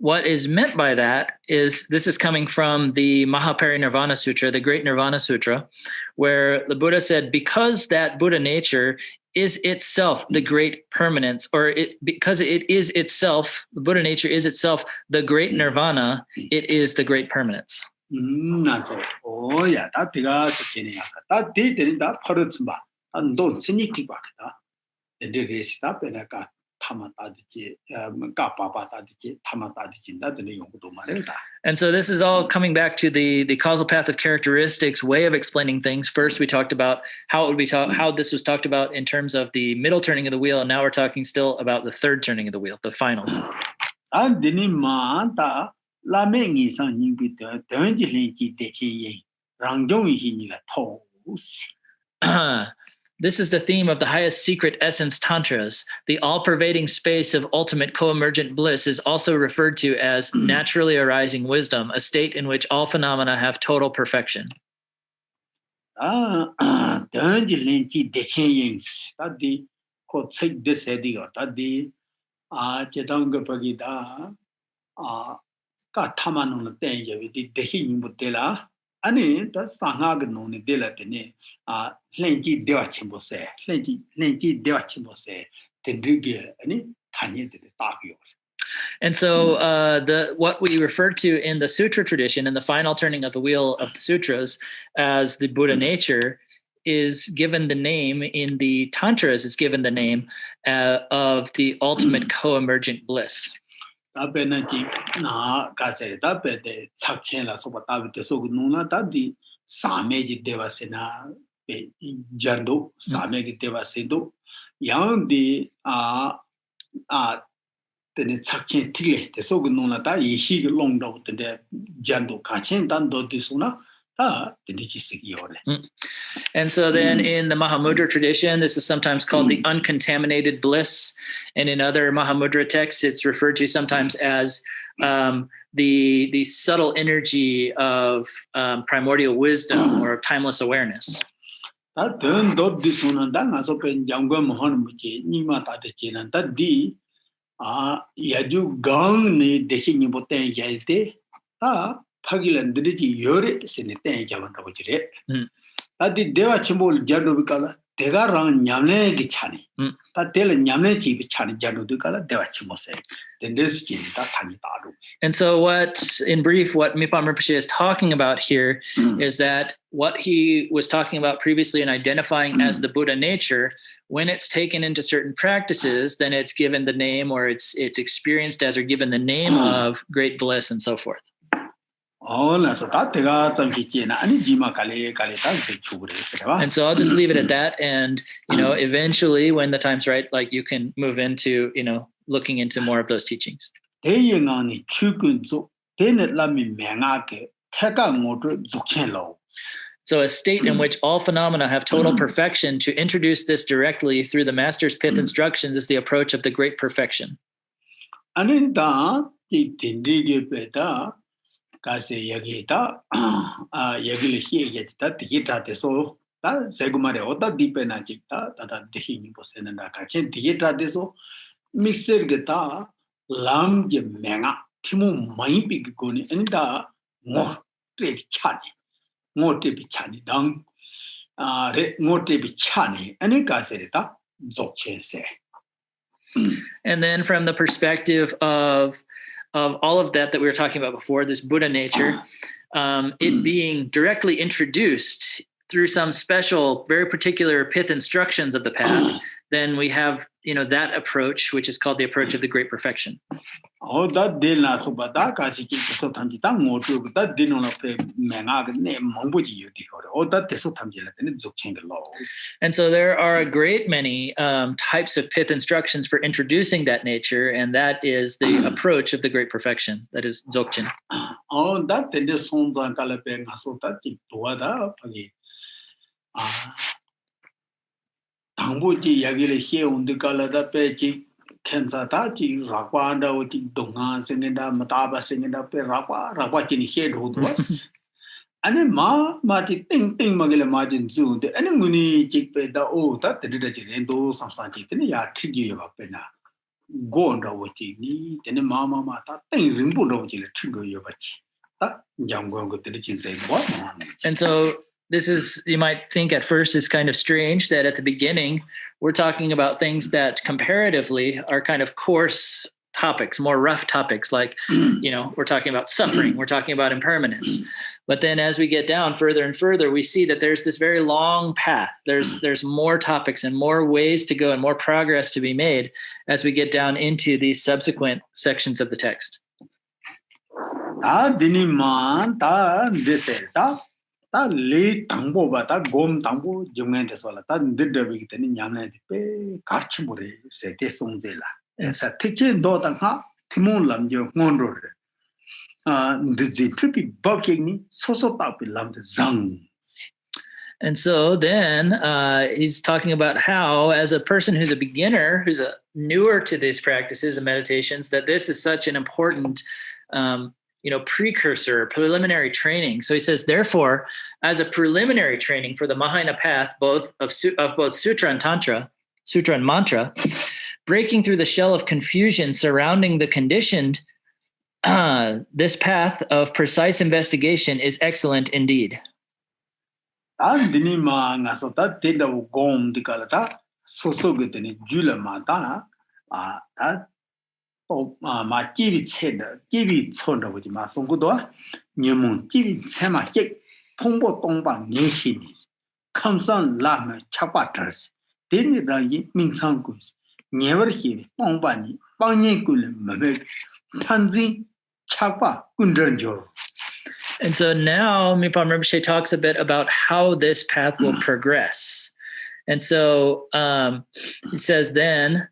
what is meant by that is, this is coming from the Mahaparinirvana Sutra, the Great Nirvana Sutra, where the Buddha said, because that Buddha nature is itself the great permanence, because it is itself, the Buddha nature is itself the great nirvana, it is the great permanence. Oh yeah, that biga se that did that part ba and don't seni ki ba da de ge sta pe da ka And so this is all coming back to the causal path of characteristics way of explaining things. First, we talked about how this was talked about in terms of the middle turning of the wheel, and now we're talking still about the third turning of the wheel, the final. This is the theme of the highest secret essence tantras. The all-pervading space of ultimate co-emergent bliss is also referred to as naturally arising wisdom, a state in which all phenomena have total perfection. Ani ta sanga no ni de la tene lenji dewa chimbo se lenji dewa chimbo se tendrige ani tanye de ta bio. And so what we refer to in the sutra tradition, in the final turning of the wheel of the sutras, as the Buddha nature, is given the name in the tantras, is given the name of the ultimate co-emergent bliss. Na ka se da pe de chakhen la so ta de so nu na ta di same ji deva se na pe jando same gi deva se do yang di then Chakin Tile, the Sogunona, he long out the Jando Kachin, Dan Dotisuna, the Nichisigiore. And so then in the Mahamudra tradition, this is sometimes called the uncontaminated bliss. And in other Mahamudra texts, it's referred to sometimes as the subtle energy of primordial wisdom or of timeless awareness. That then dot this one and then as open Jango Mohanuchi, Nima Tatachinan, that D. Yaju gang ni dehi ni boten jaite Pagilan Didi Yore Senate Javantavajire. Adi Deva Chimbol Jadu Bikala, Tegaran Yamne Gichani. That tell Yamne Chibichani Jadu Dukala, Deva Chimose. Then this Jin, that Tanitaru. And so in brief, what Mipham Rinpoche is talking about here is that what he was talking about previously in identifying as the Buddha nature, when it's taken into certain practices, then it's given the name or it's experienced as or given the name of great bliss and so forth. And so I'll just leave it at that. And, eventually when the time's right, like you can move into, looking into more of those teachings. So a state in which all phenomena have total perfection, to introduce this directly through the master's pith instructions is the approach of the great perfection. And then from the perspective of all of that we were talking about before, this Buddha nature, it being directly introduced through some special, very particular pith instructions of the path, then we have, that approach, which is called the approach of the great perfection. And so there are a great many types of pith instructions for introducing that nature, and that is the approach of the great perfection, that is Dzogchen. Tambuji Yagile here on the Galada Pechi, Kensatachi, Rakwanda, Dongan singing that, Mataba singing that, Rakwachin head who was. And then Mati Ting Magilla Margin Zoo, the enemy chick paid the that the did and do some such thing, ya trigger of pena. Go on the watching, then Mamma Mata, thing rimbo of the trigger your batch. That young girl got the chin say, what? And so this is, you might think at first is kind of strange that at the beginning, we're talking about things that comparatively are kind of coarse topics, more rough topics, like, we're talking about suffering, we're talking about impermanence. But then as we get down further and further, we see that there's this very long path. There's more topics and more ways to go and more progress to be made as we get down into these subsequent sections of the text. That late tango, but that gom tango, Jumen Sola, that did the week, and Yamne, Karchimore, said Tesonzela. It's a teaching daughter, Timon Lam, your Mondor. The trippy bucking, so top lam the zang. And so then he's talking about how, as a person who's a beginner, who's newer to these practices and meditations, that this is such an important precursor, preliminary training. So he says, therefore, as a preliminary training for the Mahayana path, both Sutra and Mantra, breaking through the shell of confusion surrounding the conditioned, this path of precise investigation is excellent indeed. Ma give it sort of with my songudo, Nyamun, give it Sama Yek, Pombo Tomba, Nishinis, comes on Lama, Chapatas, didn't it mean sangus, never hear Pombani, Banyakul, Mamek, Tanzi, Chapa, Undranjo. And so now Mipham Rinpoche talks a bit about how this path will progress. And so he says then,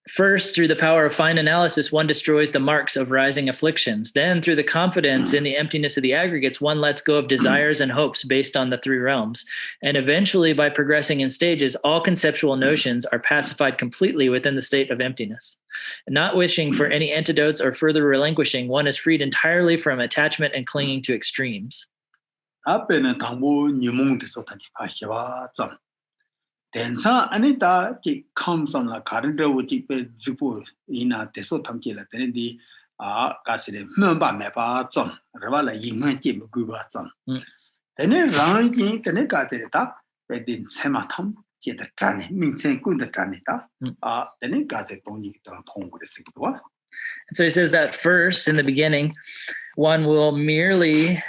First, through the power of fine analysis, one destroys the marks of rising afflictions. Then, through the confidence in the emptiness of the aggregates, one lets go of desires and hopes based on the three realms. And eventually, by progressing in stages, all conceptual notions are pacified completely within the state of emptiness. Not wishing for any antidotes or further relinquishing, one is freed entirely from attachment and clinging to extremes. Densa anita ki comes on la carrier which pe zipu ina deso tamki la teni kasile memba mepa zon revala yingman ki guba zon. Tene ranking tene kasile ta pe din sema tam ki the trani min sen kun the trani ta tene kasile tongji tong tongu de sikwa. So he says that first, in the beginning, one will merely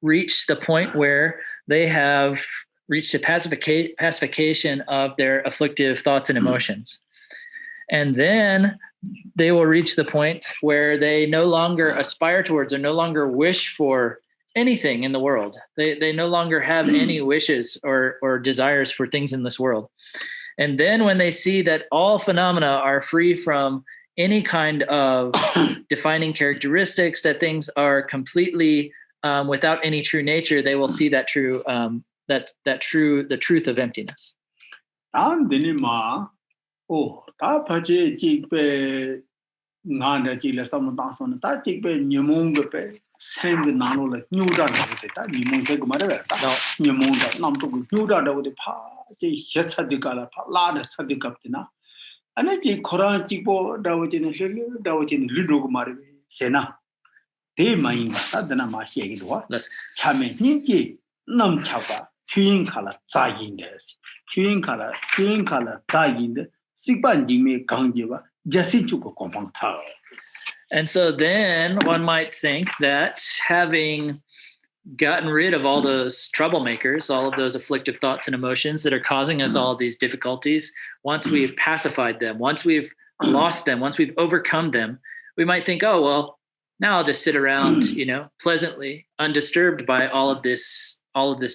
reach the point where they have reached a pacification of their afflictive thoughts and emotions. And then they will reach the point where they no longer aspire towards or no longer wish for anything in the world. They no longer have any wishes or desires for things in this world. And then when they see that all phenomena are free from any kind of defining characteristics, that things are completely without any true nature, they will see that true the truth of emptiness. Namchag Khen Rinpoche And so then one might think that having gotten rid of all those troublemakers, all of those afflictive thoughts and emotions that are causing us all of these difficulties, once we've pacified them, once we've lost them, once we've overcome them, we might think, oh, well, now I'll just sit around, pleasantly undisturbed by all of this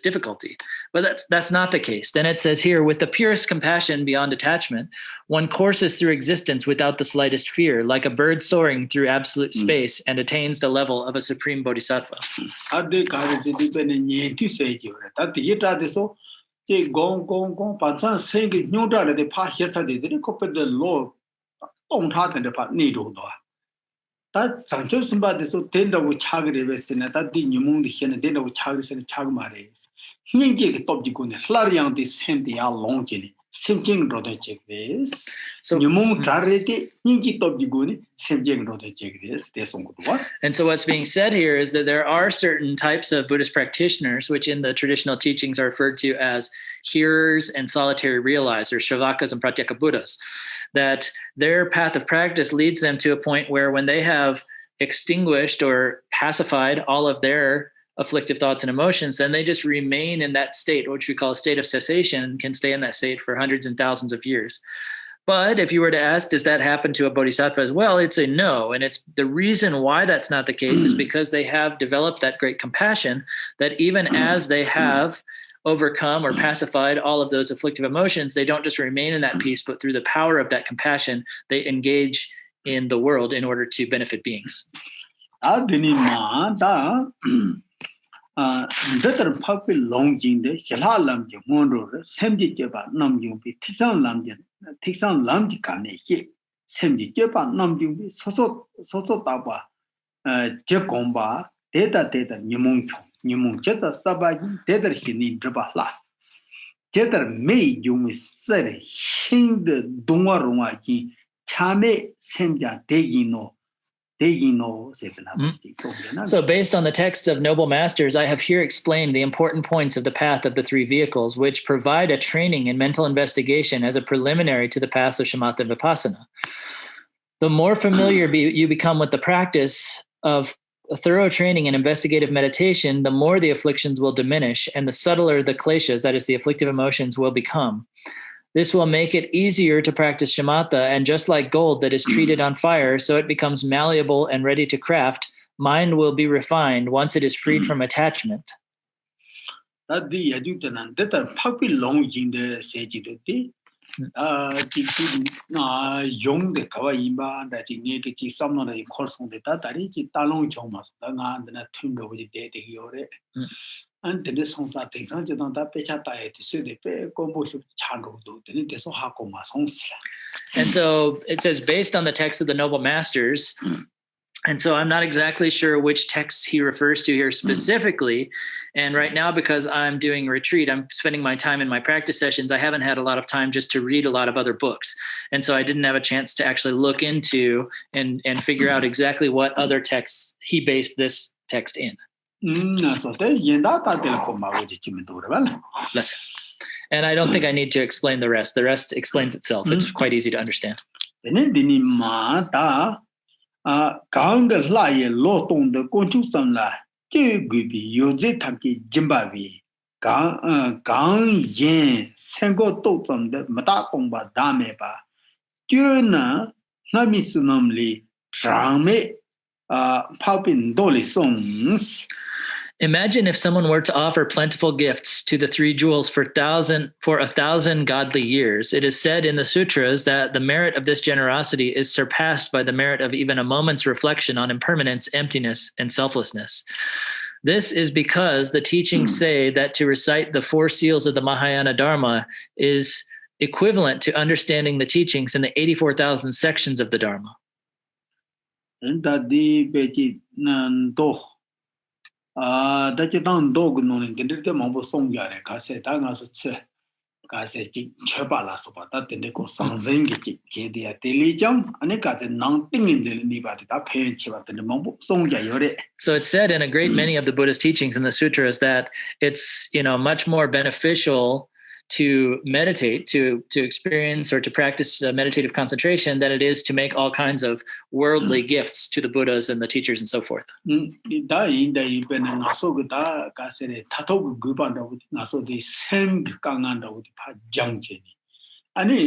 difficulty. But that's not the case. Then it says here, with the purest compassion beyond attachment, one courses through existence without the slightest fear, like a bird soaring through absolute space, and attains the level of a supreme bodhisattva. That Sancho Simba so tender with chagri vestina, that the Numung the Hen, dinner with chagris and chagmares. Ninjig top the gun, Larian the same day are long jelly, same jing roda check this. So Numung Tarete, Ninji top the gun, same jing roda check this, there's some good one. And so what's being said here is that there are certain types of Buddhist practitioners, which in the traditional teachings are referred to as hearers and solitary realizers, Shravakas and Pratyeka Buddhas, that their path of practice leads them to a point where when they have extinguished or pacified all of their afflictive thoughts and emotions, then they just remain in that state, which we call a state of cessation, and can stay in that state for hundreds and thousands of years. But if you were to ask, does that happen to a bodhisattva as well? It's a no. And it's the reason why that's not the case is because they have developed that great compassion that even as they have overcome or pacified all of those afflictive emotions, they don't just remain in that peace, but through the power of that compassion, they engage in the world in order to benefit beings. Nimung Jetta Sabagi, Tether Hini Drabala. Tether may you miss Sere, Hind Dungarumaki, Chame Semja, Degino. So based on the texts of noble masters, I have here explained the important points of the path of the three vehicles, which provide a training in mental investigation as a preliminary to the paths of shamatha and vipassana. The more familiar you become with the practice of a thorough training in investigative meditation, the more the afflictions will diminish and the subtler the kleshas, that is the afflictive emotions, will become. This will make it easier to practice shamatha, and just like gold that is treated on fire, so it becomes malleable and ready to craft, mind will be refined once it is freed from attachment. that the adjutant that are puppy long in the sage. Young the Kawaimba that in negative some of the course on the Tatari, Talon Chomas, the Tundo with the day. And the song that takes on that Pechata to see the pay combo channel, then it is so Hakoma songs. And so it says, based on the text of the Noble Masters. And so I'm not exactly sure which texts he refers to here specifically. And right now, because I'm doing a retreat, I'm spending my time in my practice sessions. I haven't had a lot of time just to read a lot of other books. And so I didn't have a chance to actually look into and figure out exactly what other texts he based this text in. Listen. And I don't think I need to explain the rest. The rest explains itself. It's quite easy to understand. Gang the lie lot on the conjunction la, Gubi, Yoze Taki Jimbavi, Gang Yen, Sengo Totem, the Matakomba Dameba, Juna, Namisunamli, Drame, Palpin Dolly songs. Imagine if someone were to offer plentiful gifts to the three jewels for 1,000 godly years. It is said in the sutras that the merit of this generosity is surpassed by the merit of even a moment's reflection on impermanence, emptiness, and selflessness. This is because the teachings say that to recite the 4 seals of the Mahayana Dharma is equivalent to understanding the teachings in the 84,000 sections of the Dharma. And that the Beji Nando. That you don't dog no in the mobile song yard, Cassetanga, Cassette, Chapala, so that the Nico Sanzing, Jedia, Dilijam, and it got a non thing in the Nibati, that pain chivat in the mobile song yard. So it's said in a great many of the Buddhist teachings in the sutras that it's, much more beneficial to meditate, to experience or to practice meditative concentration than it is to make all kinds of worldly gifts to the Buddhas and the teachers and so forth. So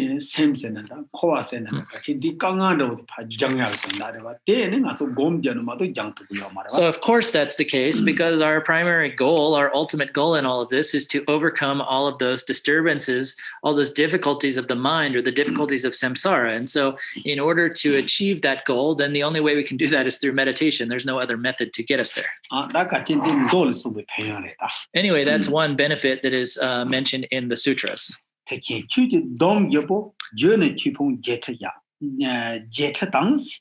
of course that's the case, because our primary goal, our ultimate goal in all of this is to overcome all of those disturbances, all those difficulties of the mind or the difficulties of samsara. And so in order to achieve that goal, then the only way we can do that is through meditation. There's no other method to get us there. Anyway, that's one benefit that is mentioned in the sutras. Dom Yobo, Journey Chipon Jetaya, Jetta dance,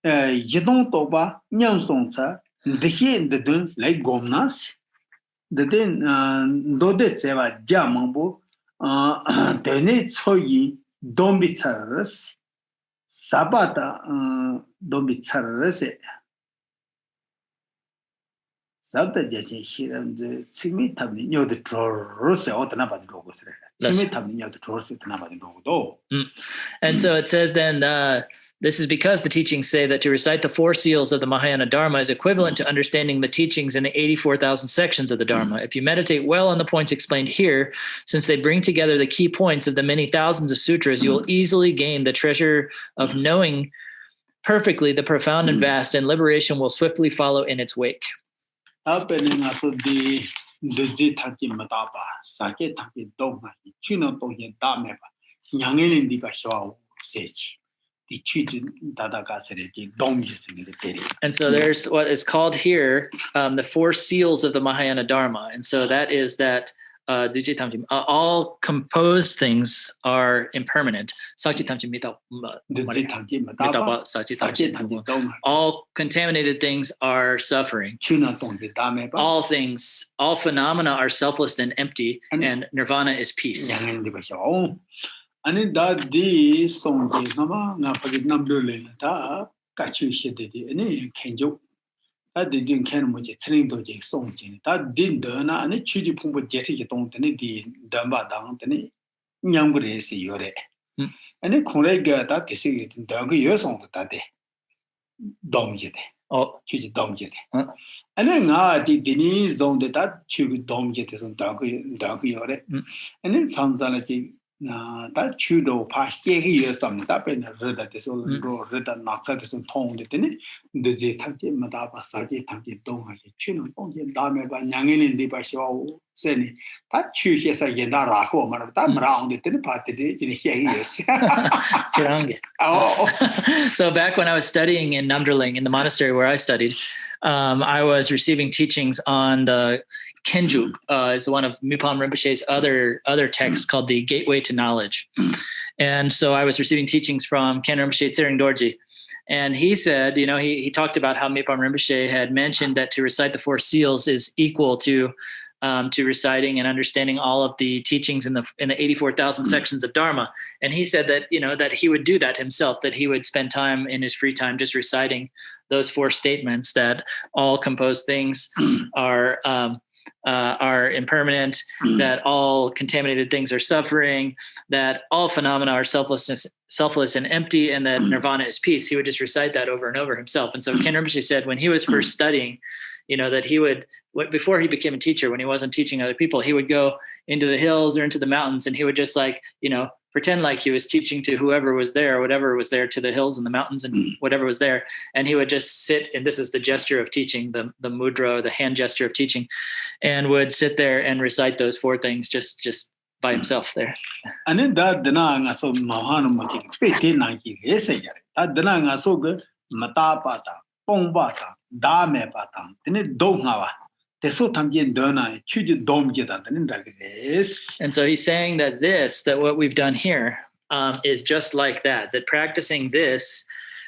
Jedon Toba, Nyam Sonsa, the Hin the Dun, like Gomnas, the Den Dodet Seva Jamambo, Dene Soyi, Dombitaras, Sabata, Dombitaras. Sabta Jackie here and the Simi Tabni, the Torose or the Nabad Logos. And so it says then, this is because the teachings say that to recite the 4 seals of the Mahayana Dharma is equivalent to understanding the teachings in the 84,000 sections of the Dharma. If you meditate well on the points explained here, since they bring together the key points of the many thousands of sutras, you will easily gain the treasure of knowing perfectly the profound and vast, and liberation will swiftly follow in its wake. The Taki Mataba, Sake Taki Dogma, Chino Togi Dameba, Yangin di Bashaw, Sech, the Chitin Tadaka Sereti, Domis in the Peri. And so there's what is called here the 4 seals of the Mahayana Dharma. And so that is that all composed things are impermanent. All contaminated things are suffering. All things, all phenomena are selfless and empty, and nirvana is peace. And in that day, song I didn't can much train to Jake song. That didn't and it should you pump jetty don't any Damba down any younger is yore. And it correct that is it in the years on that day. Dom jet. Oh, choose dom jet. And then I did the knees on that choose dom jet is on dark yore. And then sounds like that chudo pa here some that been read this all written not satisfied tone the j tanki madaba sagi tanki dong chino dame ba nyangin in the basho seni that chu yes a yenda rako man that round it in party here So back when I was studying in Namdrling in the monastery where I studied, I was receiving teachings on the Kenjuk is one of Mipham Rinpoche's other texts called the Gateway to Knowledge. And so I was receiving teachings from Khen Rinpoche Tsering Dorji. And he said, he talked about how Mipham Rinpoche had mentioned that to recite the Four Seals is equal to reciting and understanding all of the teachings in the 84,000 sections of Dharma. And he said that, that he would do that himself, that he would spend time in his free time just reciting those four statements that all composed things are impermanent, that all contaminated things are suffering, that all phenomena are selfless and empty, and that nirvana is peace. He would just recite that over and over himself. And so Khen Rinpoche said when he was first studying, that he would, before he became a teacher, when he wasn't teaching other people, he would go into the hills or into the mountains, and he would just pretend like he was teaching to whoever was there, or whatever was there, to the hills and the mountains and whatever was there. And he would just sit, and this is the gesture of teaching, the mudra, or the hand gesture of teaching, and would sit there and recite those four things just by himself there. And then that denang so mahanu pete naki esayare. That denang so good matapata, pongbata, dame patang, then dongawa. And so he's saying that what we've done here is just like that practicing this,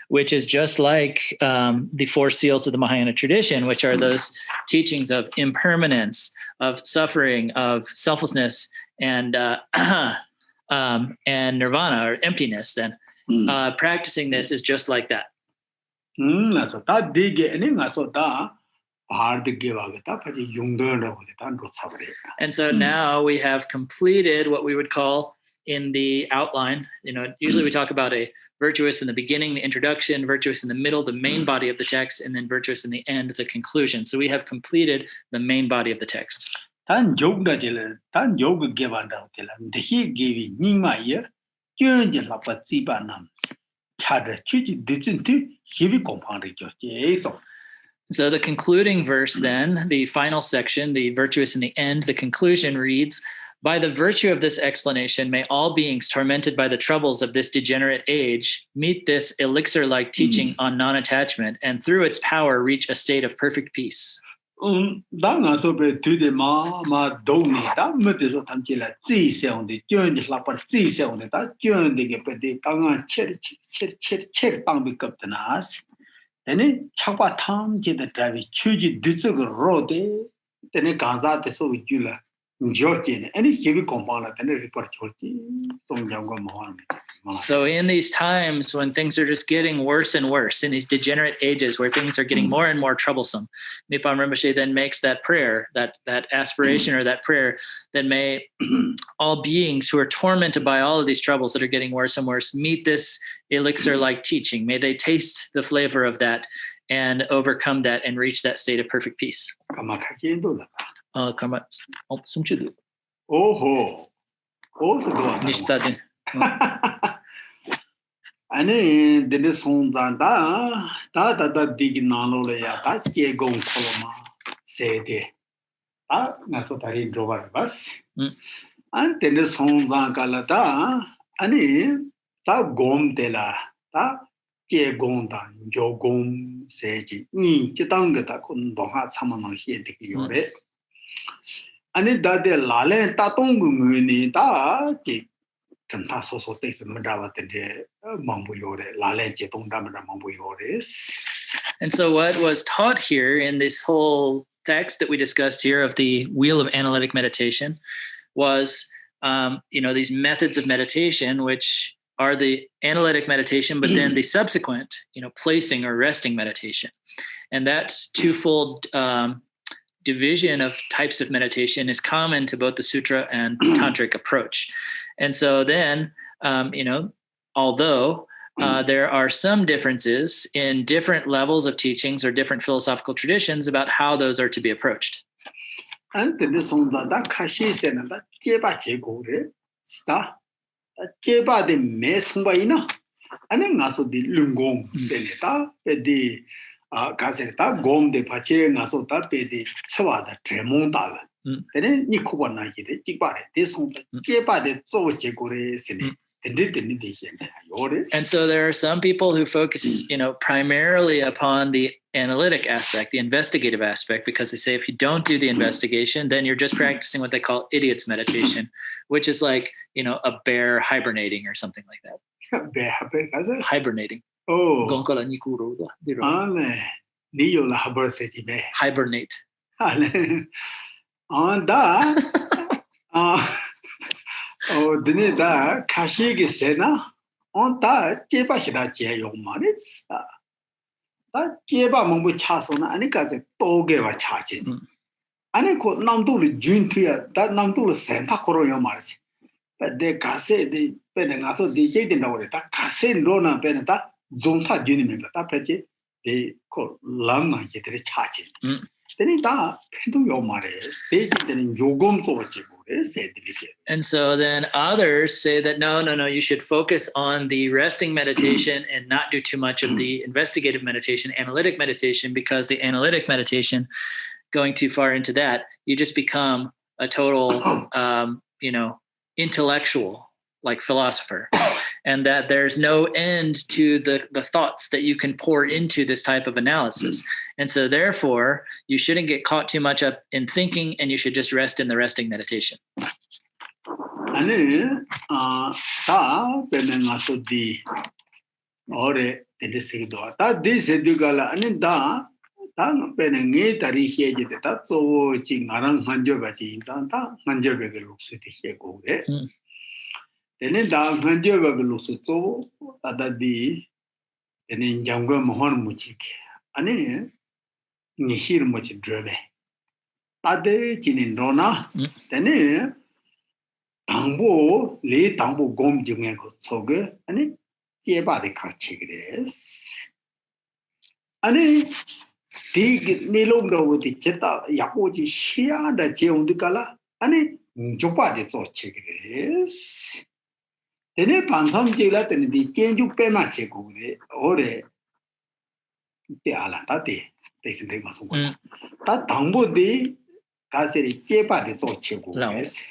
which is just like the Four Seals of the Mahayana tradition, which are those teachings of impermanence, of suffering, of selflessness, and nirvana, or emptiness. Then practicing this is just like that. And so now we have completed what we would call in the outline. Usually we talk about a virtuous in the beginning, the introduction, virtuous in the middle, the main body of the text, and then virtuous in the end, the conclusion. So we have completed the main body of the text. So the concluding verse then, the final section, the virtuous in the end, the conclusion reads, by the virtue of this explanation, may all beings tormented by the troubles of this degenerate age meet this elixir-like teaching on non-attachment, and through its power reach a state of perfect peace. And so in these times when things are just getting worse and worse, in these degenerate ages where things are getting more and more troublesome, Mipham Rinpoche then makes that prayer, that aspiration, or that prayer, that may all beings who are tormented by all of these troubles that are getting worse and worse meet this elixir-like teaching. May they taste the flavor of that and overcome that and reach that state of perfect peace. Karma. Oh, Nishtadin. Ane dene sondan da dig nalo ya ta ke gong koloma sede na so tari drobar bas an dene sondan kala da ane ta gom dela ta ke gong da jo gom seji ni chitang ta kun do ha chamanang hie de yore ane da de lale ta tong ngu ni ta ke tanta so so te se mdawa de mambu yore lale che tong da mambu yore. And so what was taught here in this whole text that we discussed here of the Wheel of Analytic Meditation was these methods of meditation, which are the analytic meditation, but then the subsequent placing or resting meditation. And that twofold division of types of meditation is common to both the sutra and tantric approach. And so then, although there are some differences in different levels of teachings or different philosophical traditions about how those are to be approached. And the sonda da kashi sena da jeba che gore sta 제바 데 메송바이나 아니 가서 디 룽공 세네다 베디 가세다 곰데 파체 가서 다 베디 서와다 드레몬다 근데 니코바나기데 찍바레 데송바 제바데 쪼제고레 세네 And so there are some people who focus, primarily upon the analytic aspect, the investigative aspect, because they say if you don't do the investigation, then you're just practicing what they call idiot's meditation, which is like, a bear hibernating or something like that. Bear hibernating. Oh. Hibernate. Dinida Kashigi Sena on that Jeba Hida Jayong Maris. That Jeba Mumbu Chasona, and it has a Togeva charging. And it could Namdul Juntia, that Namdul Santa Coroyo Maris. But they Kase, the Penaso, the Jadin over that Kase Rona Beneta, Zonta Junimim, that Peche, they call Lama Yetri charging. Then it Pendu Yomares, they didn't Yogum Sochi. And so then others say that no, you should focus on the resting meditation and not do too much of the investigative meditation, analytic meditation, because the analytic meditation, going too far into that, you just become a total, intellectual, like philosopher. And that there's no end to the thoughts that you can pour into this type of analysis. And so therefore, you shouldn't get caught too much up in thinking, and you should just rest in the resting meditation. Then da ganjo bagulo so adadi then jango mohon muchik ani nihir much drebe ade chinin rona then 당보 le 당보 gom jungen ko soge ani jeba de kachigres ani dig nilom do di cheta yapoji shia da jeundikala ani jopa de so chigres Tene pansam chela tene di chenju pema chego re ore te ala ta te sindre ma so ta dangbo de ka se ri chepa de so chego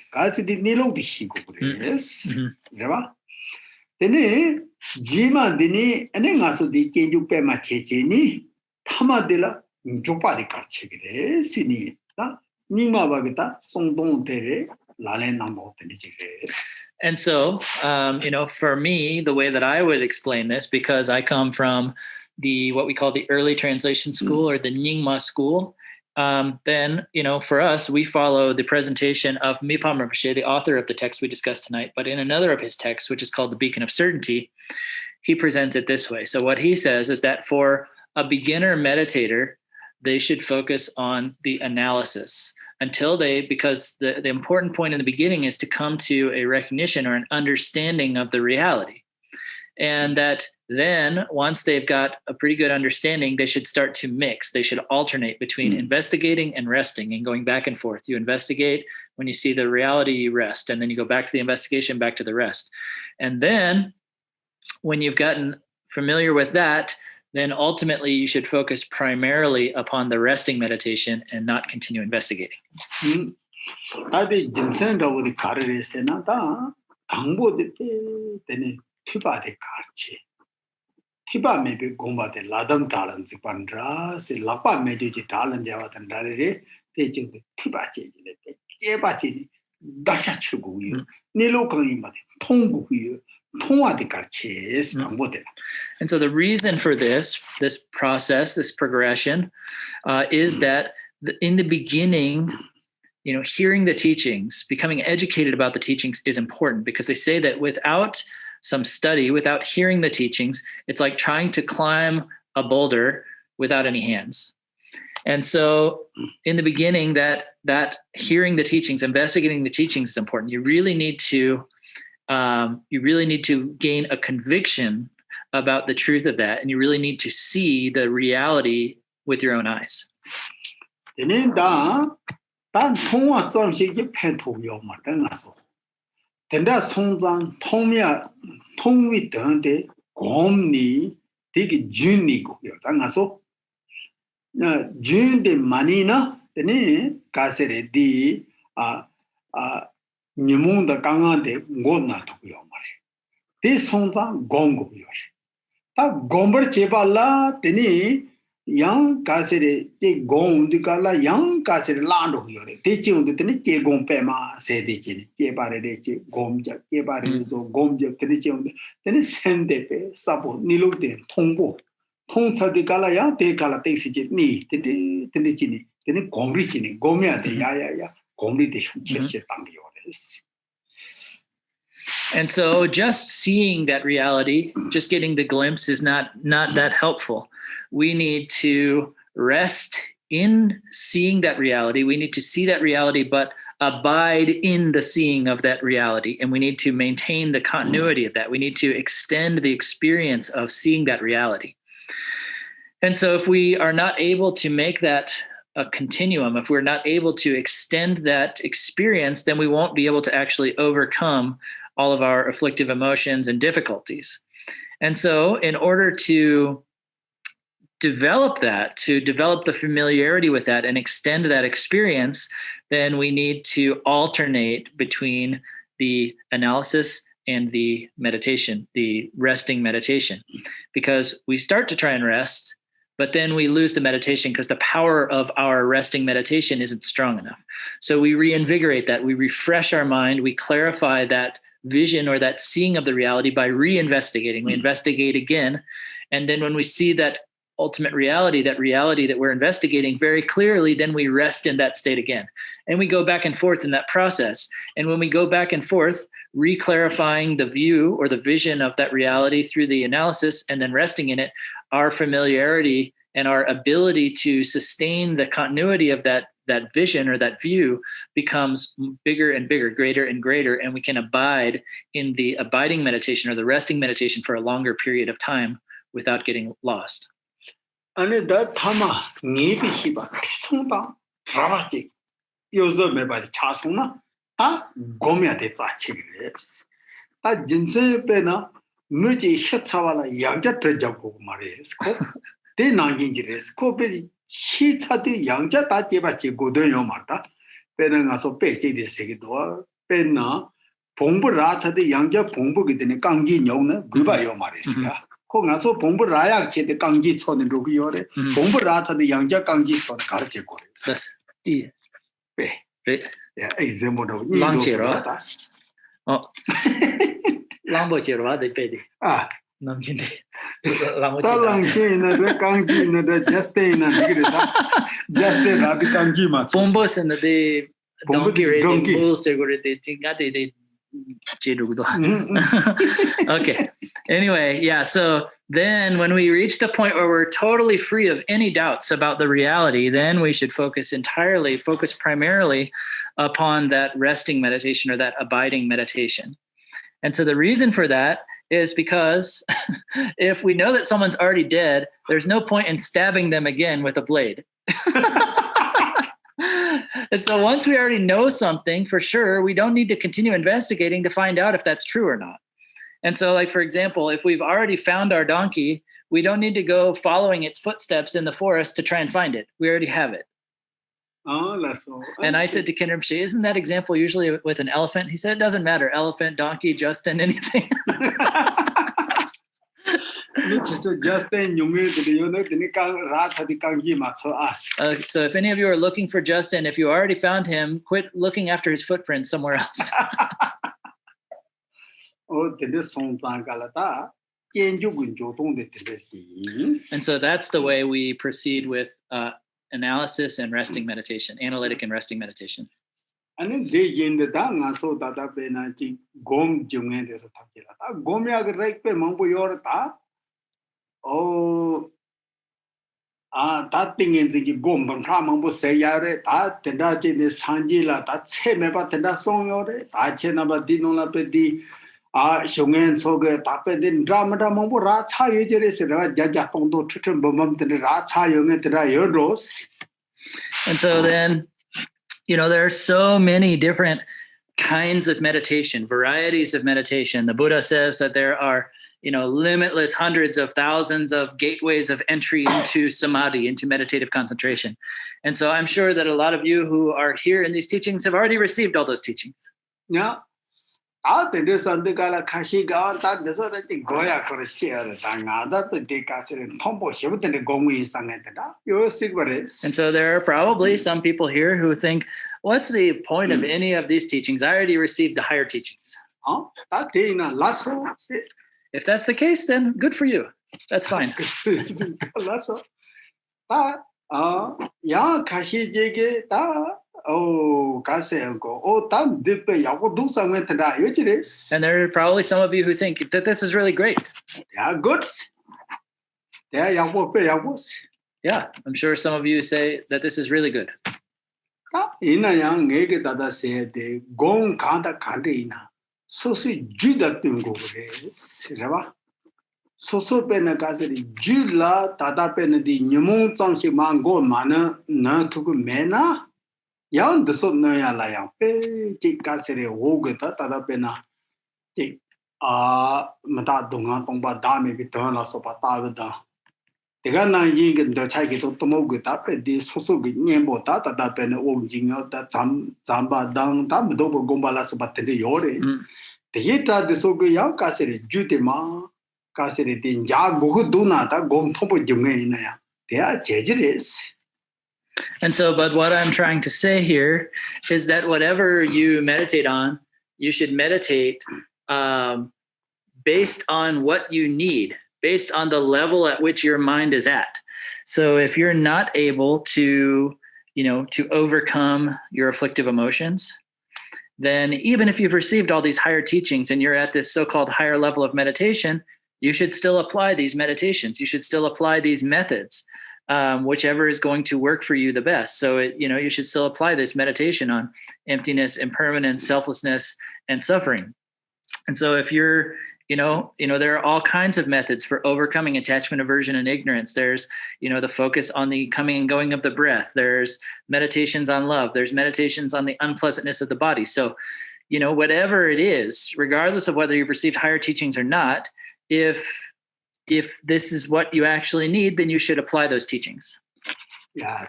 ka se di nilo di higo re jaba tene jima dini ane nga so di chenju pema cheche ni thama de la jopa de ka chegre sini ta nima ba geta songdong tere And so, for me, the way that I would explain this, because I come from what we call the early translation school or the Nyingma school, then, for us, we follow the presentation of Mipham Rinpoche, the author of the text we discussed tonight. But in another of his texts, which is called The Beacon of Certainty, he presents it this way. So what he says is that for a beginner meditator, they should focus on the analysis because the important point in the beginning is to come to a recognition or an understanding of the reality. And that then once they've got a pretty good understanding, they should start to mix. They should alternate between investigating and resting and going back and forth. You investigate, when you see the reality, you rest. And then you go back to the investigation, back to the rest. And then when you've gotten familiar with that, then ultimately you should focus primarily upon the resting meditation and not continue investigating. And so the reason for this process, this progression, is that in the beginning, hearing the teachings, becoming educated about the teachings is important, because they say that without some study, without hearing the teachings, it's like trying to climb a boulder without any hands. And so in the beginning, that hearing the teachings, investigating the teachings is important. You really need to gain a conviction about the truth of that, and you really need to see the reality with your own eyes. tenda songzang thongmya thongwi dande gomni digi junni go yo nga so na jun de manina tene kasere di nyamung da kanga de ngona to yo mare de songzang gongo yo ta gombar chebala tene yang kasere te gong di kala yang kasere lando yo re te chi unde tene che gong pe ma se de chi che pare de che gom ja che pare so gom ja tene chi unde tene sende pe sabo nilo de thongbo thong cha di kala ya te kala te si chi ni tene chi ni tene gomri chi ni gomya de ya gomri de che che tang yo re. And so just seeing that reality, just getting the glimpse is not that helpful. We need to rest in seeing that reality. We need to see that reality, but abide in the seeing of that reality. And we need to maintain the continuity of that. We need to extend the experience of seeing that reality. And so if we are not able to make that a continuum, if we're not able to extend that experience, then we won't be able to actually overcome all of our afflictive emotions and difficulties. And so in order to develop that, to develop the familiarity with that and extend that experience, then we need to alternate between the analysis and the meditation, the resting meditation, because we start to try and rest, but then we lose the meditation because the power of our resting meditation isn't strong enough. So we reinvigorate that, we refresh our mind, we clarify that vision or that seeing of the reality by reinvestigating. We investigate again. And then when we see that ultimate reality that we're investigating very clearly, then we rest in that state again. And we go back and forth in that process. And when we go back and forth, reclarifying the view or the vision of that reality through the analysis and then resting in it, our familiarity and our ability to sustain the continuity of that vision or that view becomes bigger and bigger, greater and greater, and we can abide in the abiding meditation or the resting meditation for a longer period of time without getting lost. Ane da thama ngebi hiba tesongda rabaji yozo meba chasongna ta gomya de tachigres ta jinse pena muji shatawala yangja trajabu mares ko de nangingires ko be hi chade yangja ta jeba chi godon yo marta pena ngaso peche de segido pena 봉부 라차데 양자 봉부기 되네 강기 녀우네 그바요 말이야. ko ngaso 봉부 라약 체데 강기 촌에 로기요래 봉부 라차데 양자 강기 촌 가르쳐 거래. 이 네. 네. 야, example 랑체로. 랑보체로 와데 페디. 아, 남진데. 랑체나 강기나 저스테나 그래다. 저스테 라디 강기 맞. 봉보스는데 동기레데 보세고레데 팅가데 Okay. Anyway, yeah. So then when we reach the point where we're totally free of any doubts about the reality, then we should focus primarily upon that resting meditation or that abiding meditation. And so the reason for that is because if we know that someone's already dead, there's no point in stabbing them again with a blade. And so once we already know something for sure, we don't need to continue investigating to find out if that's true or not. And so, like, for example, if we've already found our donkey, we don't need to go following its footsteps in the forest to try and find it. We already have it. Oh, that's all. And I said to Khen Rinpoche, isn't that example usually with an elephant? He said, it doesn't matter. Elephant, donkey, Justin, anything. So if any of you are looking for Justin, if you already found him, quit looking after his footprints somewhere else. And so that's the way we proceed with analysis and resting meditation, analytic and resting meditation. And they in the dang so that I been gom jungen is a takila. Gomia rake mambo yorta. Oh, that thing in the gom and rambo say yare, that the daji is Sanjila, that same about the song yore, that chenaba dinola pedi, shungen so get up in drama mambo rats high usually said, Jaja tondo chicken bomb to the rats high young at the yodos. And so then, you know, there are so many different kinds of meditation, varieties of meditation. The Buddha says that there are, limitless hundreds of thousands of gateways of entry into samadhi, into meditative concentration. And so I'm sure that a lot of you who are here in these teachings have already received all those teachings. Yeah. And so there are probably some people here who think, what's the point of any of these teachings? I already received the higher teachings. If that's the case, then good for you. That's fine. And there are probably some of you who think that this is really great. Yeah, good. Yeah, I'm sure some of you say that this is really good. So pena kaseri jula tata pena di nyamong changshi mango mana na tuku mena yang de so na ya la yang pe ti kaseri woge tata pena ti mata donga tongba da me bi ton la so pa ta da tega na yin ge do chai ge to mo ge ta pe di so ge nyen bo ta tata pena o jing yo ta zam ba dang ta mo do bo gomba la so pa te yo re de yita de so ge yang kaseri jude ma And so, but what I'm trying to say here is that whatever you meditate on, you should meditate based on what you need, based on the level at which your mind is at. So if you're not able to, to overcome your afflictive emotions, then even if you've received all these higher teachings and you're at this so-called higher level of meditation, you should still apply these meditations. You should still apply these methods, whichever is going to work for you the best. So, you should still apply this meditation on emptiness, impermanence, selflessness, and suffering. And so if you're, there are all kinds of methods for overcoming attachment, aversion, and ignorance. There's, the focus on the coming and going of the breath. There's meditations on love. There's meditations on the unpleasantness of the body. So, whatever it is, regardless of whether you've received higher teachings or not, if this is what you actually need, then you should apply those teachings. Yeah,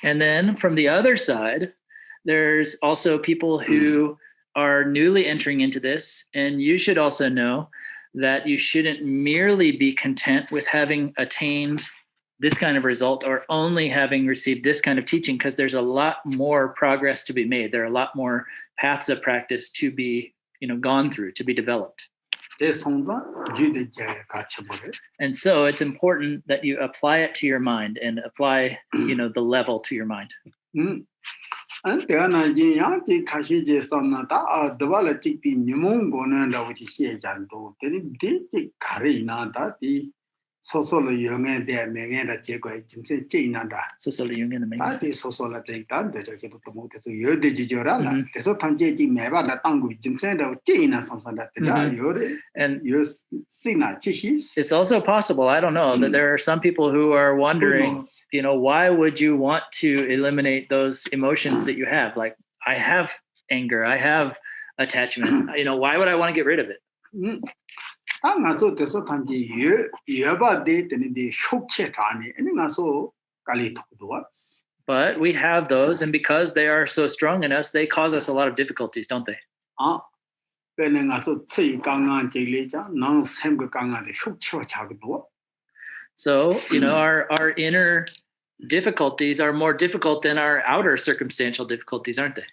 and then from the other side, there's also people who are newly entering into this, and you should also know that you shouldn't merely be content with having attained this kind of result or only having received this kind of teaching, because there's a lot more progress to be made. There are a lot more paths of practice to be, gone through, to be developed. And so it's important that you apply it to your mind and apply, the level to your mind. 소소로 영에 대해 명예를 제거해 짐세 찌난다. 소소로 영에는 다시 소소라 대단 저기도 또 못해서 여대지죠라. 그래서 탐제지 매바다 땅고 짐세도 찌나 삼산다다. 요래 and you see not It's also possible, I don't know, that there are some people who are wondering, why would you want to eliminate those emotions that you have? Like, I have anger, I have attachment. Why would I want to get rid of it? But we have those, and because they are so strong in us, they cause us a lot of difficulties, don't they? So, our inner difficulties are more difficult than our outer circumstantial difficulties, aren't they?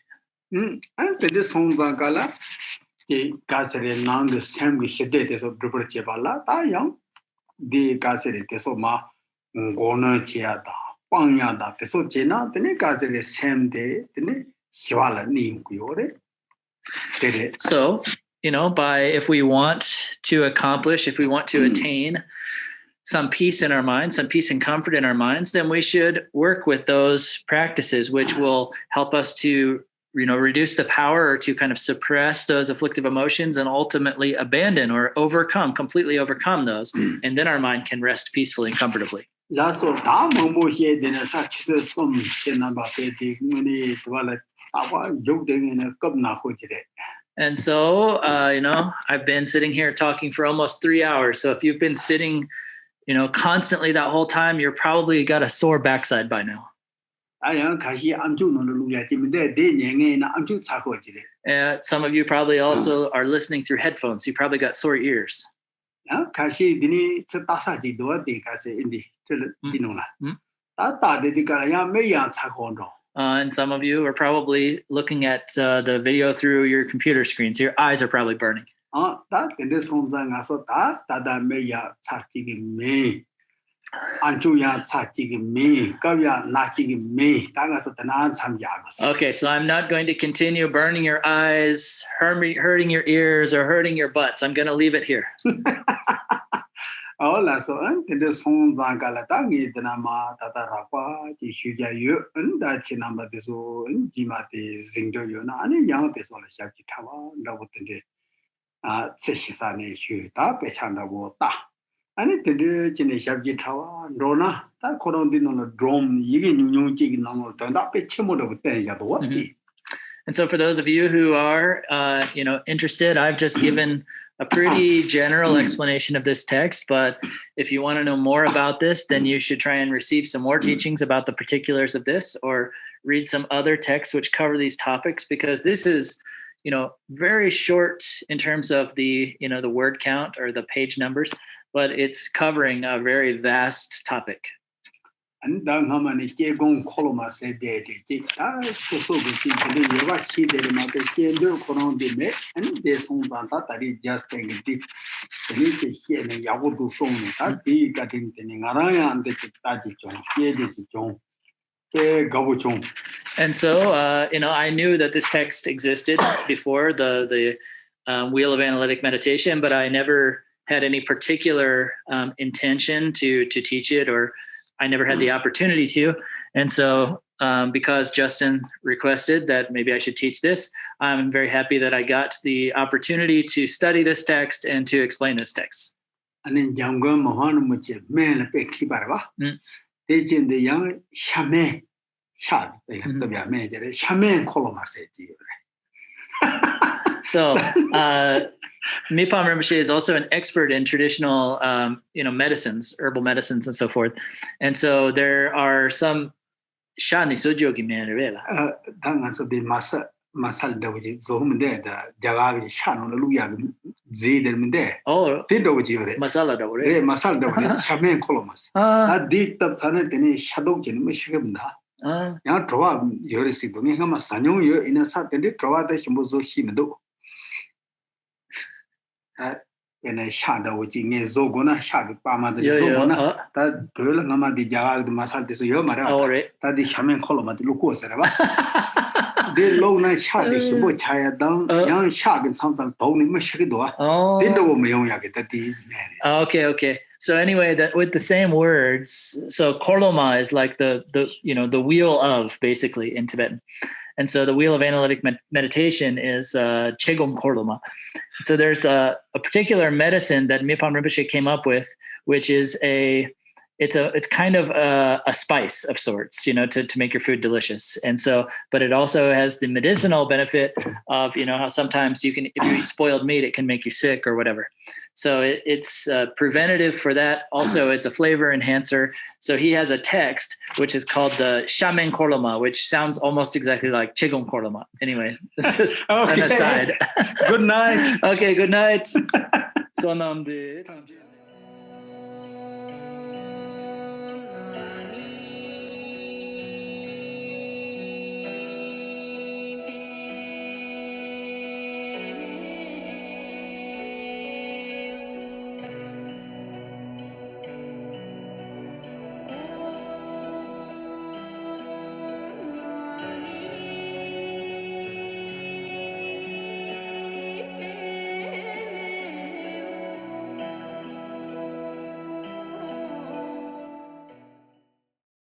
So, if we want to accomplish, if we want to attain some peace in our minds, some peace and comfort in our minds, then we should work with those practices which will help us to reduce the power or to kind of suppress those afflictive emotions and ultimately abandon or completely overcome those. And then our mind can rest peacefully and comfortably. And so, I've been sitting here talking for almost 3 hours. So if you've been sitting, constantly that whole time, you're probably got a sore backside by now. Some of you probably also are listening through headphones. You probably got sore ears. And some of you are probably looking at the video through your computer screen, so your eyes are probably burning. Okay, so I'm not going to continue burning your eyes, hurting your ears, or hurting your butts. I'm going to leave it here. And so for those of you who are, interested, I've just given a pretty general explanation of this text. But if you want to know more about this, then you should try and receive some more teachings about the particulars of this, or read some other texts which cover these topics, because this is, very short in terms of the, the word count or the page numbers, but it's covering a very vast topic. And so, I knew that this text existed before the Wheel of Analytic Meditation, but I never had any particular intention to teach it, or I never had the opportunity to. And so because Justin requested that maybe I should teach this, I'm very happy that I got the opportunity to study this text and to explain this text. So Mipham Rinpoche is also an expert in traditional, medicines, herbal medicines, and so forth. And so there are some shani sojogi manrela. Masal dawaji zohumde da jagavi shano luya zider minde. Oh, tidawaji yore. Masala dawre. Re masal dawre. Shamen kolomas. Adi tab thane tene shadok jene mishigabda. Yang trawa yore sido. Nga ma sanyong yo ina sa tene trawa da shimbozo himdo. Ene shada waji nge zogona shada pama da zogona. Ta dola ngama di jagavi di masal deso yo mara. Ta di shamen koloma di luko saraba. De low na shot is bo chaya down young shot and something tony mashido. Okay. So anyway, that with the same words, so koloma is like the wheel of, basically, in Tibetan. And so the wheel of analytic meditation is chegom koloma. So there's a particular medicine that Mipham Rinpoche came up with, which is it's kind of a spice of sorts, to make your food delicious. And so, but it also has the medicinal benefit of, how sometimes if you eat spoiled meat, it can make you sick or whatever. So it's preventative for that. Also, it's a flavor enhancer. So he has a text which is called the Shamen Koloma, which sounds almost exactly like Chigong Koloma. Anyway, it's just an aside. Good night. Okay, good night. Sonam de.